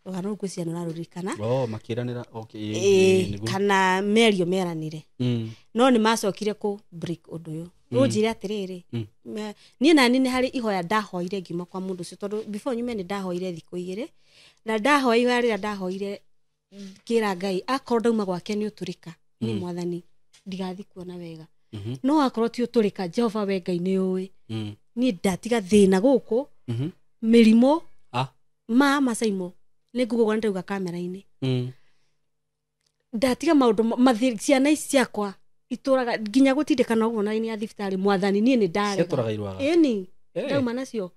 rugano ru kwiciana na rurikana makiranira okay kana miario meranire no ni macokire ku break undu uyu rujire atiriri ni nani ni hari ihoya ndahoire ngima kwa mundu ucio tondu before nyume ni ndahoire thiku igire na ndahoya ihoya rira ndahoire kira Ngai akorwo ndauma gwake ni uturika ni mwathani ndigathi kuona wega no akorwo ti uturika Jehova we Ngai ni uwi ni ndatiga thina guku mirimo macaimo ni ngugwa ndauga kamera-ini ndatiga maundu ciana ici ciakwa ituraga nginya gutindikana uguo na-ini ya thibitari mwathani ni ndarega ciaturaga irwaga eni ndauma nacio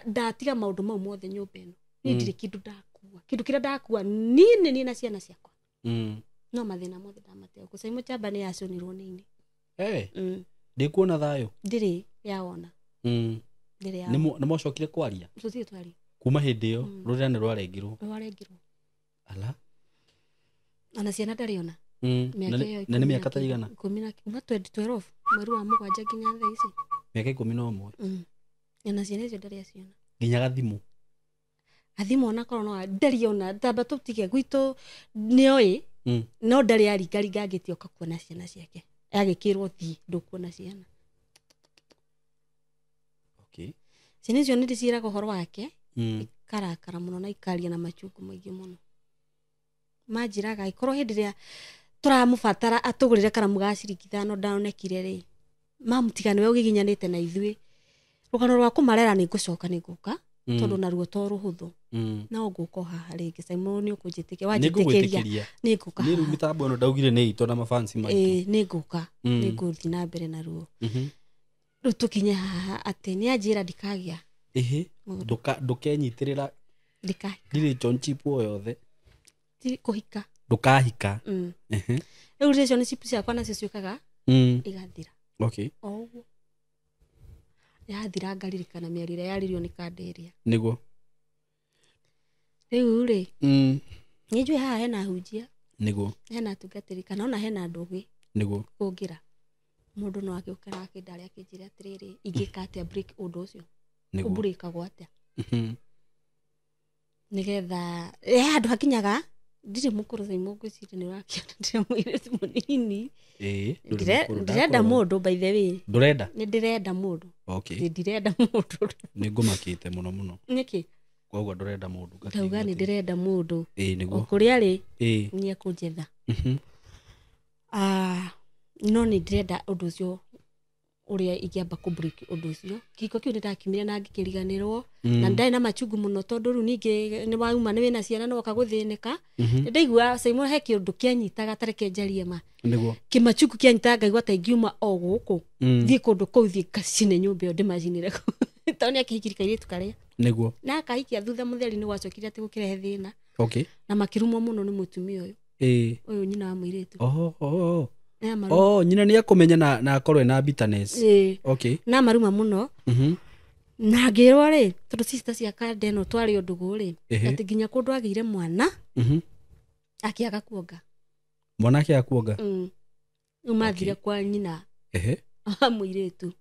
ndatiga maundu mau mothe nyumba ino ni ndire kindu ndakua kindu kira ndakua ni na ciana ciakwa no mathina mothe ndamateo kucaimo chamba ni yaconirwo nini ndikuona thayo ndiri yaona ndiri ya ni mwacokire kwaria tutie twari kuma hindi yo rurene rwarengirwo ala ana ciana ndariona na ni miaka ta igana 10 kuma 2012 mweri wa mugwanja nginya thaa ici miaka 11 ana ciana icio ndari aciona nginya gathimu ona korwo no ndariona tamba tutige gwitu nioi no ndari aringaringa ngitioka kuona ciana ciake agikirwo thi ndukuona ciana ciana icio nindiciraga uhoro wake ikarakara muno na ikaria na machungu maingi muno manjiraga ikorwo hindi ria turamubatara atugurire karamu ga ciringi 5 ndaonekire ri mamutiga niwe ugiginyanite na ithui rugano rwa kumarera ni ngucoka ni nguka tondu naruo to ruhuthu na nguko haha ringi Simon ni ukunjitikia wanjitikiria ni nguka ni mitambo no ndaugire ni ito na mafansi maitu ni nguka ni nguthi na mbere naruo riu tukinye haha ati ni anjira ndikagia ndukenyitirira ndiri chonchip o yothe ti kuhika ndukahika riu relationship ciakwa nacio ciukaga igathira oguo yathira ngaririkana miarire yaririo ni kanderia niguo riu ri nijue haha hena hunjia niguo hena tungatiri kana ona hena ndugi niguo kungira mundu no akiukara akindari akinjira atiriri ingika atia break undu ucio ubreakagwo atia nigetha andu hakinyaga ndiri mukuru Simon ngwiciri ni urakiona ndire mwiritu munini ndirenda mundu by the way ndurenda ni ndirenda mundu ndirenda mundu ni ngumakite muno niki koguo ndurenda mundu ngauga ni ndirenda mundu niguo kuria ari ni akunjetha no ni ndirenda undu ucio uria igiamba ku break undu ucio kiko kiu ndakimire na ngikiriganirwo na ndai na machungu muno tondu ru ningi ni wauma ni wina ciana no kaguthinika ndaigua Simon he kiundu kianyitaga tareke njarie ma niguo kimachungu kianyitaga ngaigua ta ingiuma o guku thie kundu kuu thie kacine nyumba yo ndimacinire toni akihikirika iritu karia niguo na akahikia thutha mutheri ni gwacokire ati gukirehe thina na makirumwo muno ni mutumia uyu uyu nyina wa muiritu nyina ni akumenya na akorwe na bitterness na maruma muno na ngirwo ri tondu sister cia kandeno twari undugu ri ati nginya kundu agire mwana akiaga kuonga mwanake akuonga umathire kwa nyina muiritu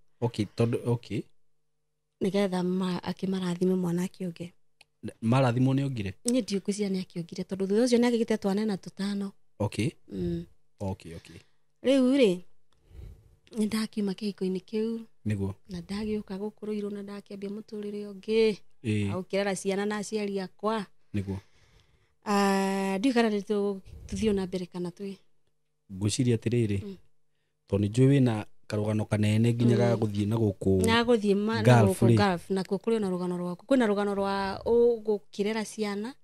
tondu nigetha akimarathime mwana akionge marathimo ni ongire ni ndiukucia ni akiongire tondu thutha ucio ni agigite twana na tutano riu ri ndakiuma kihiko-ini kiu niguo na ndagiuka gukuruirwo na ndakiambia muturire ungi aukirera ciana na aciari akwa niguo ndiukara ni tuthio na mbere kana twi ngwiciria atiriri tondu njui wina karugano kanene nginya ga guthie na guku na guthie na guku golf na kuri na rugano rwaku kwina rugano rwa gukirera ciana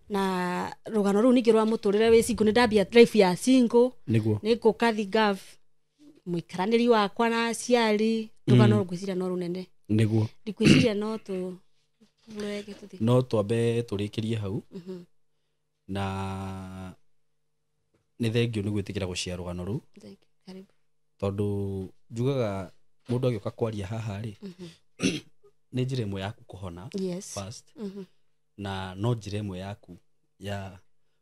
na rugano ru ningi rwa muturire wi single ndambia life ya single niguo niko kathi golf muikaraniri wakwa na aciari rugano rugwiciria no runene niguo ndikwiciria no twambe turikirie hau na ni thengio ni gwitikira gucia rugano ru karibu tondu njugaga mundu agioka kwaria haha ri ni njira imwe yaku kuhona first na no njira imwe yaku ya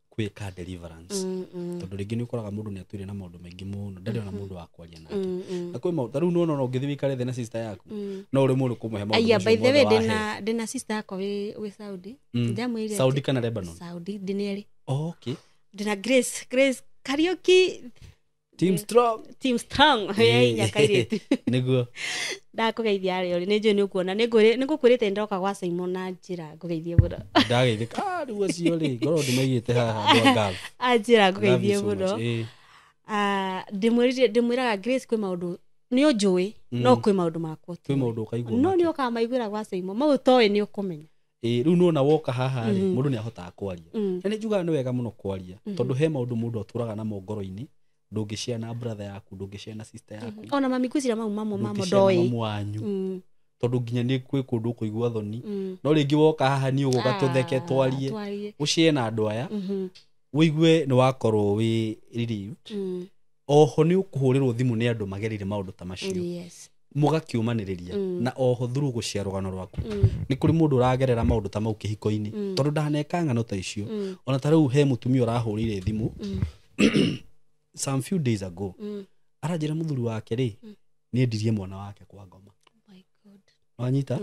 kwika deliverance tondu ringi ni ukoraga mundu ni atuire na maundu maingi muno ndari ona mundu wa kwaria nake na kwi maundu riu no ngithi wikare the na sister yaku no uri mundu kumuhe maundu aya by the way dina sister yako wi Saudi ndamwire Saudi kana Lebanon Saudi dineri okay dina Grace karaoke team strong ye nyakairĩtu niguo ndakugeithia ari uri nĩnjũĩ nĩ ũkuona nĩngũkwĩrĩte ndoka gwa Simon na njĩra ngũgeithie mũno ndageithĩka rĩu acio rĩ ngorwo ndĩmaigĩte haha andũ a Gav anjĩra ngũgeithie mũno ndĩmwĩraga Grace kwĩ maũndũ nĩ ũnjũĩ no kwĩ maũndũ makwa kwĩ maũndũ ũkaigua no nĩ ũkamaiguĩra gwa Simon mau toĩ nĩ ũkũmenya rĩu nona woka haha rĩ mũndũ nĩ ahotaga kwaria na nĩ njugaga nĩ wega mũno kwaria tondũ he maũndũ mũndũ atũraga namo ngoro-inĩ ndũngĩshare na brother yaku ndũngĩshare na sister yaku ona mami kwĩcira mau mamo ndoĩ tondũ nginya nĩ kwĩ kũndũ kũigua thoni no rĩngĩ woka haha nĩ ũgũka tũtheke twarie ũshare na andũ aya wĩigue nĩ wakorwo wĩ relieved oho nĩ ũkũhũrĩrwo thimũ nĩ andũ magerire maũndũ ta macio mũgakiumanĩrĩria na oho through gũshare rũgano rwaku nĩ kũrĩ mũndũ ũragerera maũndũ ta mau kĩhiko-inĩ tondũ ndaneka ng'ano ta icio ona ta rĩu he mũtumia ũrahũrĩire thimũ some few days ago aranjĩra mũthuri wake rĩ nĩ endirie mwana wake kwa ngoma wanyita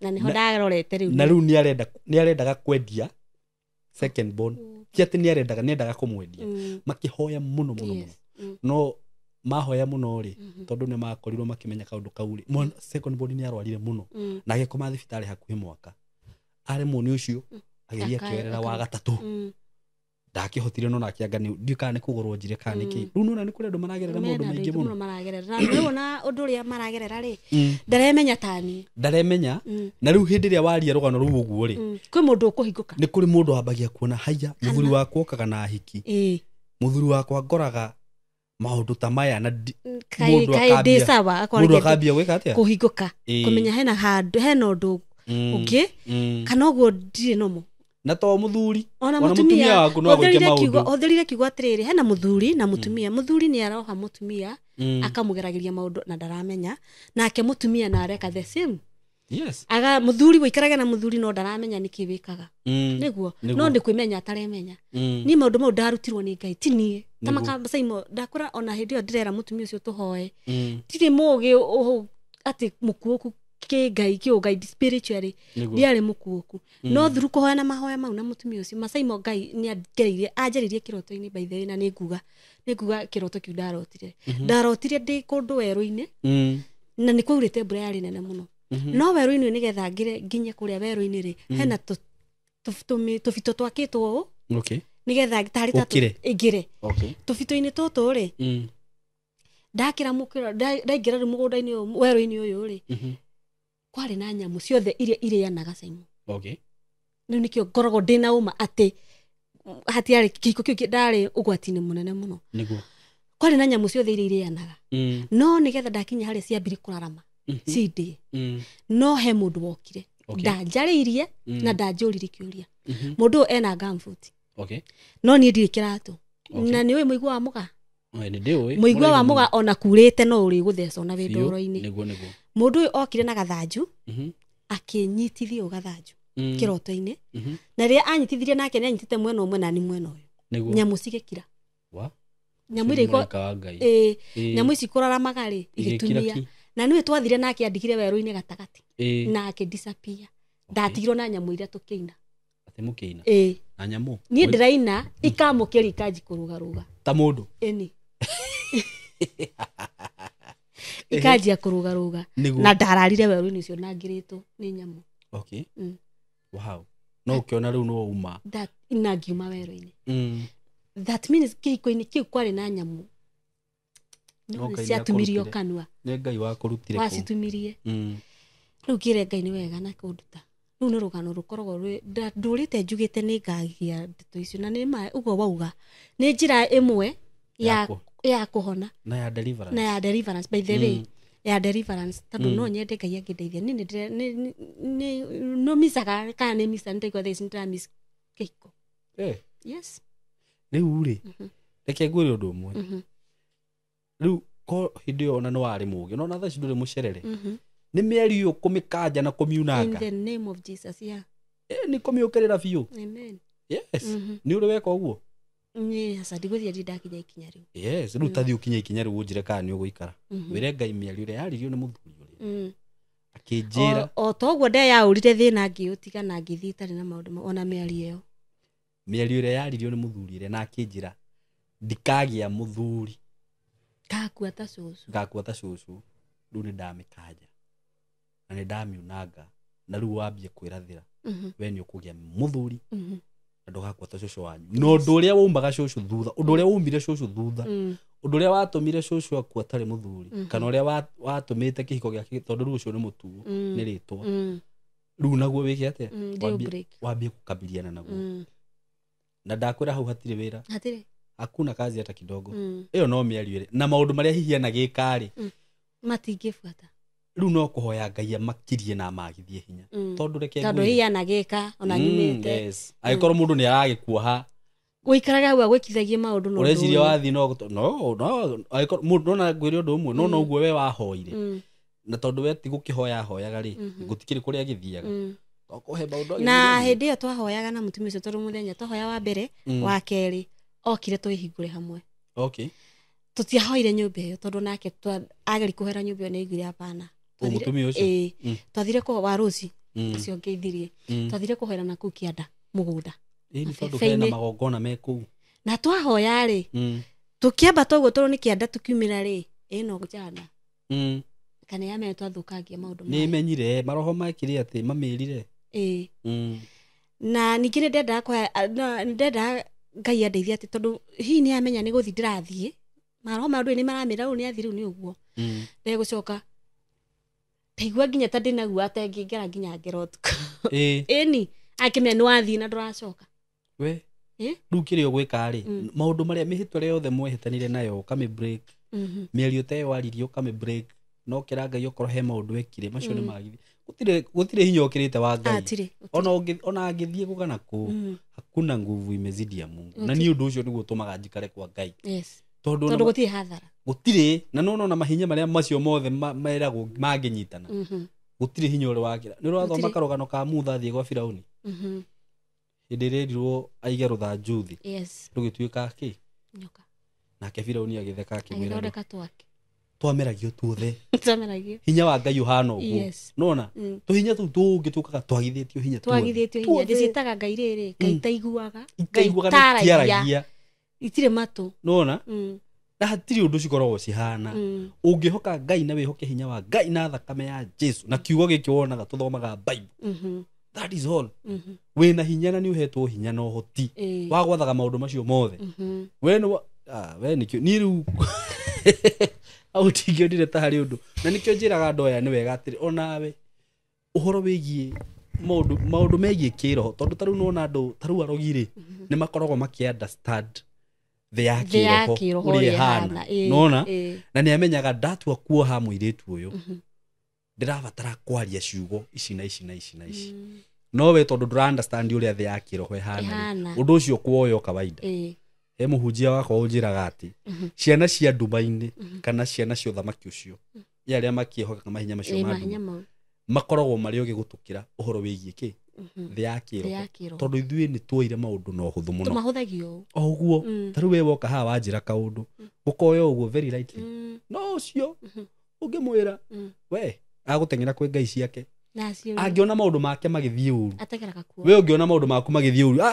na nĩho ndarorete rĩu na rĩu nĩ arendaga kwendia second born kiatĩ nĩendaga kũmwendia makĩhoya mũno no mahoya mũno rĩ tondũ nĩ makorirwo makĩmenya kaũndũ kau rĩ second born nĩ arwarire mũno na agĩkoma thibitarĩ hakuhĩ mwaka aremwo nĩ ũcio agĩthiĩ akĩoerera wa gatatũ ndakĩhotire no nakĩanga ndiũ kana nĩ kũgũrwo njire kana nĩkĩ rĩu nona nĩ kũrĩ andũ maragerera maũndũ maingĩ mũno na rĩu na ũndũ ũrĩa maragerera rĩ ndaremenya tani ndaremenya na rĩu hĩndĩ ĩrĩa waria rũgano rũu ũguo rĩ kwĩ mũndũ ũkũhingũka nĩ kũrĩ mũndũ wambagia kuona haya mũthuri wakwa okaga na hiki mũthuri wakwa ngoraga maũndũ ta maya na mũndũ akambia gwĩka atĩa kũhingũka kũmenya hena handũ hena ũndũ ũngĩ kana ũguo ndirĩ nomo na to mũthuri ona mũtumia waku no agwĩke maũndũ ũthĩrire kiugo atĩrĩrĩ hena mũthuri na mũtumia mũthuri nĩ aroha mũtumia akamũgeragĩria maũndũ na ndaramenya nake mũtumia na areka the same aga mũthuri wĩikaraga na mũthuri no ndaramenya nĩkĩ wĩkaga nĩguo no ndĩkwĩmenya ataremenya niĩ maũndũ mau ndarutirwo nĩ Ngai ti niĩ tamaka Simon ndakora ona hĩndĩ ĩyo ndĩrera mũtumia ũcio tũhoe tirĩ mũgĩ atĩ mũkuũku kĩngai spiritually ndiarĩ mũkuũku no through kũhoya na mahoya mau na mũtumia ũcio Simon Ngai nĩ anjĩrĩirie kĩroto-inĩ by the way na nĩ nguga kĩroto kĩu ndarotire ndĩ kũndũ werũ-inĩ na nĩ kwaurĩte mbura yarĩ nene mũno no werũ-inĩ nĩgetha nginye kũrĩa werũ-inĩ rĩ hena tũbito twakĩtwo nĩgetha tarĩ ta ingĩre tũbito-inĩ tũtũ rĩ ndakĩra mũkĩra ndaingĩra rĩ mũgũnda-inĩ werũ-inĩ ũyũ rĩ kwarĩ na nyamũ ciothe iria irĩanaga Simon rĩu nĩkĩo ngoragwo ndĩna ũma atĩ hatiarĩ kĩhiko kĩu ndarĩ ũgwati-inĩ mũnene mũno kwarĩ na nyamũ ciothe iria irĩanaga no nĩgetha ndakinya harĩa ciambire kũrarama cindĩ no he mũndũ wokire ndanjarĩirie na ndanjũririe kĩũria mũndũ ũyũ ena gumboot no niĩ ndirĩ kĩratũ na nĩ ũĩ mũigua wa mũga mũigua wa mũga ona kurĩte no ũrĩ gũthecwo na wĩndoro-inĩ mũndũ ũyũ okire na gathanju akĩnyitithia gathanju kĩroto-inĩ na rĩrĩa anyitithirie nake nĩ anyitĩte mwena ũmwe na ni mwena ũyũ nyamũ cigĩkira nyamũ iria nyamũ ici kũraramaga rĩ igĩtumia na niĩ twathire nake andikire werũ-inĩ gatagatĩ na akĩdisappear ndatigirwo na nyamũ iria tũkĩina na nyamũ niĩ ndĩraina ikamũkĩria ikanji kũrũgarũga ta mũndũ ikanjia kũrũgarũga na ndararire werũ-inĩ ũcio na ngirĩtwo nĩ nyamũ no ũkĩona rĩu no uma na ngiuma werũ-inĩ that means kĩhiko-inĩ kĩu kwarĩ na nyamũ ciatumirio kanua nĩ Ngai wakũrutire wacitumirie rĩu ngĩre Ngai nĩ wega na kũnduta rĩu nĩ rũgano rũkoragwo ndũrĩte njugĩte nĩ ngagia ndeto icio na nĩ ma ũguo wauga nĩ njĩra ĩmwe ya kũhona na ya deliverance by the way ya deliverance tondũ no nyende Ngai angĩndeithia nĩ no misaga kana nĩ misa nĩtaigua this nĩndĩramiss kĩhiko yes rĩu rĩ reke ngwĩre ũndũ ũmwe rĩu ko hĩndĩ ĩyo ona nĩ warĩ mũgĩ no na thaa ici ndũrĩ mũcerere nĩ mĩario kũmĩkanja na kũmiunanga in the name of Jesus nĩ kũmĩũkĩrĩra biũ amen nĩ ũrĩ weka ũguo sasa ndigũthiĩ ndi ndakinya ikinya rĩu rĩu tathiĩ ũkinya ikinya rĩu ũnjĩre kana nĩ ũgũikara wĩre Ngai mĩario ĩrĩa yaririo nĩ mũthuri ũrĩa akĩnjĩra o to ũguo yaũrire thĩna ngĩũtiga na ngĩthiĩ itarĩ na maũndũ ona mĩario ĩrĩa yaririo nĩ mũthuri ũrĩa na akĩnjĩra ndikagĩa mũthuri ngakua ta cucu riu ni ndamikaja na ni ndamiunanga na riu wambie kwirathira we ni ukugia muthuri na ndugakua ta cucu wanyu no ndu uria wumbaga cucu thutha undu uria wumbire cucu thutha undu uria watumire cucu akua tari muthuri kana uria watumite kihiko giake tondu riu ucio ni mutuo ni ritwa riu naguo wike atia wambie kukabiliana naguo na ndakwira hau hatire wira hakuna kazi hata kidogo iyo no miario ri na maundu maria hihi anagikari matingifuata riu no kuhoya Ngai amakirie na magithie hinya tondu tondu hihi anagika ona nyumite agikoro mundu ni aragikuoha guikaraga hau agwikithagie maundu no ureciria wathi no agikoro mundu na ngwire undu umwe no uguo we wahoire na tondu we ti gukihoya hoyaga ri gutikiri kuria agithiaga okuhe maundu na hindi iyo twahoyaga na mutumia ucio tondu muthenya twahoya wa mbere wa keri okire twihingure hamwe tutiahoire nyumba iyo tondu nake ageri kuhera nyumba iyo ni igire hapana mutumia ucio twathire kwa waruci ucio ngeithirie twathire kuhoera na kukianda mugunda tondu hena magongona me kuu na twahoya ri tukiamba toguo tondu ni kianda tukiumira ri ino jana kana yame twathukagia maundu ni menyire maroho makiri ati mamirire na ningire ndenda Ngai andeithia ati tondu hihi ni amenya ni guthi ndirathie maroho maundu ni maramira riu ni athi riu ni uguo ndegucoka taigua nginya ta ndinagua atengingera nginya ngerotuka ni akimenya ni wathi na nduracoka we riu kiri ogwika ri maundu maria mihitore yothe mwehitanire nayo kame break miario te waririo kame break no kira Ngai okoro he maundu ekire macio ni magithi gutire hinya okirite wa Ngai ona angithie kugana ku hakuna nguvu imezidi ya Mungu na ni undu ucio niguo tumaga njikare kwa Ngai tondu gutire hathara gutire na no na mahinya maria macio mothe meragwo manginyitana gutire hinya uri wakira ni urathoma karogano ka Mutha thie gwa Firauni hindi rirwo aige ruthanju thi rugituika ki nyoka nake Firauni agitheka akimwira agithondeka twake twameragio tuothe hinya wa Ngai uhana uguo nona tuhinya tu tungitukaga twagithitio hinya ndicitaga Ngai riri Ngai taiguaga tiaragia itire matu nona na hatiri undu cikoragwo cihana ungihoka Ngai na wihoke hinya wa Ngai na thakame ya Jesu na kiugo giki wonaga tuthomaga Bible that is all wena hinya na ni uhetwo hinya no hoti wa gwathaga maundu macio mothe we ni riu au tigio ndire ta hari undu na nikio njiraga andu aya ni wega atiri onawe uhoro wigie maundu megie kiroho tondu taru nona andu taru arogire ni makoragwo maki understand the kiroho uri hana nona na ni amenyaga ndatua kuoha muiritu uyu ndirabatara kwaria ciugo ici na ici na ici na ici no we tondu ndura understand uri the kiroho hana undu ucio kuoyo kawaida muhunjia wakwa unjiraga ati ciana cia ndumaini kana ciana cia uthamaki ucio yaria makiehoka mahinya macio makoragwo mari ogigutukira uhoro wigie ki thia kiroho tondu ithuĩ ni tuoire maundu no huthu muno tumahũthagio oguo taru we woka haha wanjira kaundu gukoyo uguo very lightly no cio ungimwira we aguteng'era kwi ngai ciake angiona maundu make magithie uru we ungiona maundu maku magithie uru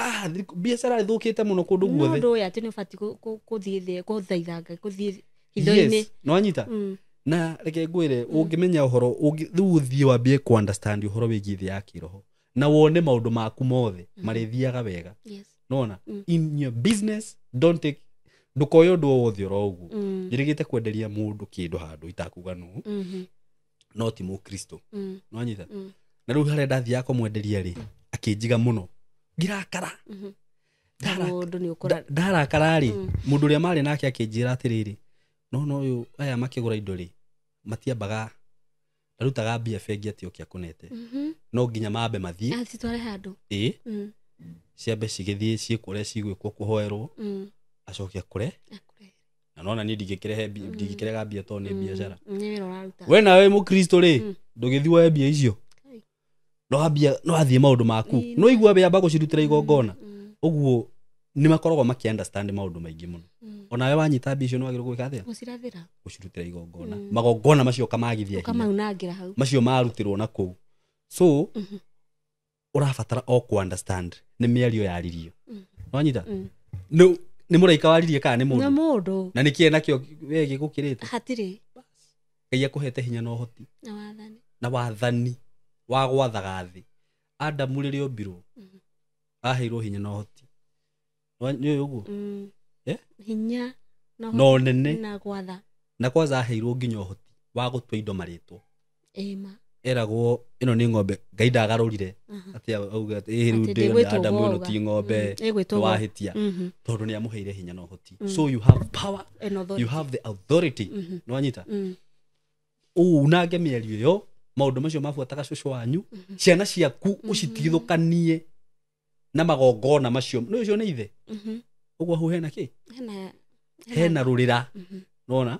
biacara ithukite muno kundu guothe ndu ya ati ni fati kuthie kuthaithanga kuthie hitho-ini no anyita na reke ngwire ungimenya uhoro uthie wambie ku understand uhoro wigie thia ya kiroho na wone maundu maku mothe marithiaga wega nona in your business don't take ndukoyo ndu wothe orogu njirigite kwenderia mundu kindu handu itakuga nu no ti mu Kristo no anyita na riu hare ndathi yako mwenderia ri akinjiga muno ngirakara ndarakara ri mundu ria mari nake akinjira atiriri no uyu aya makigura indo ri matiambaga arutaga mbia bengi ati okia kunete no nginya mambe mathie atitware handu ciambe cigithie ciikure cigwikwo kuhoerwo acokia kure na nona ni ndigikirega mbia to ni biashara we nawe mu Kristo ri ndugithiwa mbia icio no athie maundu maku no igua biamba gucirutira igongona uguo ni makoragwo maki understand maundu maingi muno onawe wanyita mbia icio no agirwo gwika atia gucirutira igongona magongona macio kamagithia kamaunangira hau macio marutirwo na kuu so urabatara o ku understand ni miario yaririo no anyita no nĩ mũraika waririe kana nĩ mũndũ na mũndũ na nĩkĩe nakĩo we gĩgũkĩrĩte hatirĩ Ngai akũhete hinya na ũhoti na wathani wa gwathaga thĩ Adamu rĩrĩa ombirwo aheirwo hinya na ũhoti nĩ ũguo hinya no nene na gwatha na kwanza aheirwo nginya ũhoti wa gũtua indo marĩtwo ĩma eragwo ĩno nĩ ng'ombe Ngai ndagarũrire atĩ auga rĩu ndĩ Adamu ĩno ti ng'ombe wahĩtia tondũ nĩ amũheire hinya na ũhoti so you have power you have the authority nĩ wanyita unange mĩario ĩyo maũndũ macio mabuataga cũcũ wanyu ciana ciaku ũcitigithũkanie na magongona macio nĩ ũcio nĩ ithe ũguo hau hena kĩ hena rũrĩra nona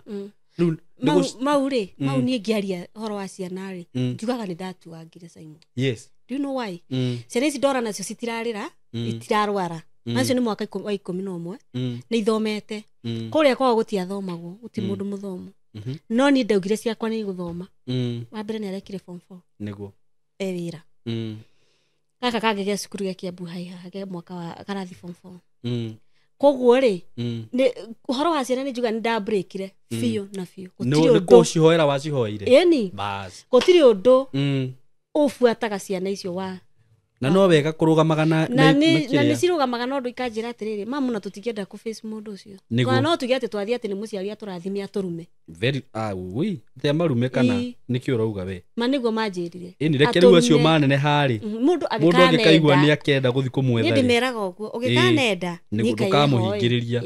mau rĩ mau niĩ ngĩaria ũhoro wa ciana rĩ ngiugaga nĩ ndatuangire Simon yes do you know why ciana ici ndora nacio citirarĩra itirarwara nacio nĩ mwaka wa 11 nĩ ithomete kũrĩa kwao gũtiathomagwo gũti mũndũ mũthomu no niĩ ndaugire ciakwa nĩ gũthoma wa mbere nĩ arekire form 4 nĩguo wĩra gaka kangĩ gĩa cukuru gĩa Kiambu High mwaka wa karathi form 4 koguo rĩ ũhoro wa ciana nĩ njuga nĩ ndabreakire biũ na biũ gũtirĩ ũndũ kũcihoera wacihoire ĩni gũtirĩ ũndũ ũbuataga ciana icio wa na no wega kũrũgamaga na nĩ cirũgamaga na ũndũ ikanjĩra atĩrĩrĩ mamu na tũtingĩenda kũface mũndũ ũcio kana no tuge atĩ twathiĩ atĩ nĩ mũciari atũrathime atũrume very te marume kana nĩkĩo ũrauga we ma nĩguo manjĩrire ĩni reke rĩu acio manene harĩ mũndũ angĩkaigua nĩ akenda gũthiĩ kũmwetha nĩ ndĩmeraga ũguo ũgĩkanenda nĩ ndũkamũhingĩrĩria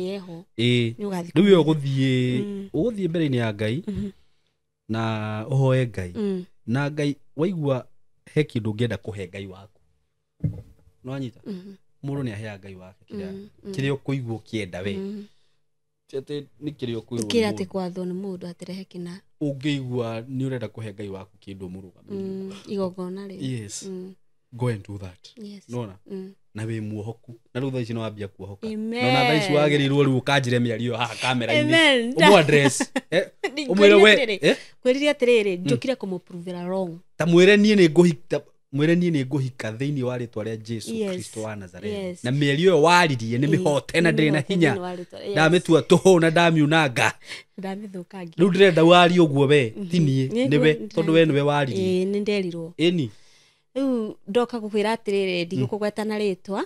rĩu ũgũthiĩ mbere-inĩ ya Ngai na ũhoe Ngai na Ngai waigua he kĩndũ ũngĩenda kũhe Ngai waku no anyita mũndũ nĩ aheaga Ngai wake kĩrĩa ũkũigua ũkĩenda we tete nĩ kĩrĩa ũkũigua kĩrĩa atĩ kwathwo nĩ mũndũ atĩrehe kĩna ũngĩigua nĩ ũrenda kũhe Ngai waku kĩndũ mũrũgamĩrĩre igongona rĩ yes go and do that nona na wĩ muohoku na rĩu thaa ici no wambia kuohoka no na thaa ici wagĩrĩirwo rĩu ũkanjĩre mĩario haha kamera-inĩ ũmũ address ũmwĩre we kwĩrire atĩrĩrĩ njũkire kũmũpruvera wrong ta mwĩre niĩ nĩ ngũhika thĩinĩ wa rĩtwa rĩa Jesu Kristo wa Nazareth na mĩario ĩyo waririe nĩ mĩhote na ndĩrĩ na hinya ndamĩtua tũhũ na ndamiunanga ndamĩthũkangia rĩu ndĩrenda warie ũguo we ti niĩ nĩwe tondũ we nĩwe waririe nĩ nderirwo ĩni rĩu ndoka gũkwĩra atĩrĩrĩ ndigũkũgweta na rĩtwa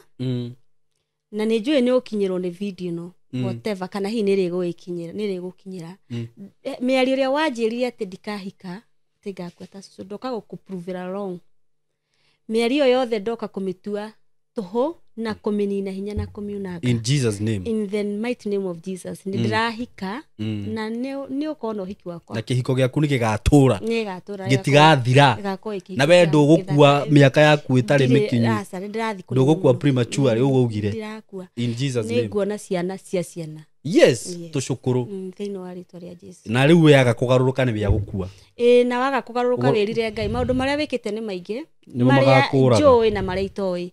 na nĩ njũĩ nĩ ũkinyĩrwo nĩ video no whatever kana hihi nĩ rĩgũkinyĩra mĩario ĩrĩa wanjĩrire atĩ ndikahika atĩ ngakweta cũcũ ndoka gũkũpruvera wrong mĩario yothe ndoka kũmĩtua tũhũ na kũmĩnina hinya na kũmiunanga in Jesus name in the mighty name of Jesus nĩ ndĩrahika na nĩ ũkona ũhiki wakwa na kĩhiko gĩaku nĩ gĩgatũra gĩtigathira na we ndũgũkua mĩaka yaku ĩtarĩ mĩkinyu ndũgũkua premature ũguo ugire in Jesus name nĩnguona ciana cia ciana yes tũcukuru thĩinĩ wa rĩtwa rĩa Jesu na rĩu yaga kũgarũrũka nĩ bĩa gũkua na waga kũgarũrũka wĩrire Ngai maũndũ marĩa wĩkĩte nĩ maingĩ marĩa njũĩ na marĩa itoĩ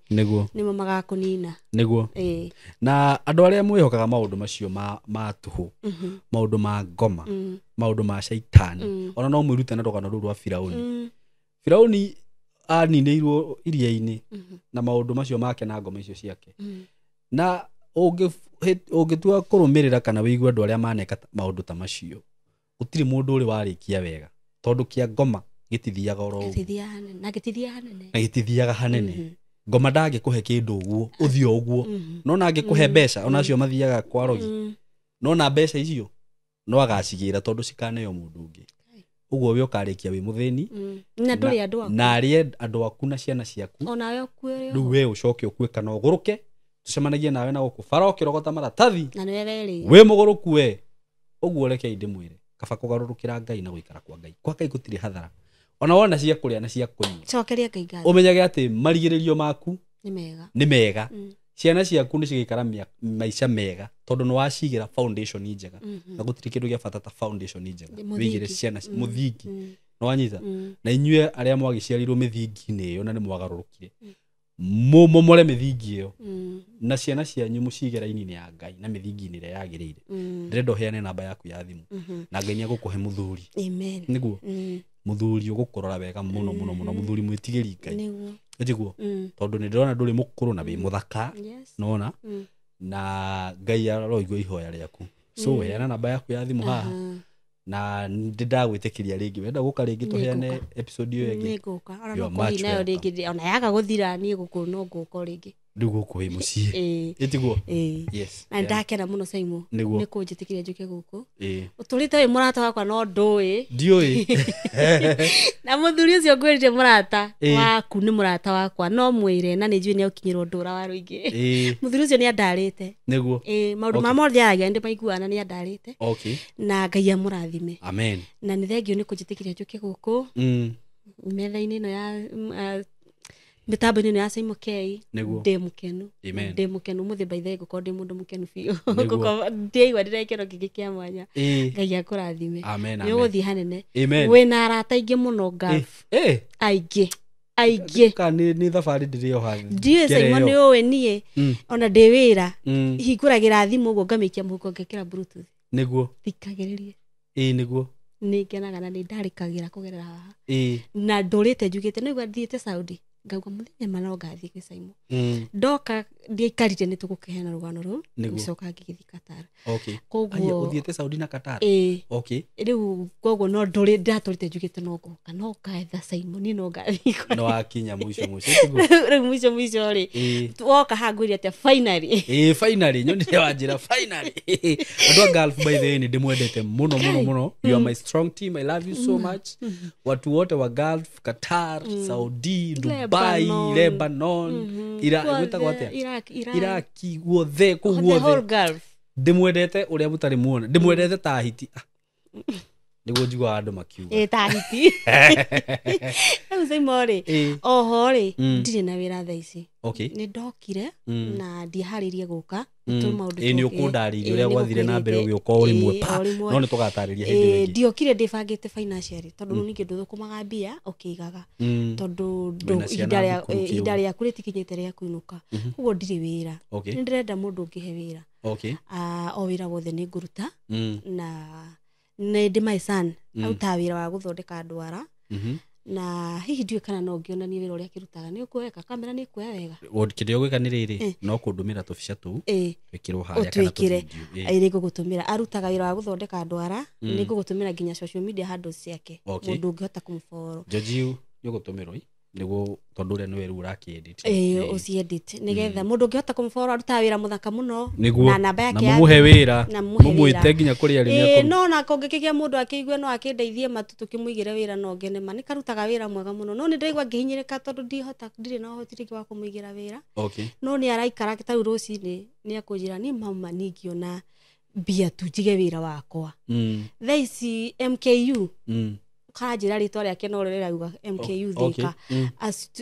nĩmo magakũnina nĩguo na andũ arĩa mwĩhokaga maũndũ macio ma tũhũ maũndũ ma ngoma maũndũ ma shaitani ona no mwĩrute na rũgano rũu rwa Firaũni aninĩirwo iria-inĩ na maũndũ macio make na ngoma icio ciake na ũngĩtua kũrũmĩrĩra kana wĩigua andũ arĩa maneka maũndũ ta macio gũtirĩ mũndũ ũrĩ warĩkia wega tondũ kĩa ngoma gĩtithiaga oro na gĩtithiaga hanene ngoma ndangĩkũhe kĩndũ ũguo ũthio ũguo no na angĩkũhe mbeca onacio mathiaga kwa rogi no na mbeca icio no agacigĩra tondũ cikaneo mũndũ ũngĩ ũguo we ũkarĩkia wĩ mũthĩni na ndũrĩ andũ aku na arĩ andũ aku na ciana ciaku onawe ũkuĩre rĩu we ũcoke ũkue kana ũgũrũke tucemanagie nawe na gũkũ bara ũkĩrogota maratathi na nĩwe werĩ we mũgũrũku we ũguo reke ndĩmwĩre kaba kũgarũrũkĩra Ngai na gũikara kwa Ngai gũtirĩ hathara ona wona cia kũrĩa na cia kũnyua cokeria Ngai ngatho ũmenyage atĩ marigĩrĩrio maku nĩ mega ciana ciaku nĩ cigĩikara maica mega tondũ nĩ wacigĩra foundation njega na gũtirĩ kĩndũ gĩa bata ta foundation njega wĩigĩre ciana mũthingi no wanyita na inyuĩ arĩa mwagĩciarirwo mĩthingi-inĩ ĩyo na nĩ mwagarũrũkire mũmomore mĩthingi ĩyo na ciana cianyu mũcige raini-inĩ ya Ngai na mĩthingi-inĩ ĩrĩa yagĩrĩire ndĩrenda ũheane namba yaku ya thimũ na Ngai nĩ agũkũhe mũthuri nĩguo mũthuri ũgũkũrora wega mũno mũthuri mwĩtigĩri Ngai njiguo tondũ nĩ ndĩrona ndũrĩ mũkũrũ na wĩ mũthaka nona na Ngai aroigua ihoya rĩaku. So heana namba yaku ya thimũ haha na ndagwĩtĩkĩria rĩngĩ wenda gũka rĩngĩ tũheane episode ĩyo ĩngĩ. Nĩngũka ona no kũhi nayo rĩngĩ ona yaga gũthira niĩ gũkũ no ngũka rĩngĩ. Rĩu gũkũ wĩ mũciĩ. Ĩtiguo? Yes. Na ndakena mũno Saimo nĩ kũnjĩtĩkĩria njũke gũkũ. Ũtũrĩte wĩ mũrata wakwa no ndũĩ. Ndiũĩ. Na mũthuri ũcio ngwĩrire mũrata waku nĩ mũrata wakwa no mwĩre na nĩ njũĩ nĩ ũkinyĩrwo ndũra wa rũingĩ. Mũthuri ũcio nĩ andarĩte. Nĩguo. Maũndũ ma mothe aragia ndĩ maiguana nĩ andarĩte. Okay. Na Ngai amũrathime. Amen. Na nĩ thengio nĩ kũnjĩtĩkĩria njũke gũkũ. Metha-inĩ ĩno ya mitambo-inĩ ĩno ya Saimo K ndĩ mũkenu. Ndĩ mũkenu mũthĩ by the way ngũkorwo ndĩ mũndũ mũkenu biũ. Ndĩigua ndĩrekĩro kĩngĩ kĩa mwanya. Ngai akũrathime. Nĩ ũgũthiĩ hanene. Wĩna arata aingĩ mũno Gulf. Aingĩ. Nĩ thabarĩ ndĩrĩoha. Ndiũĩ Saimo nĩ ũĩ niĩ ona ndĩ wĩra hingũragĩra thimũ ũguo ngamĩikia mũhuko ngekĩra bluetooth. Nĩguo. Thikagĩrĩrie. Nĩguo. Nĩ ngenaga na nĩ ndarĩkagĩra kũgerera haha. Na ndũrĩte njugĩte no igua thiĩte Saudi. Ngauga mũthenya ma no ngathiĩ gwĩ Saimo. Ndoka ndiaikarire nĩ tũgũkĩheana rũgano rũu ngĩcoka ngĩgĩthiĩ Qatar. Koguo ũthiĩte Saudi na Qatar? Rĩu koguo no ndatũrĩte njugĩte no ngoka no ngatha Saimo niĩ no ngathiĩ. No wakinya mũico rĩu mũico rĩ woka haha ngwĩria atĩa finally. Finally nyonire wanjĩra finally. Andũ a Gulf by the way nĩ ndĩmwendete mũno. You are my strong team. I love you so much. Watu wote wa Gulf, Qatar, Saudi, Dubai, Lebanon, gwĩtagwo atĩa? Iraki guothe kũu guothe. Ndĩmwendete ũrĩa mũtarĩ muona. Ndĩmwendete ta hiti. Nĩguo njiguaga andũ makiuga. Ta hiti. Rĩu Saimo rĩ oho rĩ ndirĩ na wĩra thaa ici. Nĩ ndokire na ndiaharĩirie gũka. Nĩ ũkũndarĩirie ũrĩa gwathire na mbere ũgĩũka o rĩmwe pa no nĩ tũgatarĩria hĩndĩ ĩngĩ. Ndiokire ndĩbangĩte financially tondũ ningĩ ndũthũkũmaga mbia ũkĩigaga tondũ ihinda rĩaku rĩtikinyĩte rĩa kũinũka. Ũguo ndirĩ wĩra. Nĩ ndĩrenda mũndũ ũngĩhe wĩra. O wĩra wothe nĩ ngũruta na nĩ my son arutaga wĩra wa gũthondeka ndwara na hihi ndiũĩ kana no ngĩonanie wĩra ũrĩa akĩrutaga nĩ ũkuoeka kamera nĩ ĩkuoya wega. Kĩrĩa ũgwĩka nĩ rĩrĩ no kũndũmĩra tũbica tũu twĩkĩrwo harĩa kana tũvideo. Nĩ ngũgũtũmĩra arutaga wĩra wa gũthondeka ndwara nĩ ngũgũtũmĩra nginya social media handles ciake mũndũ ũngĩhota kũmũfollow. Joji nĩ ũgũtũmĩrwo nĩguo tondũ ũrĩa nĩwe rĩu ũrakĩ-edit. Ũci-edit nĩgetha mũndũ ũngĩhota kũmũfollow arutaga wĩra mũthaka mũno na namba yake ya mũmũhe wĩra mũmwĩte nginya kũrĩa rĩrĩa no na kũngĩkĩgĩa mũndũ akĩigue no akĩndeithie matu tũkĩmũigĩre wĩra no ngene ma nĩ karutaga wĩra mwega mũno no nĩ ndaigua ngĩhinyĩrĩka tondũ ndirĩ na ũhoti rĩngĩ wa kũmũigĩra wĩra. No nĩ araikara ta rũcinĩ nĩ akũnjĩra niĩ mama ningĩona mbia tu njige wĩra wakwa. Thaa ici MKU kanjĩra rĩtwa rĩake no rĩrĩa rauga MKU Thika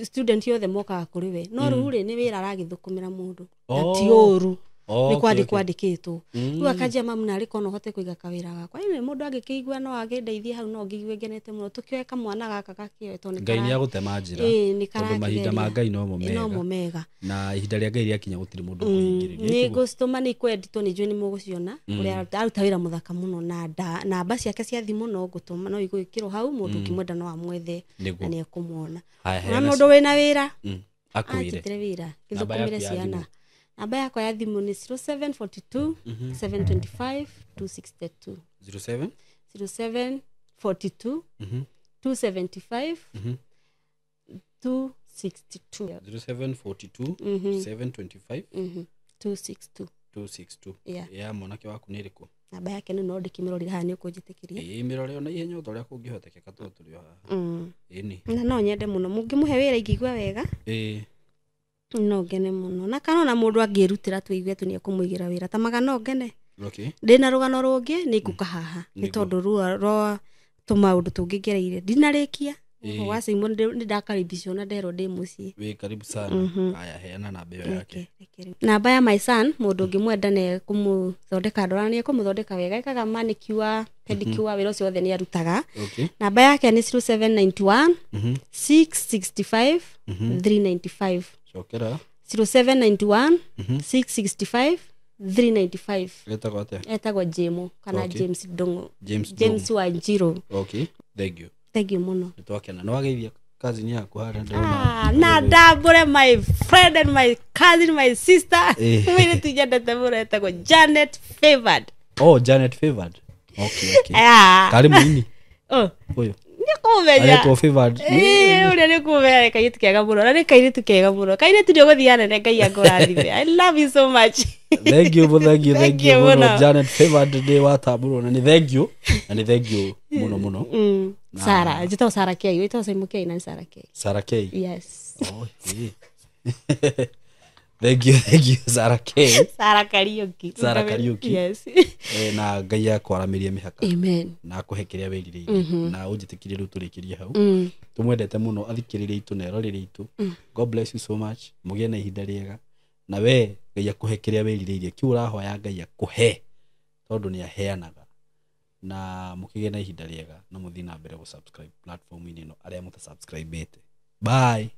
student yothe mokaga kũrĩ we no rĩu rĩ nĩ wĩra aragĩthũkũmĩra mũndũ na ti ũru nĩ kwandĩkĩtwo. Rĩu akanjia mamu narĩ kono hote kũiga kawĩra gakwa ĩno mũndũ angĩkĩigua no agĩndeithie hau no ngĩigue ngenete mũno tũkĩoe kamwana gaka gakĩoe tondũ Ngai nĩ agũtema njĩra tondũ mahinda ma Ngai no mega na ihinda rĩa Ngai rĩakinya gũtirĩ mũndũ kũhingĩrĩria. Nĩ ngũcitũma nĩ ikwenditwo nĩ njũĩ nĩ mũgũciona ũrĩa aruta wĩra mũthaka mũno na namba ciake cia thimũ no ngũtũma no igwĩkĩrwo hau mũndũ ũkĩmwenda no amwethe na nĩ ekũmuona. Na mũndũ wĩna wĩra akwĩre wĩra gĩthũkũmĩre ciana. Namba yakwa ya thimũ nĩ 0742 725 262. 0742 275 262. 0742 725 262. Ya mwanake waku nĩ ĩrĩkũ? Namba yake nĩ no ndĩkĩmĩrorire haha nĩ ũkũnjĩtĩkĩria. Mĩrore ona ihenya ũrĩa kũngĩhotekeka tũrĩ haha. Na no nyende mũno mũngĩmũhe wĩra ingĩigua wega. No ngene mũno na kana mũndũ angĩrutĩra tũigue tu nĩ ekũmũigĩra wĩra ta magana ngene. Ndĩna rũgano rũngĩ nĩ ngũka haha nĩ tondũ rwa tũmaũndũ tũngĩgereire ndinarĩkia. Wa Saimo nĩ ndakaribishwo na nderwo ndĩ mũciĩ. Wĩ karibu sana. Haya heana namba ĩyo yake. Namba ya my son mũndũ ũngĩmwenda nĩ kũmũthondeka ndwara nĩ ekũmũthondeka wega ekaga manicure pedicure wĩra ũcio wothe nĩ arutaga. Namba yake nĩ 0791 665 395. 0791 665 395. Etagwo atĩa? Etagwo Jemo kana James Ndung'u. James Wanjiru. Thank you. Thank you mũno. Nĩ twakena. No ageithia cousin yako hara na ndambure my friend and my cousin my sister mimi tujendete murete go Janet Favored. Janet Favored. Okay. Karibu nini? Huyo nikumenya Janet Favored. Uri nikumenya kairitu kega muno na kairitu kega muno kairitu ndio guthiana ne ngai angurathime. I love you so much. Thank you muno Janet Favored de wataburo na ni thank you muno. Sara, jito Sara K. You ito Simon K na Sara K. Sara K. Yes. Thank you Sara K. Sara Kariuki. Yes. Na ngai akwaramerie mihaka. Amen. Na kuhekeria wirire na unjitikirie ru turikirie hau. Tumwendete muno athikiririe itu na erorire itu. God bless you so much. Mugie na ihinda riega. Na we ngai akuhekeria wirire kiura hoya ngai akuhe. Tondu ni aheanaga. Na mukige na ihinda riega na muthina mbere go subscribe platform ini no aria muta subscribe bete. Bye.